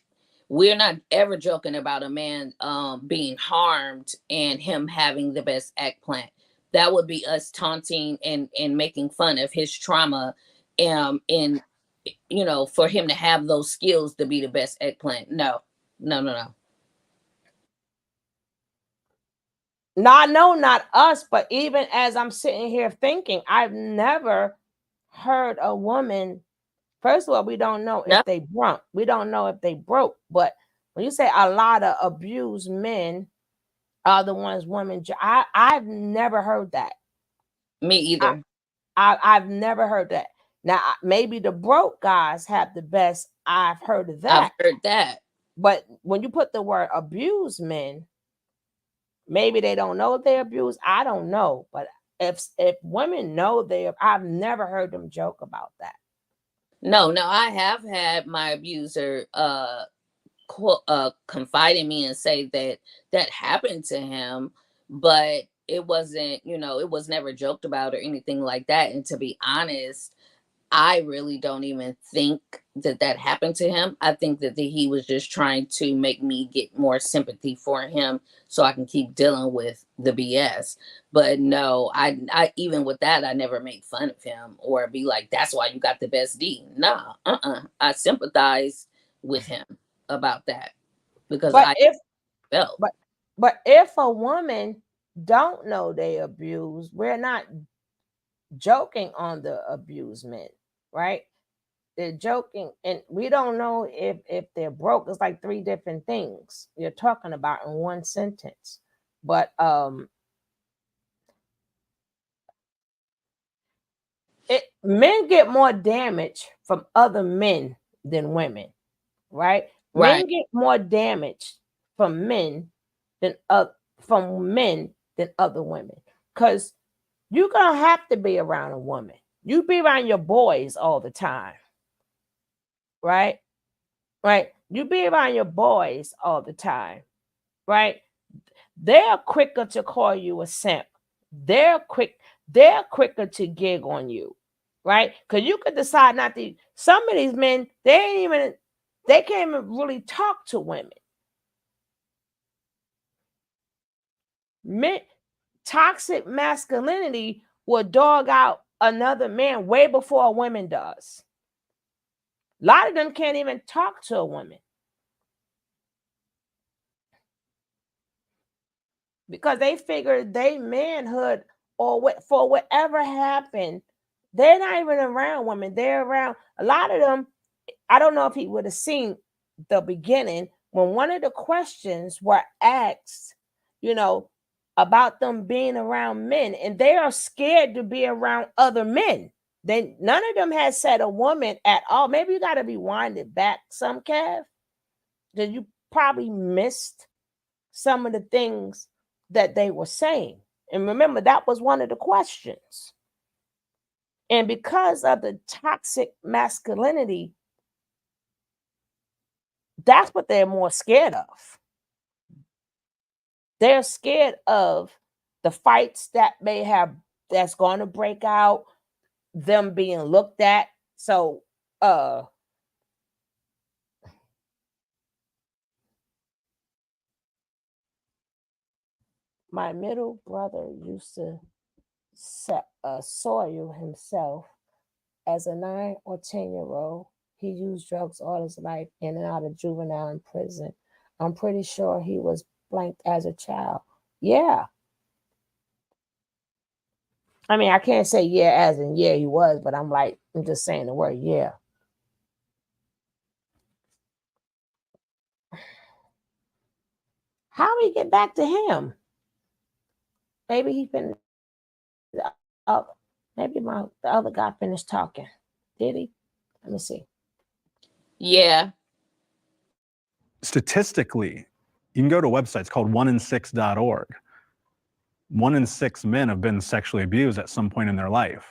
We're not ever joking about a man being harmed and him having the best eggplant. That would be us taunting and making fun of his trauma, and for him to have those skills to be the best eggplant. No. No, not us, but even as I'm sitting here thinking, I've never heard a woman. First of all, we don't know if they broke. We don't know if they broke. But when you say a lot of abused men are the ones women, I've never heard that. Me either. I've never heard that. Now, maybe the broke guys have the best. I've heard of that. I've heard that. But when you put the word abused men, maybe they don't know if they abuse. I don't know. But if women know I've never heard them joke about that. No, I have had my abuser confide in me and say that happened to him, but it wasn't, it was never joked about or anything like that. And to be honest, I really don't even think that happened to him. I think that he was just trying to make me get more sympathy for him so I can keep dealing with the BS. But no, I even with that, I never make fun of him or be like, that's why you got the best D. Nah, I sympathize with him about that because But if a woman don't know they abuse, we're not joking on the abused men, right? they're joking, and we don't know if they're broke. It's like 3 different things you're talking about in one sentence. But men get more damage from other men than women, right? Right. Men get more damage from men than other women, because you're gonna have to be around a woman. You be around your boys all the time, right? Right? You be around your boys all the time, right? They're quicker to call you a simp. They're quicker to gig on you, right? Because you could decide not to. Some of these men, they can't even really talk to women. Men, toxic masculinity will dog out another man way before a woman does. A lot of them can't even talk to a woman because they figure they manhood, or for whatever happened, they're not even around women. They're around a lot of them. I don't know if he would have seen the beginning when one of the questions were asked, about them being around men, and they are scared to be around other men. Then none of them has said a woman at all. Maybe you got to be winded back some, Kev, that you probably missed some of the things that they were saying. And remember, that was one of the questions. And because of the toxic masculinity, that's what they're more scared of. They're scared of the fights that's going to break out, them being looked at. So, my middle brother used to soil himself as a 9 or 10-year-old. He used drugs all his life, in and out of juvenile and prison. I'm pretty sure he was blanked as a child. Yeah. I mean, I can't say yeah as in yeah he was, but I'm just saying the word yeah. How we get back to him? Maybe he finished. Maybe the other guy finished talking. Did he? Let me see. Yeah. Statistically, you can go to websites called 1in6.org. 1 in 6 men have been sexually abused at some point in their life.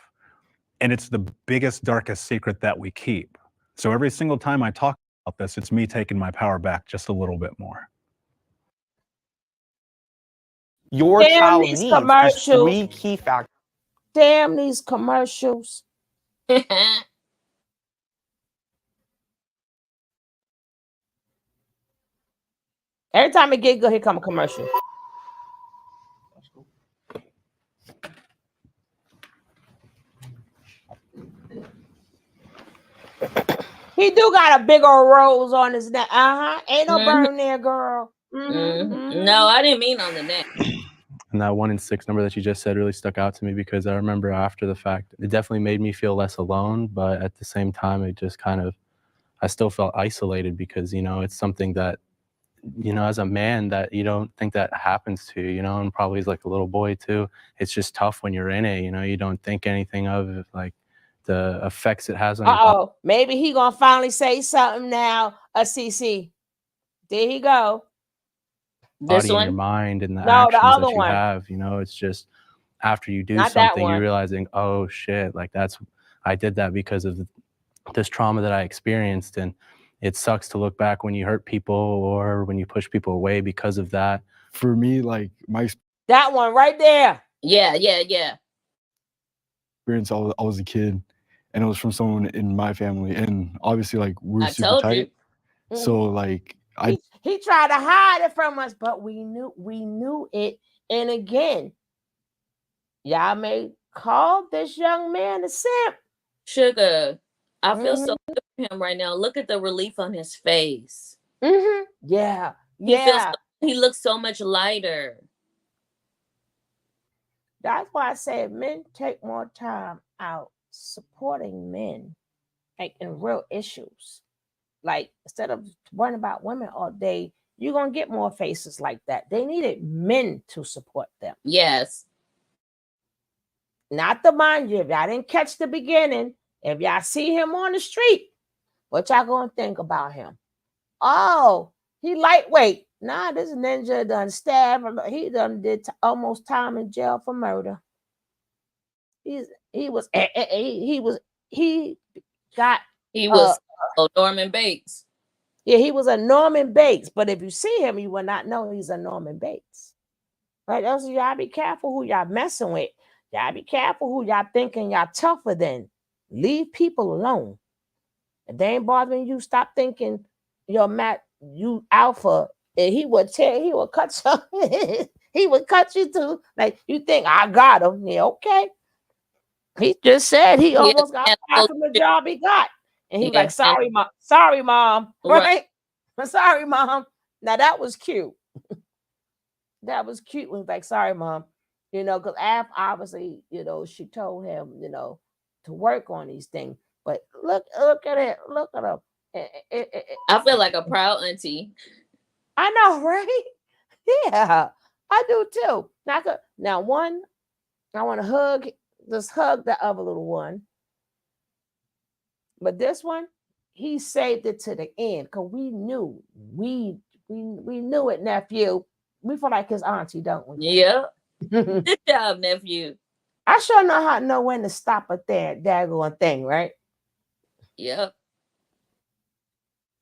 And it's the biggest, darkest secret that we keep. So every single time I talk about this, it's me taking my power back just a little bit more. Your child needs these 3 key factors. Damn these commercials. Every time it get good, here come a commercial. He do got a big old rose on his neck. Ain't no burn there, girl. No, I didn't mean on the neck. And that 1 in 6 number that you just said really stuck out to me, because I remember after the fact, it definitely made me feel less alone. But at the same time, it just I still felt isolated, because, it's something that, as a man, that you don't think that happens to, and probably as like a little boy too. It's just tough when you're in it, you don't think anything of like the effects it has on your body. Maybe he gonna finally say something now. CC. There he go. Body and your mind and the actions the other that you one. have, it's just after you do Not that something, one. you're realizing, oh shit, like I did that because of this trauma that I experienced. And it sucks to look back when you hurt people or when you push people away because of that. For me, like that one right there. Yeah. experience, I was a kid, and it was from someone in my family, and obviously like we're super tight. So like he tried to hide it from us, but we knew it. And again, y'all may call this young man a simp. Sugar, I feel so good for him right now. Look at the relief on his face. Yeah. He looks so much lighter. That's why I say men take more time out supporting men like in real issues. Like instead of worrying about women all day, you're gonna get more faces like that. They needed men to support them. Yes. Not to mind you, if y'all didn't catch the beginning, if y'all see him on the street, what y'all gonna think about him? Oh, he lightweight. Nah, this ninja done stabbed. He done did almost time in jail for murder. He got Norman Bates. Yeah, he was a Norman Bates. But if you see him, you will not know he's a Norman Bates. Right? That's y'all be careful who y'all messing with. Y'all be careful who y'all thinking y'all tougher than. Leave people alone. If they ain't bothering you, stop thinking you alpha. And he would cut you. He would cut you too. Like you think I got him. Yeah, okay. He just said he almost got fired from the job he got. And he was like, sorry, mom. Right? Sorry, mom. Now that was cute. That was cute. When he was like, sorry, mom. Because Av obviously, she told him, to work on these things. But look at it. Look at him. I feel like a proud auntie. I know, right? Yeah, I do too. Now one, I want to hug the other little one. But this one, he saved it to the end because we knew it, nephew. We feel like his auntie, don't we? Yeah. Good job, nephew. I sure know when to stop at that daggone thing, right? Yep.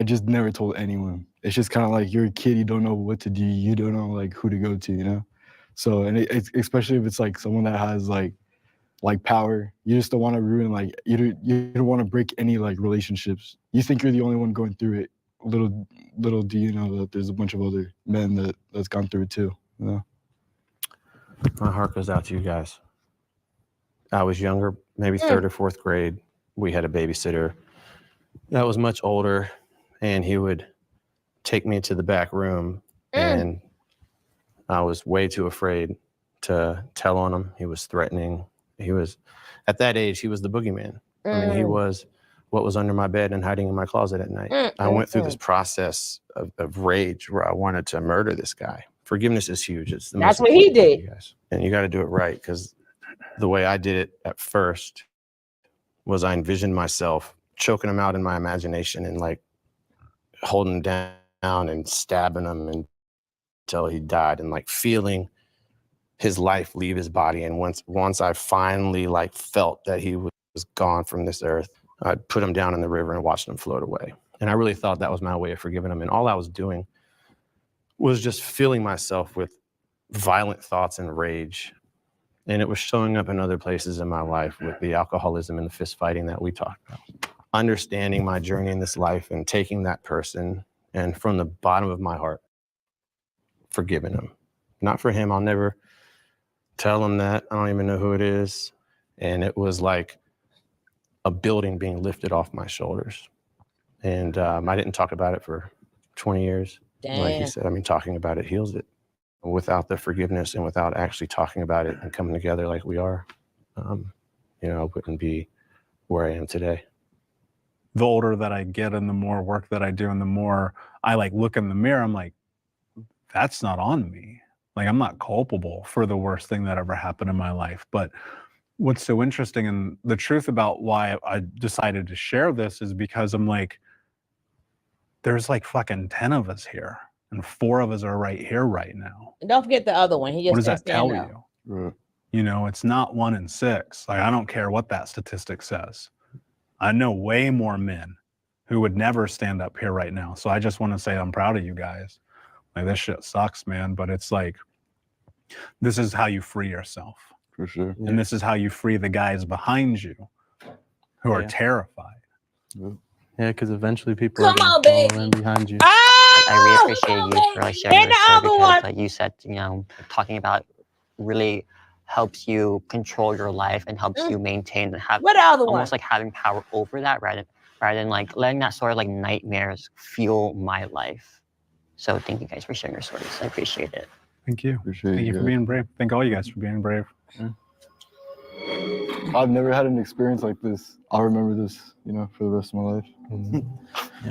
I just never told anyone. It's just kind of like you're a kid, you don't know what to do, you don't know like who to go to, So, and it's especially if it's like someone that has like power, you just don't want to ruin you don't want to break any like relationships. You think you're the only one going through it. Little do you know that there's a bunch of other men that's gone through it too. My heart goes out to you guys. I was younger, maybe third or fourth grade. We had a babysitter that was much older, and he would take me to the back room, and I was way too afraid to tell on him. He was threatening. He was, at that age, he was the boogeyman. I mean, he was what was under my bed and hiding in my closet at night. I went through this process of rage where I wanted to murder this guy. Forgiveness is huge. It's That's what he did. you guys. And you got to do it right, because the way I did it at first was I envisioned myself choking him out in my imagination and like holding him down and stabbing him until he died, and like feeling his life leave his body. And once I finally like felt that he was gone from this earth, I put him down in the river and watched him float away. And I really thought that was my way of forgiving him. And all I was doing was just filling myself with violent thoughts and rage. And it was showing up in other places in my life with the alcoholism and the fist fighting that we talked about. Understanding my journey in this life and taking that person and from the bottom of my heart, forgiving him. Not for him, I'll never tell him that. I don't even know who it is. And it was like a building being lifted off my shoulders. And I didn't talk about it for 20 years. Damn. Like you said, I mean, talking about it heals it. Without the forgiveness and without actually talking about it and coming together like we are, I wouldn't be where I am today. The older that I get and the more work that I do and the more I like look in the mirror, I'm like, that's not on me. Like, I'm not culpable for the worst thing that ever happened in my life. But what's so interesting and the truth about why I decided to share this is because I'm like, there's like fucking 10 of us here and 4 of us are right here right now. And don't forget the other one. He just What does that stand tell up. you? It's not 1 in 6. Like, I don't care what that statistic says. I know way more men who would never stand up here right now. So I just want to say I'm proud of you guys. Like, this shit sucks, man. But it's like, this is how you free yourself. For sure. And this is how you free the guys behind you who are terrified. Yeah, because eventually people Come are on, going to baby. follow in behind you. I really appreciate you for like sharing And your the story other because one. like you said, talking about really helps you control your life and helps you maintain and have What other one? almost like having power over that rather than like letting that sort of like nightmares fuel my life. So thank you guys for sharing your stories. I appreciate it. Thank you. Appreciate Thank you for guys. being brave. Thank all you guys for being brave. I've never had an experience like this. I'll remember this, you know, for the rest of my life. I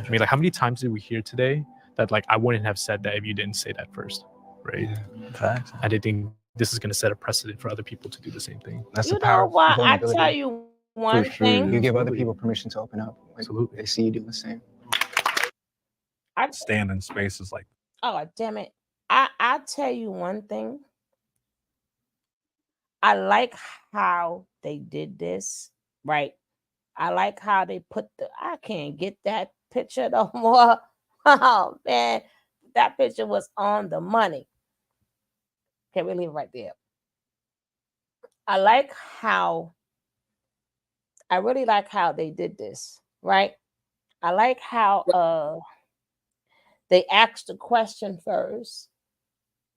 mean, like, how many times did we hear today that, like, I wouldn't have said that if you didn't say that first, right? Facts. I did think this is going to set a precedent for other people to do the same thing. That's You the power know of what? I vulnerability. tell you one thing. You give other people permission to open up. Like, they see you do the same. Stand in spaces like Oh, damn it. I tell you one thing. I like how they did this, right? I like how they put I can't get that picture no more. Oh, man. That picture was on the money. Okay, we leave it right there. I really like how they did this, right? I like how they asked the question first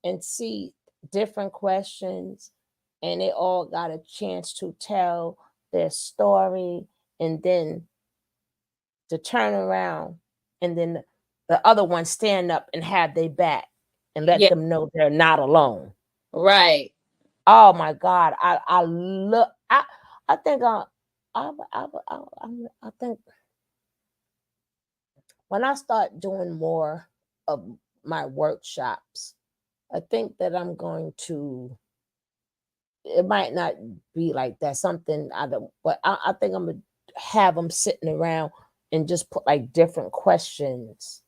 and see different questions, and they all got a chance to tell their story, and then to turn around, and then the other one stand up and have their back and let them know they're not alone. Right. Oh my God. I think I think when I start doing more of my workshops, I think that I'm going to, it might not be like that, something I don't, but I think I'm gonna have them sitting around and just put like different questions.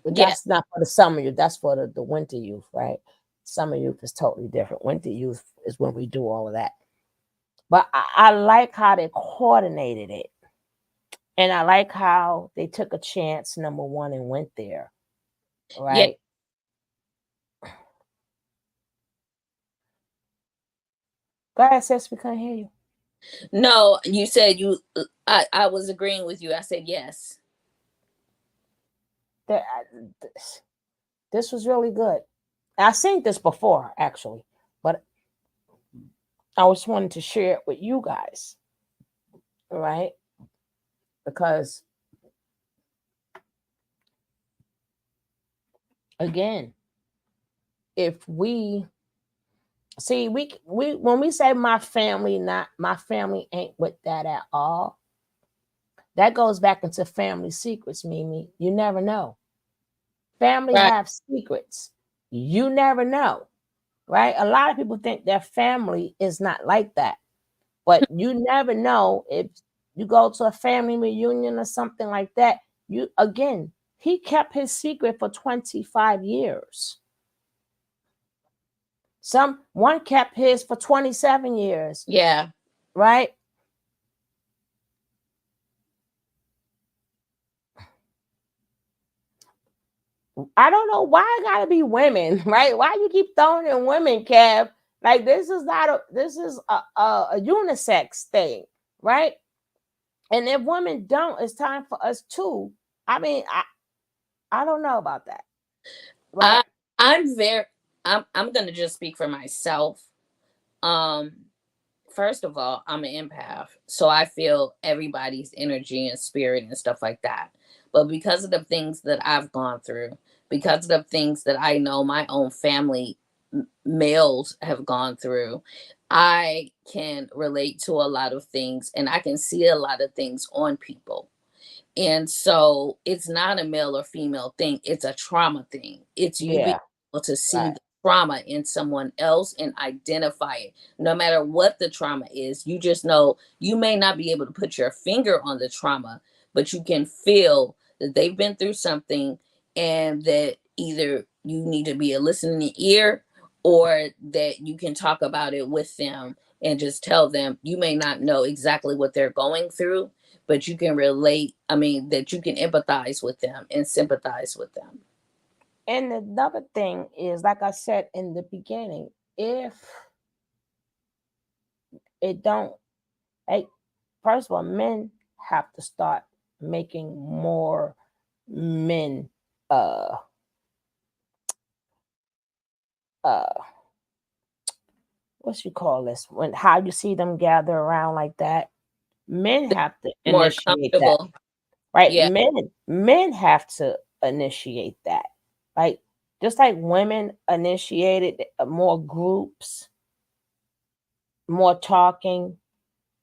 But that's not for the summer youth, that's for the winter youth, right? Summer youth is totally different. Winter youth is when we do all of that. But I like how they coordinated it. And I like how they took a chance, number one, and went there. Right? Go ahead, sis, we can't hear you. No, you said I was agreeing with you. I said yes. This was really good. I've seen this before, actually, but I just wanted to share it with you guys, right? Because, again, if we see, we when we say my family ain't with that at all, that goes back into family secrets, Mimi. You never know. Family have secrets. You never know, right? A lot of people think their family is not like that, but you never know. If you go to a family reunion or something like that, he kept his secret for 25 years. One kept his for 27 years. Yeah. Right? I don't know why it gotta be women, right? Why you keep throwing in women, Kev? Like, this is a unisex thing, right? And if women don't, it's time for us too. I mean, I don't know about that. Right? I'm gonna just speak for myself. First of all, I'm an empath, so I feel everybody's energy and spirit and stuff like that. But because of the things that I've gone through, because of the things that I know my own family males have gone through, I can relate to a lot of things, and I can see a lot of things on people. And so it's not a male or female thing, it's a trauma thing. It's you being able to see the trauma in someone else and identify it. No matter what the trauma is, you just know you may not be able to put your finger on the trauma, but you can feel that they've been through something, and that either you need to be a listening ear, or that you can talk about it with them and just tell them. You may not know exactly what they're going through, but you can relate. I mean, that you can empathize with them and sympathize with them. And another thing is, like I said in the beginning, if it don't, first of all, men have to start making more men what you call this, when how you see them gather around like that, men have to More initiate that, comfortable. right? Yeah. Men have to initiate that, like just like women initiated more groups, more talking,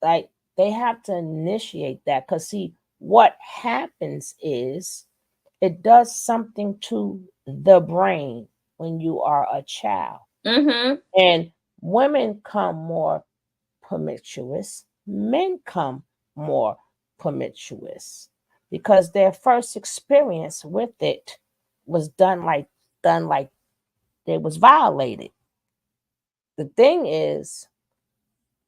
Like they have to initiate that, because see, what happens is it does something to the brain when you are a child. And women come more promiscuous, men come more promiscuous, because their first experience with it was done like they was violated. The thing is,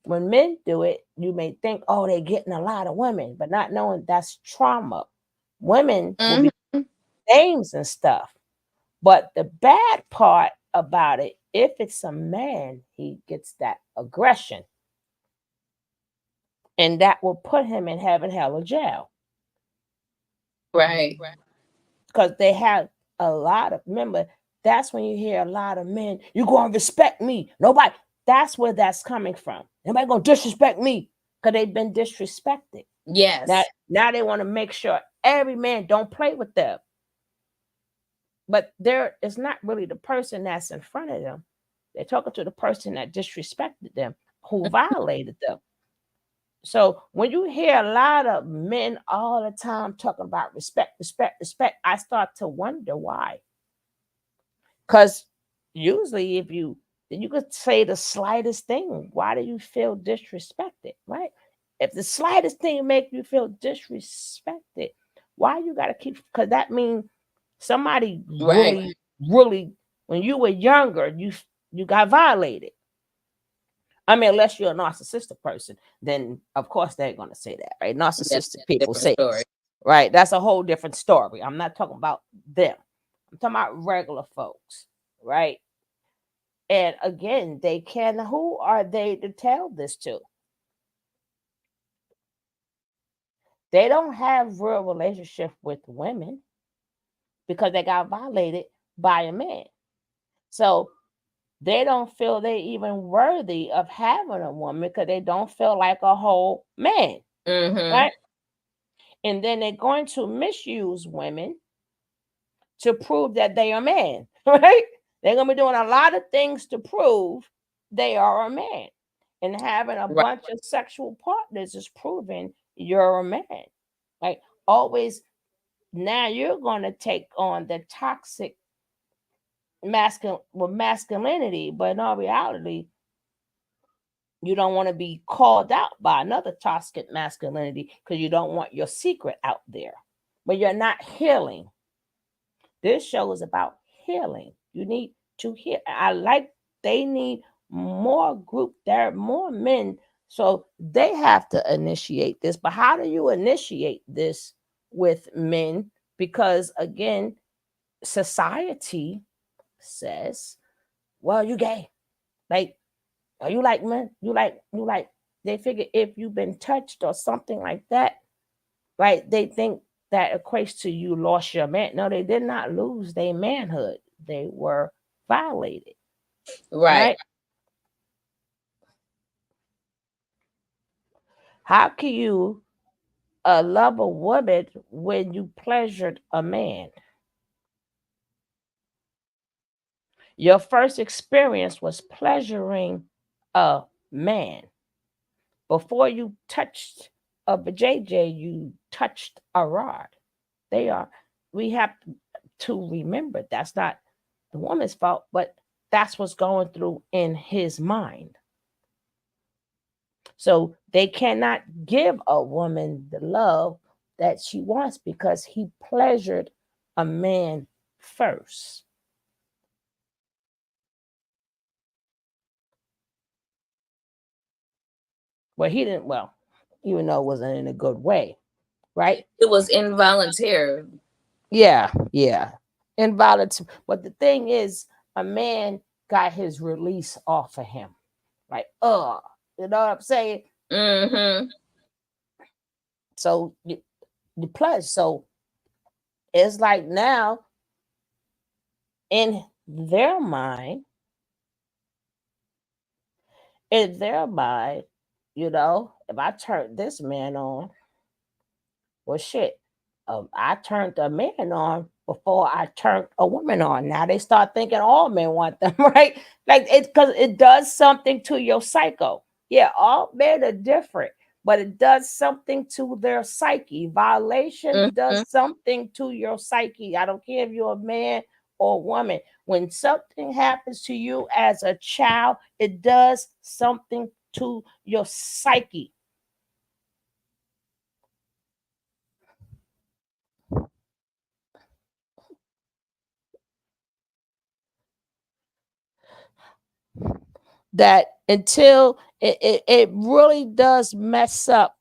when men do it, you may think, oh, they're getting a lot of women, but not knowing that's trauma. Women will be names and stuff. But the bad part about it, if it's a man, he gets that aggression. And that will put him in heaven, hell, or jail. Right. Because they have a lot of, remember, that's when you hear a lot of men, you gonna respect me. Nobody, that's where that's coming from. Nobody gonna disrespect me, because they've been disrespected. Yes. Now they want to make sure every man don't play with them. But it's not really the person that's in front of them. They're talking to the person that disrespected them, who violated them. So when you hear a lot of men all the time talking about respect, I start to wonder why. Because usually if you could say the slightest thing, why do you feel disrespected, right? If the slightest thing make you feel disrespected, why you got to keep, because that means somebody really, when you were younger, you got violated. I mean, unless you're a narcissistic person, then of course they're going to say that, right? Narcissistic people say it, right? That's a whole different story. I'm not talking about them. I'm talking about regular folks, right? And again, who are they to tell this to? They don't have real relationship with women because they got violated by a man. So they don't feel they even worthy of having a woman because they don't feel like a whole man, right? And then they're going to misuse women to prove that they are man, right? They're going to be doing a lot of things to prove they are a man. And having a bunch of sexual partners is proving you're a man. Like always, now you're going to take on the toxic masculinity, but in all reality, you don't want to be called out by another toxic masculinity because you don't want your secret out there. But you're not healing. This show is about healing. You need to heal. They need more group. There are more men, so they have to initiate this. But how do you initiate this with men? Because again, society says, well, you gay. Like, are you like men? You like, they figure if you've been touched or something like that, right? They think that equates to you lost your man. No, they did not lose their manhood. They were violated. Right? How can you love a woman when you pleasured a man? Your first experience was pleasuring a man. Before you touched a JJ, you touched a rod. We have to remember that's not the woman's fault, but that's what's going through in his mind. So they cannot give a woman the love that she wants because he pleasured a man first. Well, he didn't, even though it wasn't in a good way, right? It was involuntary. Yeah. Involuntary. But the thing is, a man got his release off of him. Like, you know what I'm saying? So the plus, so it's like now in their mind, you know, if I turn this man on, well, shit, I turned a man on before I turned a woman on. Now they start thinking all men want them, right? Like because it does something to your psycho. Yeah, all men are different, but it does something to their psyche. Violation does something to your psyche. I don't care if you're a man or a woman. When something happens to you as a child, it does something to your psyche. That until it really does mess up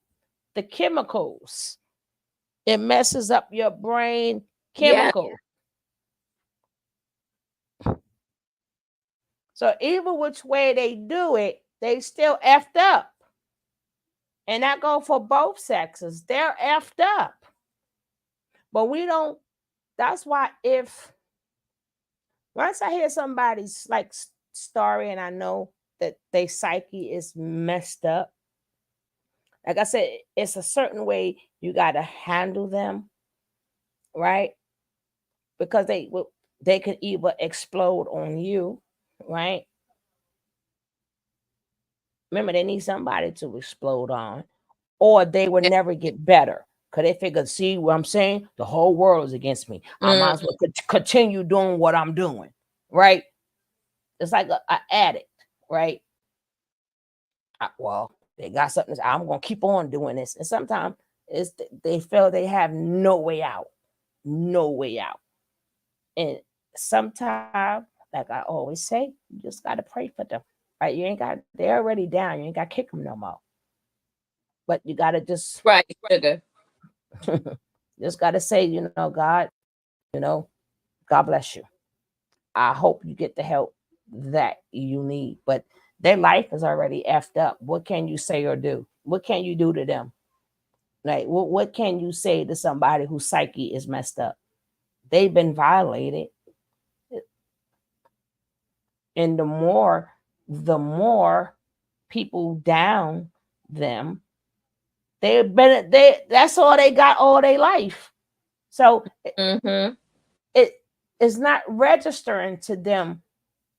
the chemicals. It messes up your brain chemical. So even which way they do it, they still effed up. And that go for both sexes. They're effed up. But we don't, that's why if once I hear somebody's like story and I know that their psyche is messed up, like I said, it's a certain way you got to handle them, right? Because they could either explode on you, right? Remember, they need somebody to explode on, or they will never get better. Because they figure, see what I'm saying? The whole world is against me. I might as well continue doing what I'm doing, right? It's like an addict, right? Well, they got something. I'm going to keep on doing this. And sometimes they feel they have no way out. No way out. And sometimes, like I always say, you just got to pray for them, right? You ain't got, they're already down. You ain't got to kick them no more. But you got to just, right, sugar. Just got to say, you know, God, you know, God bless you. I hope you get the help that you need. But their life is already effed up. What can you say or do? What can you do to them? Like, what can you say to somebody whose psyche is messed up? They've been violated. And the more people down them, that's all they got all their life. So it is not registering to them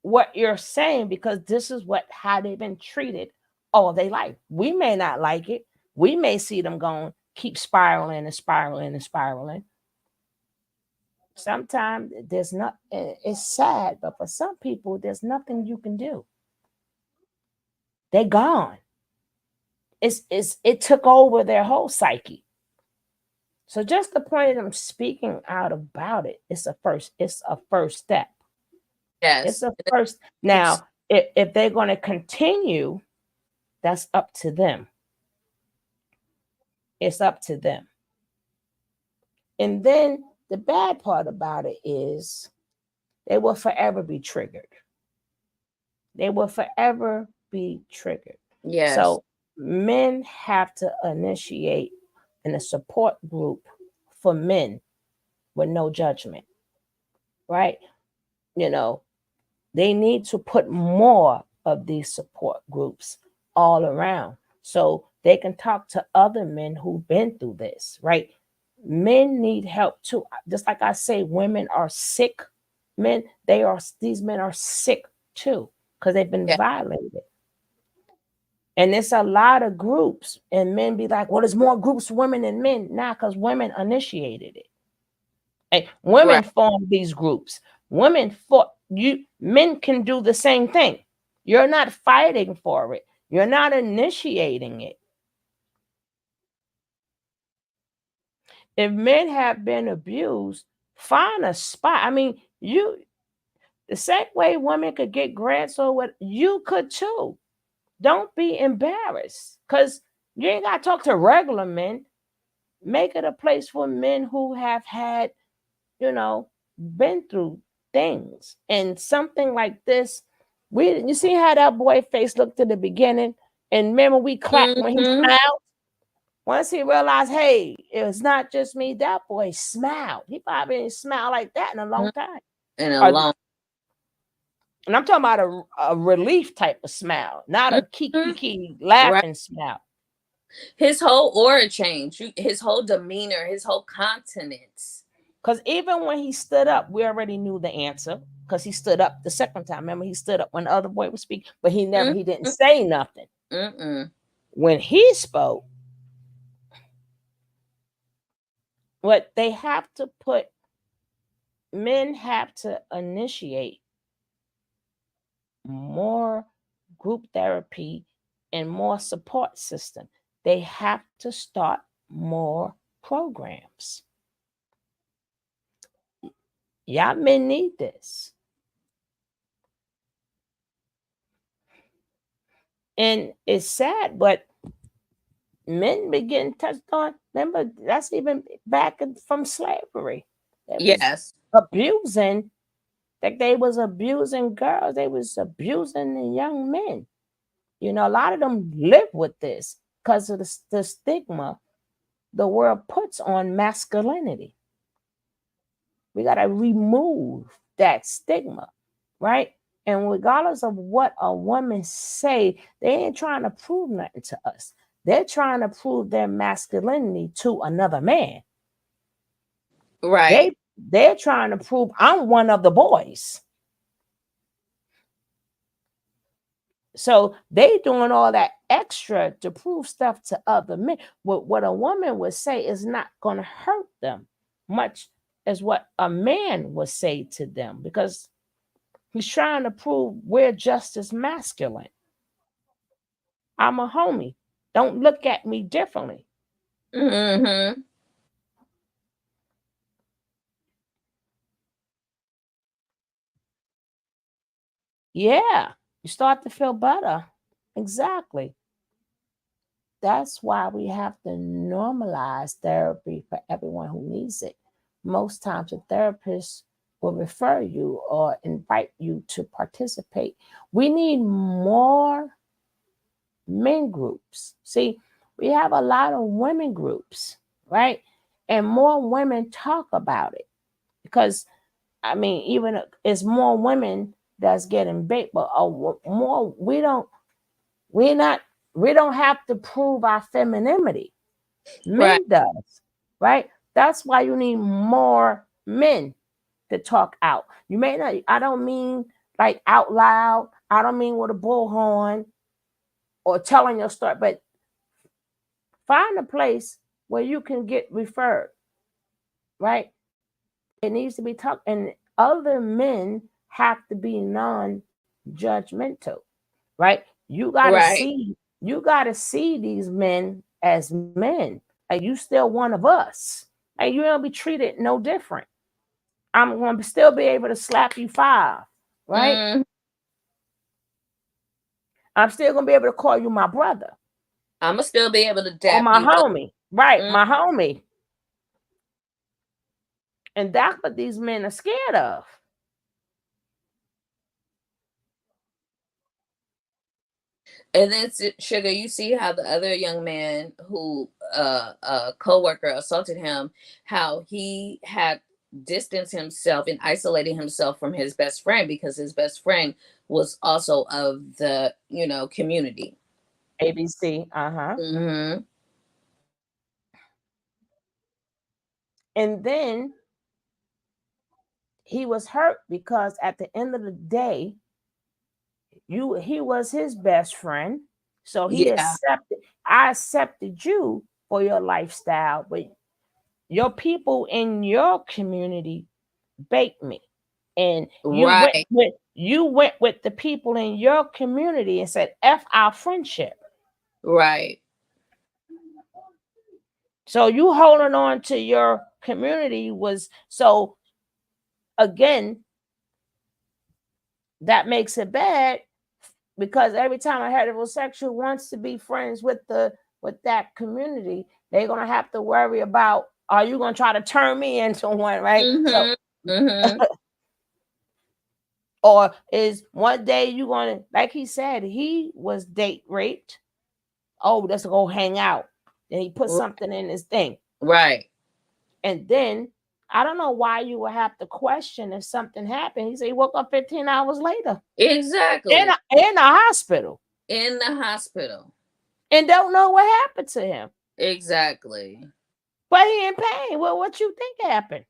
what you're saying, because this is how they've been treated all their life. We may not like it. We may see them going, keep spiraling and spiraling and spiraling. Sometimes there's not, it's sad, but for some people, there's nothing you can do. They're gone. It took over their whole psyche. So just the point of them speaking out about it, it's a first step. Yes. It's a first. Now, if they're going to continue, that's up to them. It's up to them. And then the bad part about it is they will forever be triggered. They will forever be triggered. Yes. So men have to initiate in a support group for men with no judgment, right? You know, they need to put more of these support groups all around so they can talk to other men who've been through this, right? Men need help too. Just like I say, women are sick. These men are sick too, because they've been violated. And it's a lot of groups, and men be like, well, there's more groups for women than men. Nah, because women initiated it. And women formed these groups. Men can do the same thing. You're not fighting for it. You're not initiating it. If men have been abused, find a spot. I mean, the same way women could get grants or what, you could too. Don't be embarrassed, because you ain't got to talk to regular men. Make it a place for men who have had, been through things. And something like this, you see how that boy face looked in the beginning? And remember, we clapped when he smiled? Once he realized, hey, it's not just me, that boy smiled. He probably didn't smile like that in a long time. And I'm talking about a relief type of smile, not a kiki laughing smile. His whole aura changed, his whole demeanor, his whole countenance. Because even when he stood up, we already knew the answer, because he stood up the second time. Remember, he stood up when the other boy would speak, but he didn't say nothing. When he spoke, what they have to put, men have to initiate more group therapy and more support system. They have to start more programs. Y'all men need this. And it's sad, but men be getting touched on. Remember, that's even back from slavery. Yes. Abusing, like they was abusing girls. They was abusing the young men. You know, a lot of them live with this because of the stigma the world puts on masculinity. We got to remove that stigma, right? And regardless of what a woman say, they ain't trying to prove nothing to us. They're trying to prove their masculinity to another man. Right. They're trying to prove I'm one of the boys. So they doing all that extra to prove stuff to other men. What a woman would say is not going to hurt them much as what a man would say to them, because he's trying to prove we're just as masculine. I'm a homie. Don't look at me differently. Mm-hmm. Yeah, you start to feel better. Exactly. That's why we have to normalize therapy for everyone who needs it. Most times a therapist will refer you or invite you to participate. We need more men groups. See, we have a lot of women groups, right? And more women talk about it, because I mean, even it's more women that's getting bait, but more we don't have to prove our femininity. Men does, right? That's why you need more men to talk out. You may not, I don't mean like out loud. I don't mean with a bullhorn or telling your story, but find a place where you can get referred, right? It needs to be talked, and other men have to be non-judgmental, right? You gotta see these men as men. Like, you still one of us. Like, you don't be treated no different. I'm gonna still be able to slap you 5, right? I'm still gonna be able to call you my brother. I'm gonna still be able to Or dap my you up. homie, right? My homie. And that's what these men are scared of. And then Sugar, you see how the other young man who a co-worker assaulted him, how he had distanced himself and isolated himself from his best friend because his best friend was also of the, community. ABC, Mm-hmm. And then he was hurt because at the end of the day, he was his best friend. So I accepted you for your lifestyle, but your people in your community baked me. And you went with the people in your community and said, F our friendship. Right. So you holding on to your community was, so again, that makes it bad, because every time a heterosexual wants to be friends with that community, they're gonna have to worry about, are you gonna try to turn me into one, right? Mm-hmm. Or is one day you gonna, like he said, he was date raped. Oh, let's go hang out. And he put something in his thing. Right. And then I don't know why you would have to question if something happened. He said he woke up 15 hours later. Exactly. In a hospital. In the hospital. And don't know what happened to him. Exactly. But he in pain. Well, what you think happened?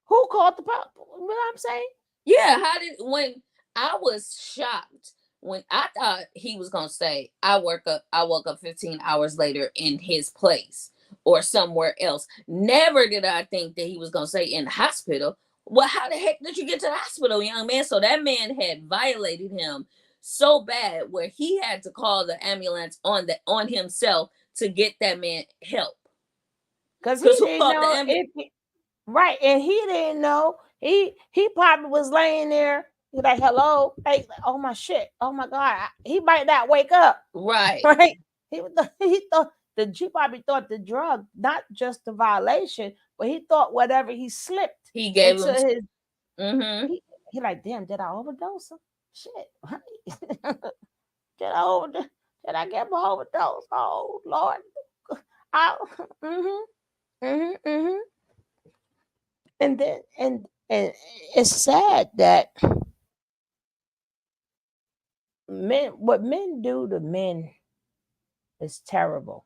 Who called the police? You know what I'm saying? Yeah, when I was shocked when I thought he was gonna say, I woke up 15 hours later in his place or somewhere else. Never did I think that he was gonna say in the hospital. Well, how the heck did you get to the hospital, young man? So that man had violated him so bad where he had to call the ambulance on himself to get that man help. Because he didn't know right, and he didn't know. He probably was laying there. He's like, hello, hey, oh my shit, oh my god, he might not wake up. Right. Right. He thought he probably thought the drug, not just the violation, but he thought whatever he slipped. He gave him his. Mm-hmm. He like, damn, did I overdose him? Shit, right? Did I get my overdose? Oh Lord, And then and it's sad that what men do to men is terrible.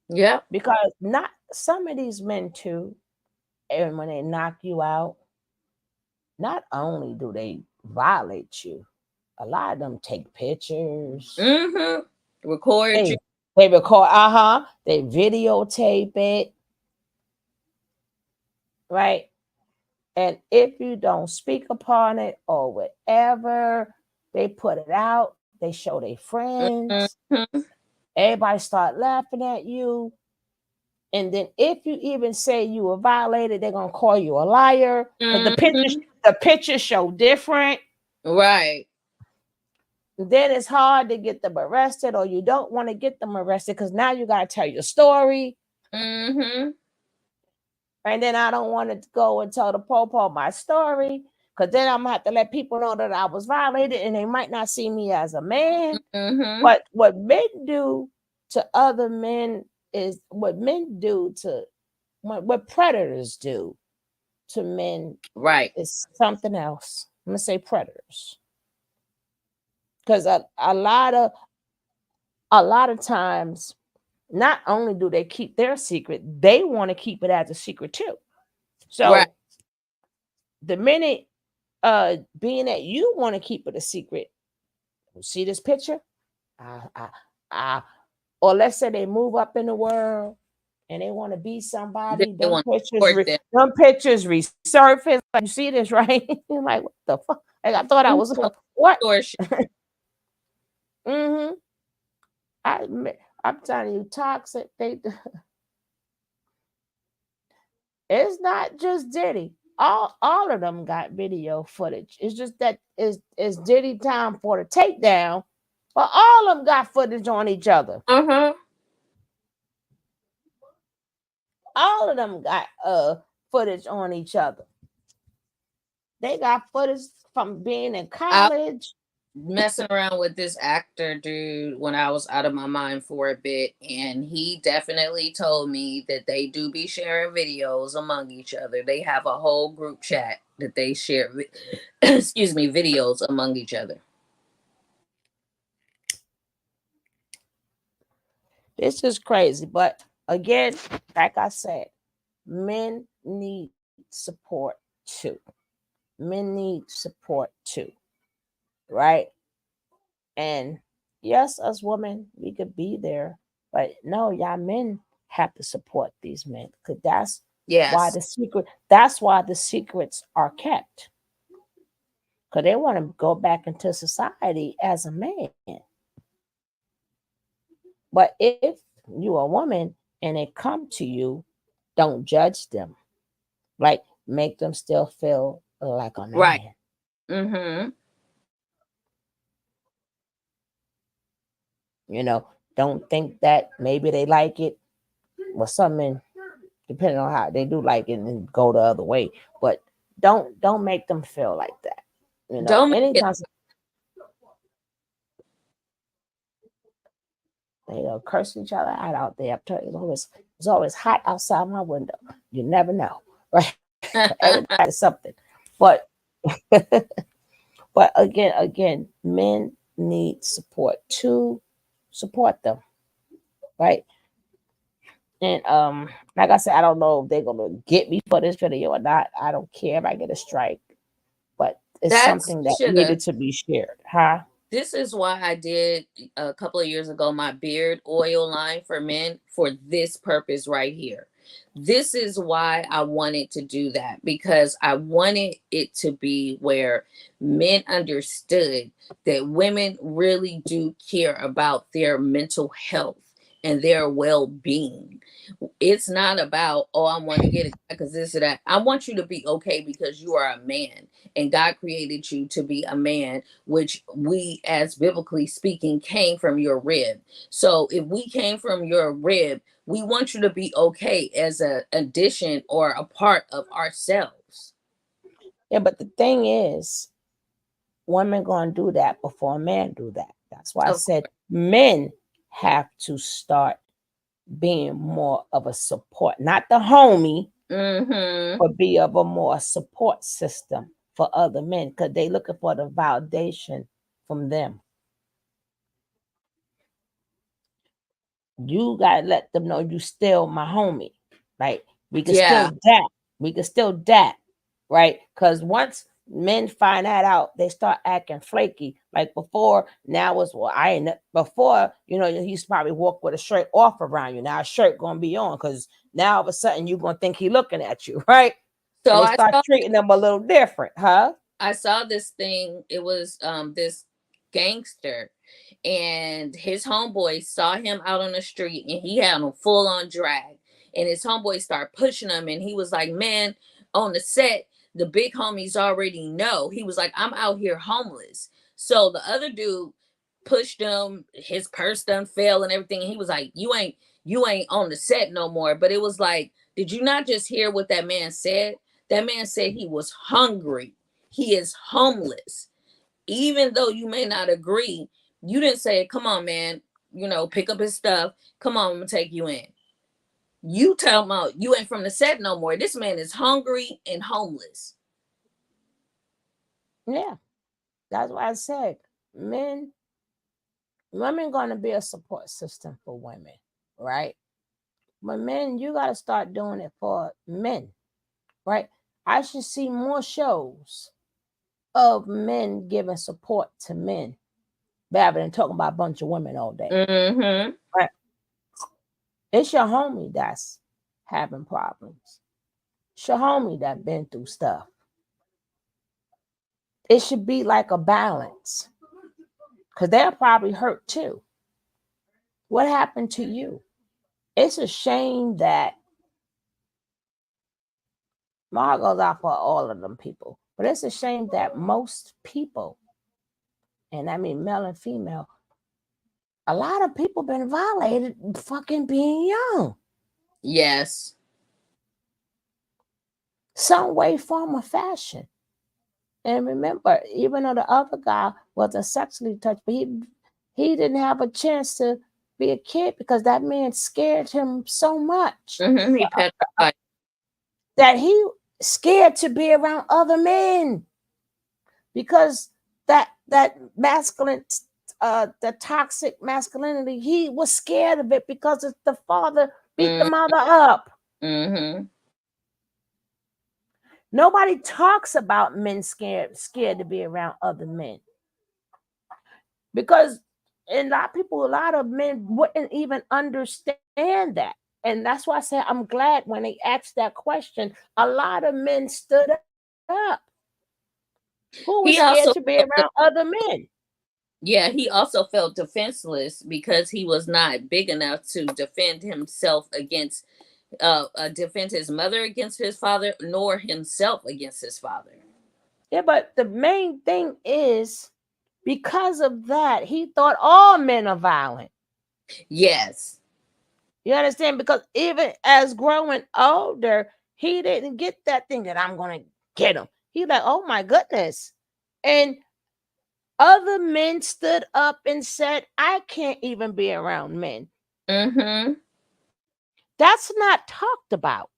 Yeah. Because not some of these men too, and when they knock you out, not only do they violate you, a lot of them take pictures. Record you. They record, they videotape it. Right. And if you don't speak upon it or whatever, they put it out, they show their friends, everybody start laughing at you. And then if you even say you were violated, they're gonna call you a liar. But the pictures show different. Right. Then it's hard to get them arrested, or you don't want to get them arrested because now you gotta tell your story. And then I don't want to go and tell the popo my story, because then I'm gonna have to let people know that I was violated, and they might not see me as a man. But what men do to other men is what men do to what predators do to men. Right. Is something else. I'm gonna say predators, because a lot of times, not only do they keep their secret, they want to keep it as a secret too. So the minute being that you want to keep it a secret, see this picture? Or let's say they move up in the world and they want to be somebody. Them pictures resurface. Like, you see this, right? You're like, what the fuck? Like, I thought I was what? I'm telling you, toxic. It's not just Diddy. All of them got video footage. It's just that it's Diddy time for the takedown, but all of them got footage on each other. All of them got footage on each other. They got footage from being in college. Messing around with this actor dude when I was out of my mind for a bit, and he definitely told me that they do be sharing videos among each other. They have a whole group chat that they share videos among each other. This is crazy, but again, like I said, men need support too. Men need support too. Right? And yes, as women, we could be there, but no, y'all men have to support these men, because that's why the secrets are kept. Because they want to go back into society as a man. But if you're a woman and they come to you, don't judge them. Like, make them still feel like a man. Right. You know, don't think that maybe they like it. Well, some men, depending on how they do like it, and go the other way. But don't make them feel like that. You know, Don't make anytime they curse each other out there. I'm telling you, it's always hot outside my window. You never know, right? Everybody's something. But again, men need support too. Support them, right? And like I said, I don't know if they're gonna get me for this video or not. I don't care if I get a strike, but it's something that needed to be shared, huh? This is why I did a couple of years ago my beard oil line for men for this purpose right here. This is why I wanted to do that, because I wanted it to be where men understood that women really do care about their mental health and their well-being. It's not about, oh, I want to get it because this or that. I want you to be okay because you are a man and God created you to be a man, which we, as biblically speaking, came from your rib. So if we came from your rib, we want you to be okay as an addition or a part of ourselves. Yeah, but the thing is, women gonna do that before men do that. That's why I said men have to start being more of a support, not the homie, but be of a more support system for other men, because they looking for the validation from them. You gotta let them know you still my homie. Like we can still dap. We can still dap, right? Because once men find that out, they start acting flaky. Like before, now it's before, you know, he used to probably walk with a shirt off around you. Now a shirt gonna be on because now all of a sudden you're gonna think he looking at you, right? So and they start treating them a little different, huh? I saw this thing. It was this gangster, and his homeboy saw him out on the street, and he had him full on drag. And his homeboy started pushing him, and he was like, "Man, on the set, the big homies already know." He was like, "I'm out here homeless." So the other dude pushed him. His purse done fell and everything. And he was like, "You ain't on the set no more." But it was like, did you not just hear what that man said? That man said he was hungry. He is homeless. Even though you may not agree, you didn't say, "Come on, man, you know, pick up his stuff. Come on, I'm gonna take you in." You tell him out, you ain't from the set no more. This man is hungry and homeless. Yeah, that's why I said women gonna be a support system for women, right? But men, you gotta start doing it for men, right? I should see more shows of men giving support to men rather than talking about a bunch of women all day. Right? It's your homie that's having problems. It's your homie that been through stuff. It should be like a balance, because they're probably hurt too. What happened to you? It's a shame that my heart goes out for all of them people, but it's a shame that most people, and I mean male and female, a lot of people been violated fucking being young. Yes. Some way, form, or fashion. And remember, even though the other guy wasn't sexually touched, but he didn't have a chance to be a kid because that man scared him so much that he scared to be around other men, because that masculine, the toxic masculinity, he was scared of it because the father beat the mother up. Nobody talks about men scared to be around other men, because a lot of men wouldn't even understand that. And that's why I said I'm glad when they asked that question, a lot of men stood up. Who was scared to be around other men? Yeah, he also felt defenseless because he was not big enough to defend himself against defend his mother against his father, nor himself against his father. Yeah, but the main thing is, because of that, he thought all men are violent. Yes. You understand? Because even as growing older, he didn't get that thing that I'm going to get him. He's like, oh my goodness. And other men stood up and said, I can't even be around men. That's not talked about.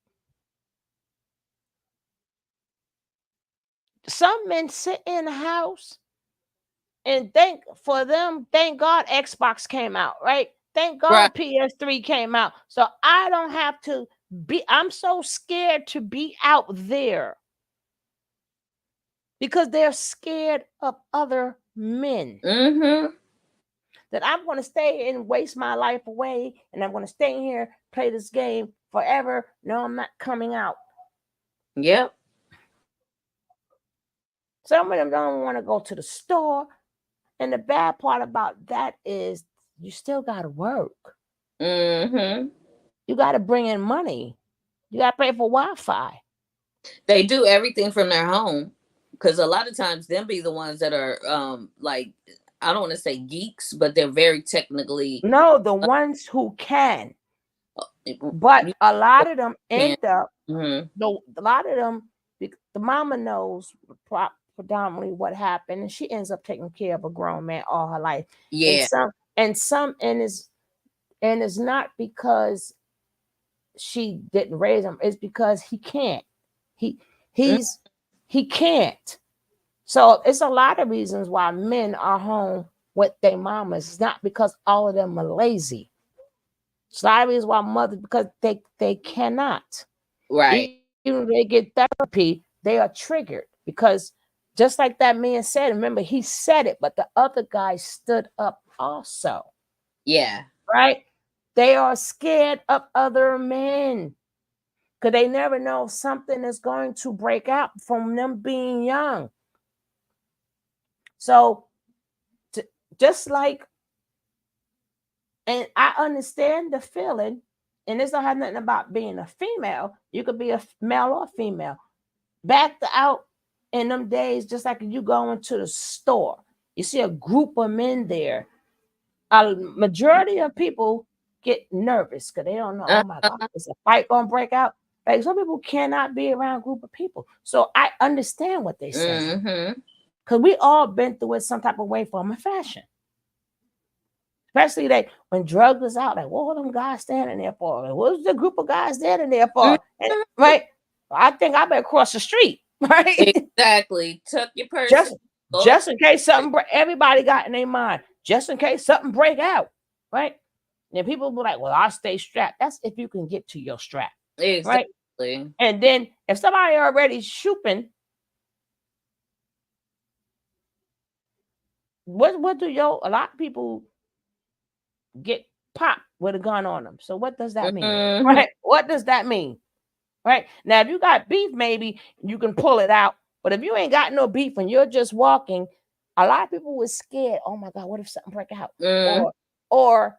Some men sit in the house and thank God Xbox came out, right? Thank God PS3 came out. So I don't have to I'm so scared to be out there because they're scared of other men. Mm-hmm. That I'm going to stay and waste my life away, and I'm going to stay in here, play this game forever. No, I'm not coming out. Yep. Some of them don't want to go to the store. And the bad part about that is you still got to work. Mm-hmm. You got to bring in money. You got to pay for Wi-Fi. They do everything from their home, because a lot of times them be the ones that are like, I don't want to say geeks, but they're very technically. No, the ones who can. But a lot of them end up, mm-hmm. a lot of them, the mama knows predominantly what happened, and she ends up taking care of a grown man all her life. Yeah. And it's not because she didn't raise him, it's because he can't. He can't. So it's a lot of reasons why men are home with their mamas. It's not because all of them are lazy. It's a lot of reasons why mothers, because they cannot. Right. Even if they get therapy, they are triggered, because just like that man said, remember, he said it, but the other guy stood up also. Yeah. Right? They are scared of other men, because they never know if something is going to break out from them being young. So just like, and I understand the feeling, and this don't have nothing about being a female. You could be a male or female. Back out in them days, just like you go into the store, you see a group of men there. A majority of people get nervous because they don't know, oh my God, is a fight gonna break out? Like, some people cannot be around a group of people. So I understand what they say. Mm-hmm. Because we all been through it some type of way, form, or fashion. Especially when drugs was out, like, what were them guys standing there for? Like, what was the group of guys standing there for? And, right? I think I better cross the street, right? Exactly. Tuck your purse. Just in case something, everybody got in their mind, just in case something break out, right? And people be like, well, I'll stay strapped. That's if you can get to your strap. Exactly. Right? And then if somebody already shooting, what do a lot of people get popped with a gun on them? So what does that mean? Mm-hmm. Right? What does that mean? Right? Now, if you got beef, maybe you can pull it out. But if you ain't got no beef and you're just walking, a lot of people were scared. Oh my God, what if something break out? Mm-hmm. Or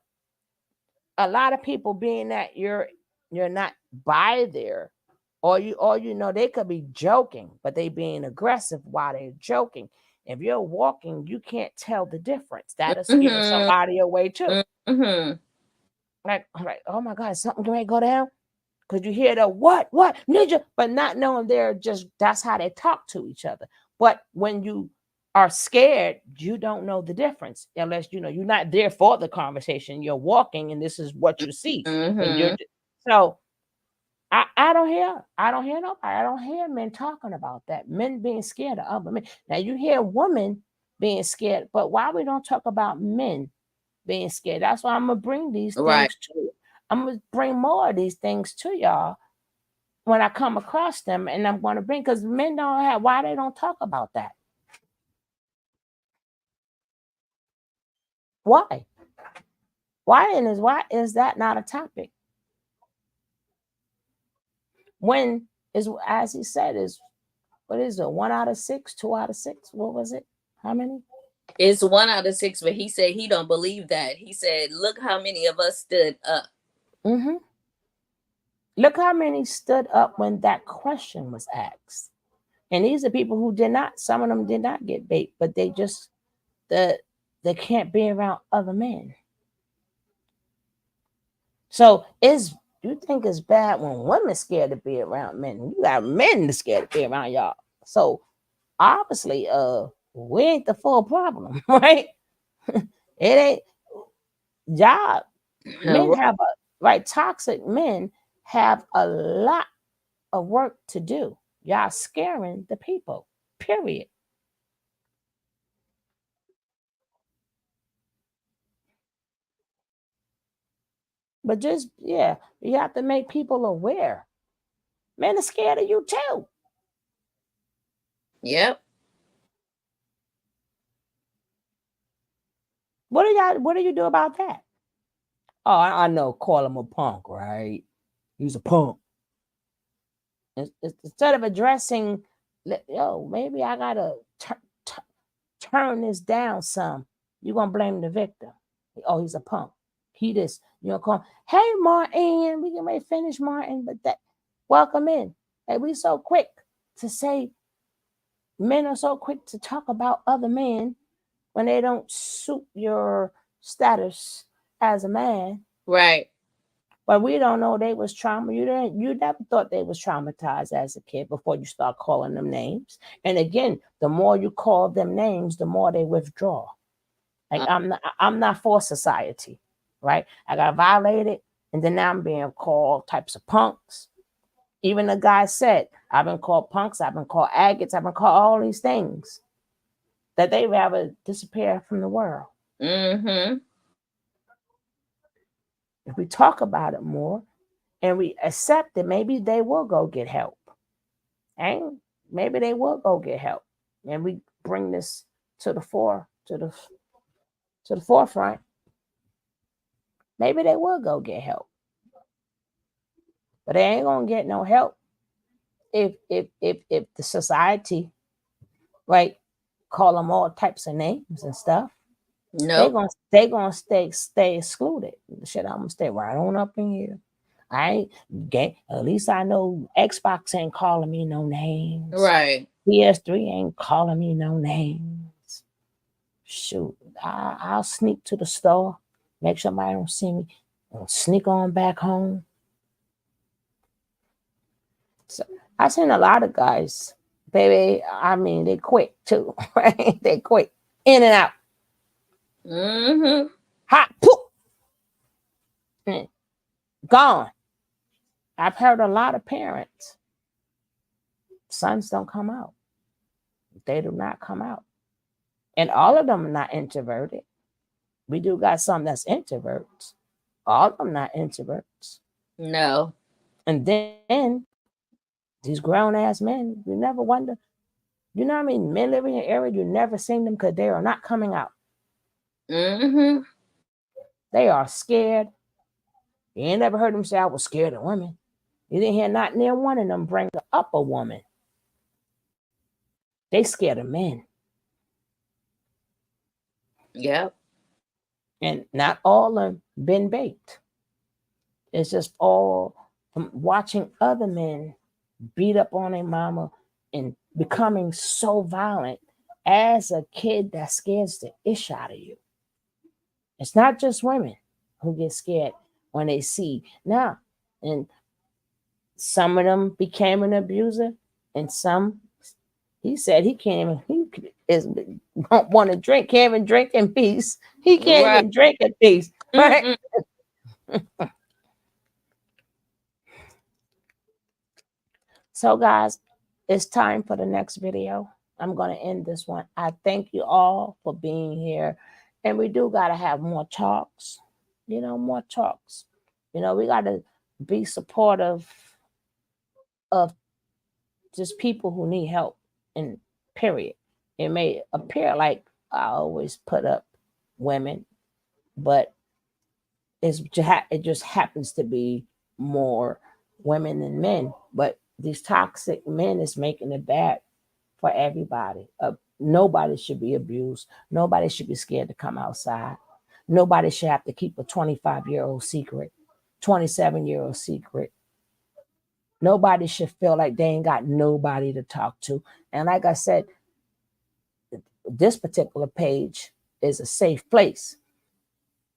a lot of people, being that you're not by there, or you know, they could be joking, but they being aggressive while they're joking. If you're walking, you can't tell the difference. That'll scare somebody away too. Mm-hmm. Like, oh my God, something going to go down? Because you hear the what ninja, but not knowing that's how they talk to each other. But when you are scared, you don't know the difference unless you're not there for the conversation. You're walking, and this is what you see. Mm-hmm. And so I don't hear nobody. I don't hear men talking about that. Men being scared of other men. Now you hear women being scared, but why we don't talk about men being scared? That's why I'm gonna bring these things to you. I'm gonna bring more of these things to y'all when I come across them, and I'm gonna bring, because men don't have, why they don't talk about that? Why? Why is that not a topic? When is, as he said, is, what is it? 1 out of 6, 2 out of 6? What was it? How many? It's 1 out of 6, but he said he don't believe that. He said, look how many of us stood up. Mm-hmm. Look how many stood up when that question was asked. And these are people who did not, some of them did not get bait, but they just, they can't be around other men. So you think it's bad when women scared to be around men? You got men scared to be around y'all. So obviously, we ain't the full problem, right? It ain't y'all. Men have toxic men have a lot of work to do. Y'all scaring the people, period. But just, you have to make people aware. Men are scared of you too. Yep. What do you do about that? Oh, I know, call him a punk, right? He's a punk. Instead of addressing, yo, maybe I gotta turn this down some. You're gonna blame the victim. Oh, he's a punk. He this, you know, call, hey Martin, we can finish Martin, but that welcome in. Hey, we so quick to say, men are so quick to talk about other men when they don't suit your status as a man. Right. But we don't know they was trauma. You never thought they was traumatized as a kid before you start calling them names. And again, the more you call them names, the more they withdraw. Like I'm not for society, right? I got violated, and then now I'm being called types of punks. Even the guy said, I've been called punks, I've been called agates, I've been called all these things that they rather disappear from the world. Mm-hmm. If we talk about it more and we accept it, maybe they will go get help. And maybe they will go get help. And we bring this to the forefront. Maybe they will go get help. But they ain't gonna get no help if the society, right, call them all types of names and stuff. No, they gonna stay excluded. Shit, I'm gonna stay right on up in here. I ain't gay. At least I know Xbox ain't calling me no names. right. PS3 ain't calling me no names. Shoot, I'll sneak to the store, make sure somebody don't see me, and sneak on back home. So I've seen a lot of guys, baby. I mean, they quick too, right? They quick in and out. Mm-hmm. Hot poop. Gone. I've heard a lot of parents. Sons don't come out. They do not come out. And all of them are not introverted. We do got some that's introverts. All of them not introverts. No. And then these grown ass men, you never wonder, you know what I mean? Men living in an area, you never seen them because they are not coming out. Mm-hmm. They are scared. You ain't never heard them say, I was scared of women. You didn't hear not near one of them bring up a woman. They scared of men. Yep. And not all of them been baked. It's just all from watching other men beat up on their mama and becoming so violent as a kid that scares the ish out of you. It's not just women who get scared when they see. Now, and some of them became an abuser, and some, he said he can't even, don't want to drink, can't even drink in peace. He can't even drink in peace. Right? So guys, it's time for the next video. I'm going to end this one. I thank you all for being here. And we do got to have more talks, more talks. We got to be supportive of just people who need help, and period. It may appear like I always put up women, but it just happens to be more women than men. But these toxic men is making it bad for everybody. Nobody should be abused. Nobody should be scared to come outside. Nobody should have to keep a 25-year-old secret, 27-year-old secret. Nobody should feel like they ain't got nobody to talk to. And like I said, this particular page is a safe place.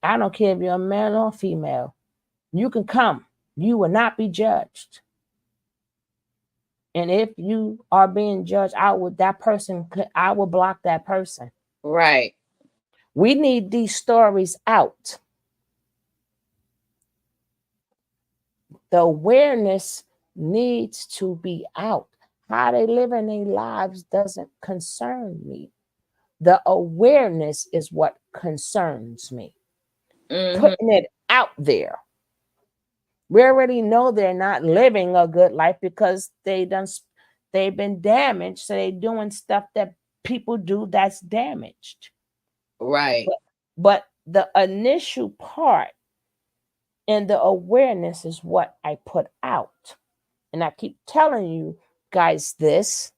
I don't care if you're a man or female. You can come. You will not be judged. And if you are being judged, I will block that person. Right. We need these stories out. The awareness needs to be out. How they live in their lives doesn't concern me. The awareness is what concerns me. Mm-hmm. Putting it out there. We already know they're not living a good life because they've been damaged. So they're doing stuff that people do that's damaged. Right. But the initial part and the awareness is what I put out. And I keep telling you guys this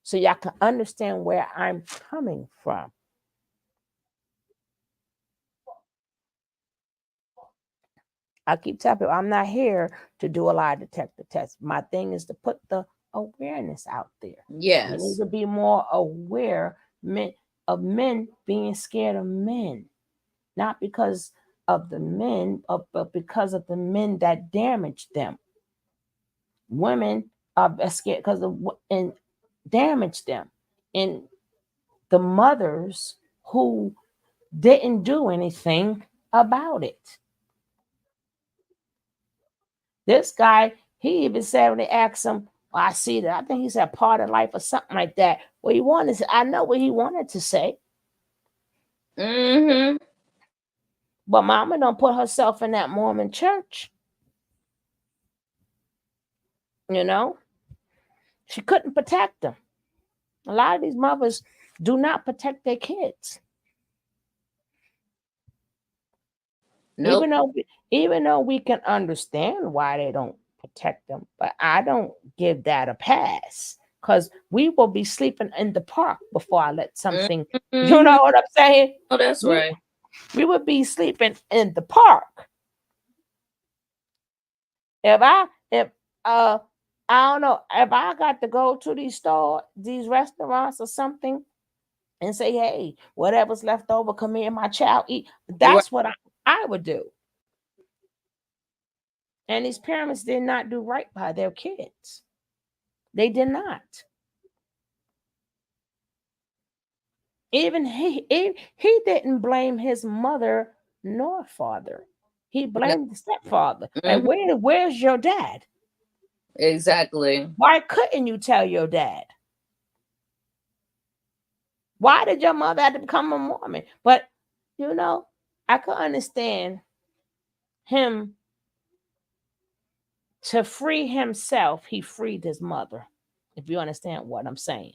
so y'all can understand where I'm coming from. I keep telling people I'm not here to do a lie detector test. My thing is to put the awareness out there. Yes. We need to be more aware of men being scared of men. Not because of the men, but because of the men that damaged them. Women are scared because of and damaged them. And the mothers who didn't do anything about it. This guy, he even said when they asked him, well, I see that. I think he said part of life or something like that. What he wanted to, I know what he wanted to say. Mm-hmm. But mama don't put herself in that Mormon church. You know? She couldn't protect them. A lot of these mothers do not protect their kids. Nope. Even though we can understand why they don't protect them, but I don't give that a pass because we will be sleeping in the park before I let something. You know what I'm saying? Oh, that's right. We would be sleeping in the park. If I don't know, if I got to go to these stores, these restaurants or something, and say, hey, whatever's left over, come here, my child eat. That's what I would do. And these parents did not do right by their kids. They did not. Even he didn't blame his mother nor father. He blamed the stepfather. Like, where's your dad? Exactly. Why couldn't you tell your dad? Why did your mother have to become a Mormon? But, you know, I could understand him. To free himself, he freed his mother. If you understand what I'm saying.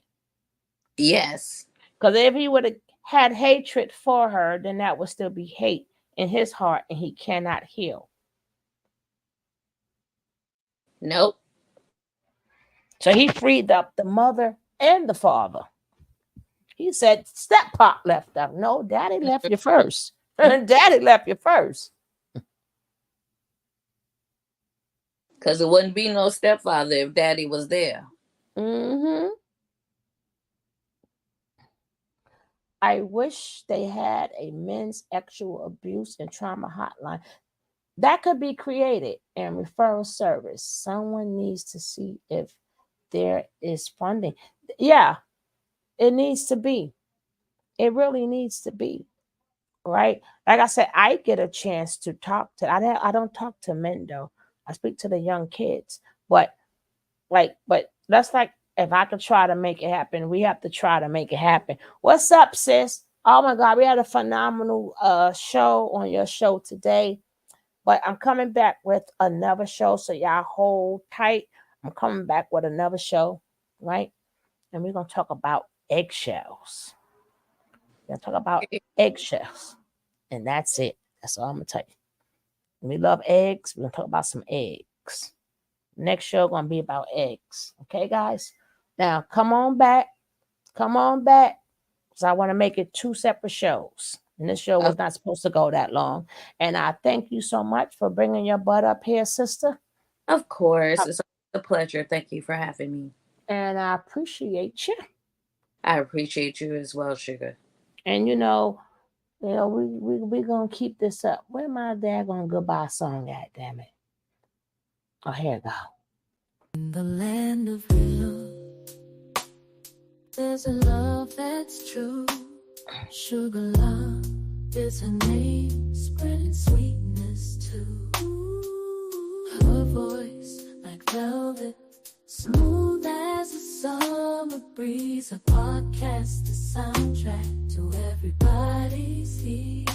Yes. Because if he would have had hatred for her, then that would still be hate in his heart, and he cannot heal. Nope. So he freed up the mother and the father. He said, step-pop left out. No, daddy left you first. Daddy left you first. Because it wouldn't be no stepfather if daddy was there. Mm-hmm. I wish they had a men's sexual abuse and trauma hotline. That could be created and referral service. Someone needs to see if there is funding. Yeah, it needs to be. It really needs to be. Right? Like I said, I get a chance to talk to, I don't talk to men though. I speak to the young kids. But that's like, if I could try to make it happen, we have to try to make it happen. What's up, sis? Oh my God, we had a phenomenal show on your show today. But I'm coming back with another show, so y'all hold tight. I'm coming back with another show, right? And we're going to talk about eggshells. We're going to talk about eggshells. And that's it. That's all I'm going to tell you. We love eggs. We're going to talk about some eggs. Next show going to be about eggs. Okay, guys? Now, come on back. Come on back. Because I want to make it 2 separate shows. And this show was not supposed to go that long. And I thank you so much for bringing your butt up here, sister. Of course. It's a pleasure. Thank you for having me. And I appreciate you. I appreciate you as well, Sugar. And we going to keep this up. Where my daggone goodbye song at, damn it? Oh, here it go. In the land of real, there's a love that's true. Sugar love is her name, spreading sweetness too. Her voice like velvet, smooth as a summer breeze. A podcast, a soundtrack to everybody's ease.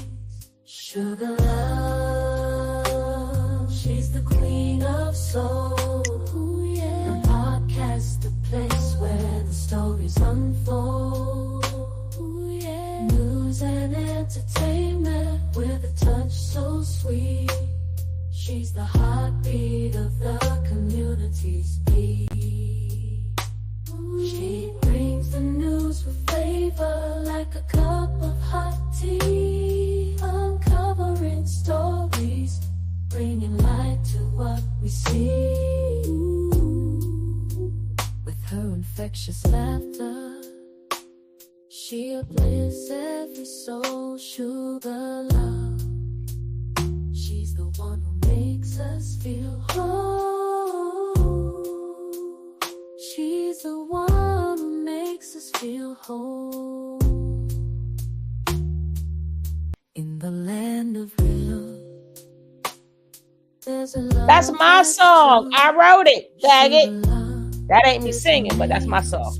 Sugar love, she's the queen of soul. Ooh, yeah. The podcast, the place where the stories unfold. News and entertainment. heartbeat of the community's beat. She brings the news with flavor like a cup of hot tea, uncovering stories, bringing light to what we see. With her infectious laughter, she uplifts every soul. Sugar love, she's the one who makes us feel whole. She's the one who makes us feel whole. In the land of real, there's a love. That's my song. I wrote it. Dag it. That ain't me singing, but that's my song.